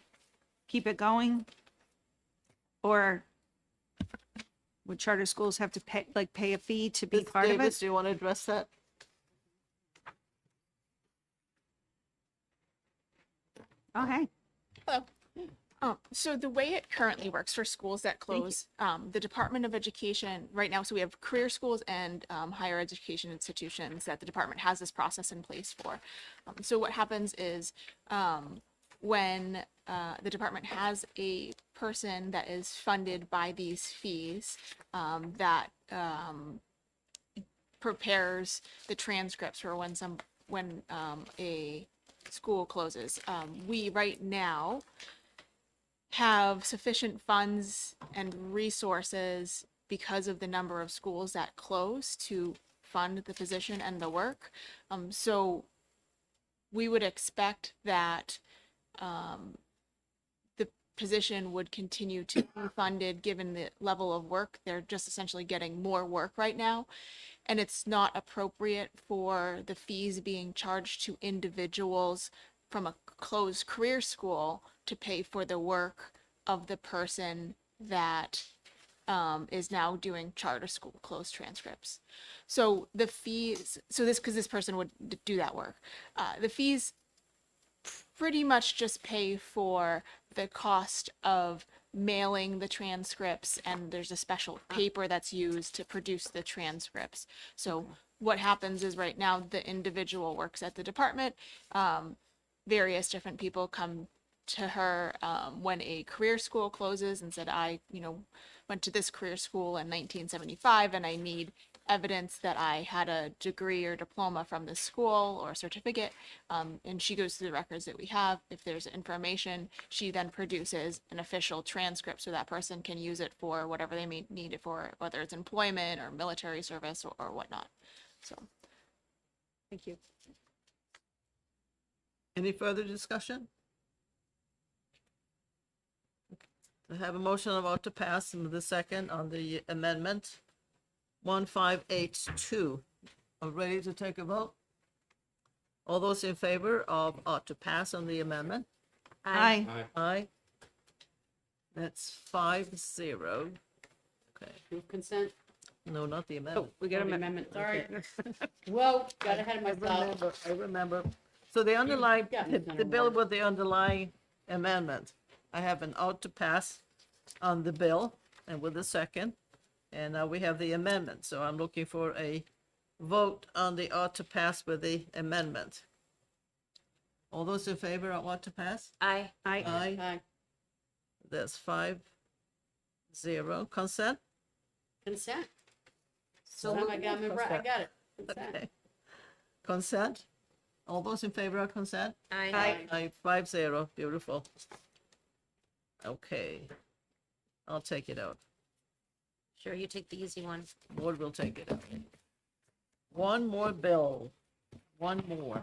Speaker 3: keep it going? Or would charter schools have to pay a fee to be
Speaker 2: Ms.
Speaker 3: part of
Speaker 2: Davis,
Speaker 3: it?
Speaker 2: do you want to address that?
Speaker 3: Okay,
Speaker 8: So the way it currently works for schools that close, the Department of Education right now, so we have career schools and higher education institutions that the department has this process in place for. So what happens is when the department has a person that is funded by these fees that prepares the transcripts for when a school closes. We right now have sufficient funds and resources because of the number of schools that close to fund the position and the work. So we would expect that the position would continue to be funded given the level of work. They're just essentially getting more work right now. And it's not appropriate for the fees being charged to individuals from a closed career school to pay for the work of the person that is now doing charter school closed transcripts. So the fees, because this person would do that work, the fees pretty much just pay for the cost of mailing the transcripts, and there's a special paper that's used to produce the transcripts. So what happens is right now the individual works at the department. Various different people come to her when a career school closes and said, I went to this career school in 1975 and I need evidence that I had a degree or diploma from this school or certificate. And she goes through the records that we have. If there's information, she then produces an official transcript so that person can use it for whatever they may need it for, whether it's employment or military service or whatnot. So, thank you.
Speaker 2: Any further discussion? I have a motion about to pass in the second on the amendment 1582. Are ready to take a vote? All those in favor of to pass on the amendment?
Speaker 3: Aye.
Speaker 2: Aye. That's 5-0. Okay,
Speaker 1: Move consent.
Speaker 2: no, not the amendment.
Speaker 1: We got an amendment, sorry.
Speaker 2: Okay.
Speaker 1: Whoa, got ahead of
Speaker 2: I
Speaker 1: myself.
Speaker 2: remember. So the underlying,
Speaker 1: got
Speaker 2: the
Speaker 1: me
Speaker 2: the
Speaker 1: done
Speaker 2: bill
Speaker 1: work.
Speaker 2: with the underlying amendment, I have an out to pass on the bill and with a second. And now we have the amendment, so I'm looking for a vote on the ought to pass with the amendment. All those in favor of ought to pass?
Speaker 4: Aye.
Speaker 3: Aye.
Speaker 2: Aye.
Speaker 1: Aye.
Speaker 2: That's 5-0. Consent?
Speaker 1: Consent.
Speaker 4: So
Speaker 1: I got it right. I got it. Consent.
Speaker 2: Okay. Consent? All those in favor of consent?
Speaker 4: Aye.
Speaker 2: Aye, 5-0, beautiful. Okay. I'll take it out.
Speaker 4: Sure, you take the easy one.
Speaker 2: Board will take it out. One more bill. One more.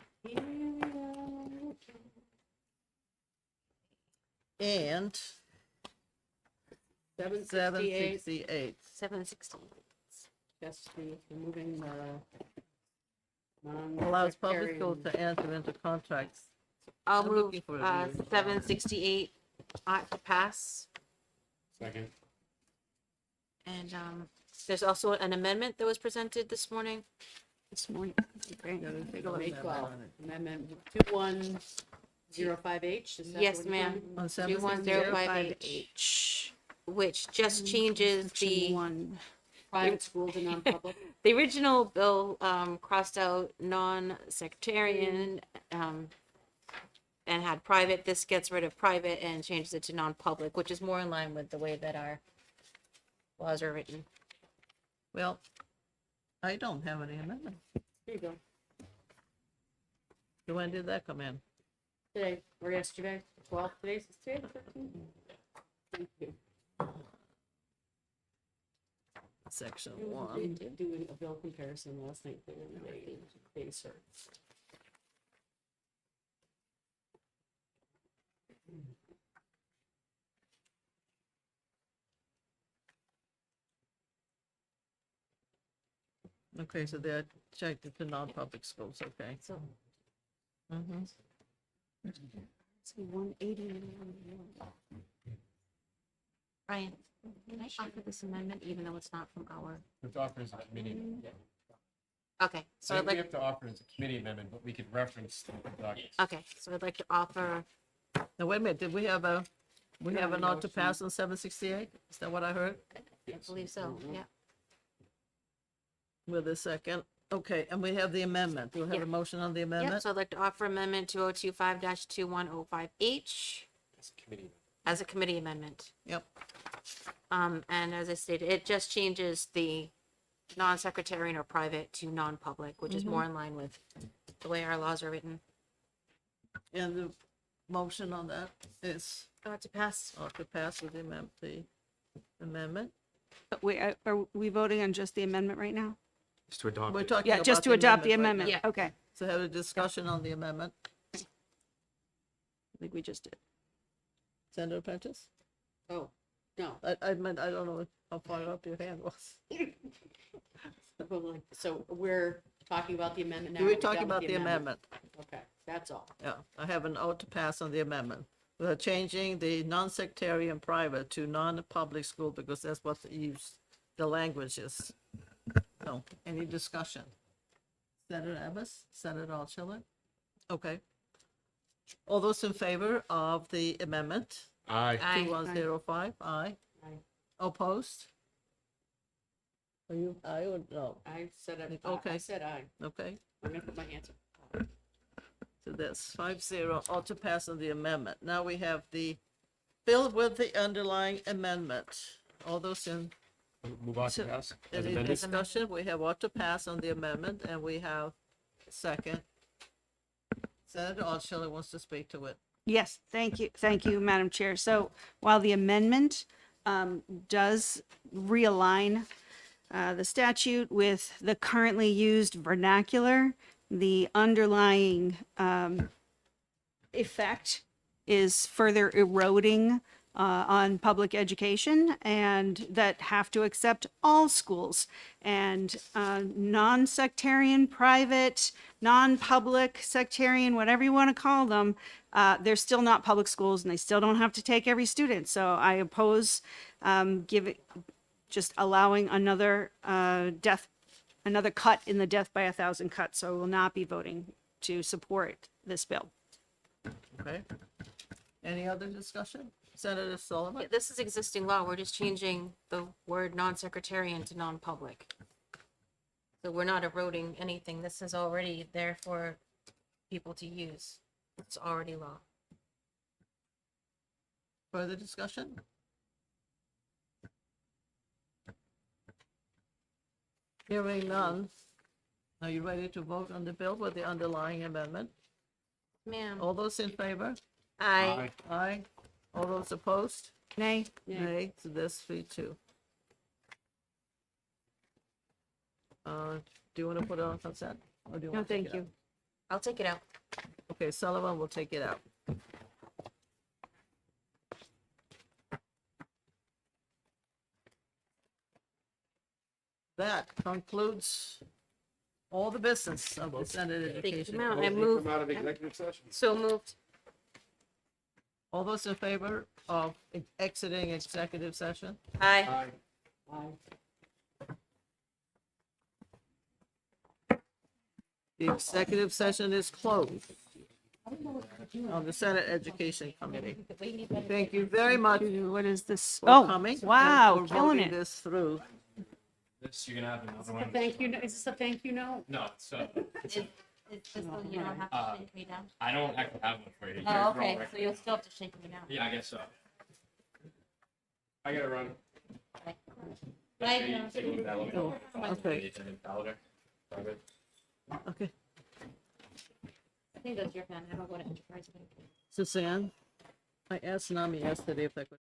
Speaker 2: And
Speaker 1: 768.
Speaker 2: 768.
Speaker 4: 716.
Speaker 1: Just the removing the
Speaker 2: Allows public
Speaker 1: non-sectarian-
Speaker 2: schools to enter into contracts.
Speaker 4: I'll
Speaker 2: I'm
Speaker 4: move
Speaker 2: looking for a review.
Speaker 4: 768 to pass.
Speaker 6: Second.
Speaker 4: And there's also an amendment that was presented this morning.
Speaker 3: This morning. Great.
Speaker 2: Yeah, take a look
Speaker 1: May
Speaker 2: at that
Speaker 1: 12,
Speaker 2: on it.
Speaker 1: amendment 2105H. Is that
Speaker 4: Yes,
Speaker 1: what we're
Speaker 4: ma'am.
Speaker 1: doing?
Speaker 2: On 768.
Speaker 4: 2105H, which just changes
Speaker 3: Section
Speaker 4: the,
Speaker 3: 1.
Speaker 1: Private schools and non-public.
Speaker 4: the original bill crossed out non-sectarian and had private. This gets rid of private and changes it to non-public, which is more in line with the way that our laws are written.
Speaker 2: Well, I don't have any amendment.
Speaker 1: Here you go.
Speaker 2: So when did that come in?
Speaker 1: Today, or yesterday, 12, today's today, the 13th? Thank you.
Speaker 2: Section
Speaker 1: We
Speaker 2: 1.
Speaker 1: did do a bill comparison last night. They served.
Speaker 2: Okay, so they're checked into non-public schools, okay.
Speaker 4: So
Speaker 2: Mm-hmm.
Speaker 3: So 180.
Speaker 4: Brian, can I offer this amendment even though it's not from our?
Speaker 5: It's offered as a committee.
Speaker 4: Okay, so
Speaker 5: So
Speaker 4: I'd
Speaker 5: we
Speaker 4: like,
Speaker 5: have to offer it as a committee amendment, but we could reference the documents.
Speaker 4: okay, so I'd like to offer,
Speaker 2: Now, wait a minute, did we have a ought to pass on 768? Is that what I heard?
Speaker 4: I believe so, yeah.
Speaker 2: With a second. Okay, and we have the amendment. Do we have
Speaker 4: Yeah.
Speaker 2: a motion on the
Speaker 4: Yep,
Speaker 2: amendment?
Speaker 4: so I'd like to offer amendment 2025-2105H
Speaker 5: As a committee.
Speaker 4: as a committee amendment.
Speaker 2: Yep.
Speaker 4: And as I stated, it just changes the non-secretarian or private to non-public, which is more in line with the way our laws are written.
Speaker 2: And the motion on that is
Speaker 4: To pass.
Speaker 2: ought to pass with the amendment.
Speaker 3: But are we voting on just the amendment right now?
Speaker 5: Just to adopt
Speaker 2: We're
Speaker 5: it.
Speaker 2: talking
Speaker 3: Yeah,
Speaker 2: about
Speaker 3: just to adopt the
Speaker 2: right
Speaker 3: amendment.
Speaker 4: Yeah.
Speaker 3: Okay. I
Speaker 2: now. So have a discussion on the amendment.
Speaker 3: think we just did.
Speaker 2: Senator Prentice?
Speaker 1: Oh, no.
Speaker 2: I meant, I don't know how far up your hand was.
Speaker 1: So we're talking about the amendment now?
Speaker 2: We're
Speaker 1: Are we
Speaker 2: talking
Speaker 1: done with
Speaker 2: about the amendment.
Speaker 1: Okay, that's all.
Speaker 2: Yeah, I have an ought to pass on the amendment. We're changing the non-sectarian private to non-public school because that's what the language is. No, any discussion? Senator Abbas, Senator Altshuler? Okay. All those in favor of the amendment?
Speaker 5: Aye.
Speaker 2: 2105, aye.
Speaker 1: Aye.
Speaker 2: Opposed? Are you, aye or no?
Speaker 1: I said, I
Speaker 2: Okay.
Speaker 1: said aye.
Speaker 2: Okay,
Speaker 1: I'm gonna put my hands up.
Speaker 2: so that's 5-0, ought to pass on the amendment. Now we have the bill with the underlying amendment. all those in,
Speaker 5: Move on
Speaker 3: So-
Speaker 5: to House as
Speaker 2: any
Speaker 5: amended.
Speaker 2: discussion? We have what to pass on the amendment, and we have a second. Senator Altshuler wants to speak to it.
Speaker 3: Yes, thank you, Madam Chair. So while the amendment does realign the statute with the currently used vernacular, the underlying effect is further eroding on public education, and that have to accept all schools, and non-sectarian, private, non-public, sectarian, whatever you want to call them, they're still not public schools, and they still don't have to take every student. So I oppose just allowing another another cut in the death by 1,000 cut. So I will not be voting to support this bill.
Speaker 2: Okay? Any other discussion? Senator Sullivan?
Speaker 4: This is existing law. We're just changing the word non-secretarian to non-public. So we're not eroding anything. This is already there for people to use. It's already law.
Speaker 2: Further discussion? Hearing none. Are you ready to vote on the bill with the underlying amendment?
Speaker 4: Ma'am.
Speaker 2: All those in favor?
Speaker 4: I.
Speaker 2: Aye. All those opposed?
Speaker 3: Nay?
Speaker 2: Nay, so there's 3-2. Do you want to put it on consent? Or do you
Speaker 3: No,
Speaker 2: want to take
Speaker 3: thank
Speaker 2: it
Speaker 3: you.
Speaker 2: out?
Speaker 4: I'll take it out.
Speaker 2: Okay, Sullivan will take it out. That concludes all the business of the Senate Education.
Speaker 4: Ma'am, I
Speaker 2: Committee.
Speaker 4: move.
Speaker 5: Come out of executive session.
Speaker 4: So moved.
Speaker 2: All those in favor of exiting executive session?
Speaker 4: Aye.
Speaker 2: The executive session is closed of the Senate Education Committee. Thank you very much
Speaker 3: What is this?
Speaker 2: for
Speaker 3: Oh,
Speaker 2: coming. and
Speaker 3: wow,
Speaker 2: for
Speaker 3: killing
Speaker 2: voting
Speaker 3: it.
Speaker 2: this through.
Speaker 6: This, you're gonna have another one.
Speaker 1: Thank you. Is this a thank you note?
Speaker 6: No, it's,
Speaker 4: It's just so you don't have to shake me down.
Speaker 6: I don't actually have one for you. You
Speaker 4: Oh,
Speaker 6: guys are all
Speaker 4: okay,
Speaker 6: right.
Speaker 4: so you'll still have to shake me down.
Speaker 6: Yeah, I guess so. I gotta run.
Speaker 4: Bye.
Speaker 6: Make sure you take a look at that little-
Speaker 2: Okay.
Speaker 6: It's in powder. Private.
Speaker 2: Okay.
Speaker 4: I think that's your pen. I don't go to Enterprise Bank.
Speaker 2: Suzanne, I asked Nami yesterday if I could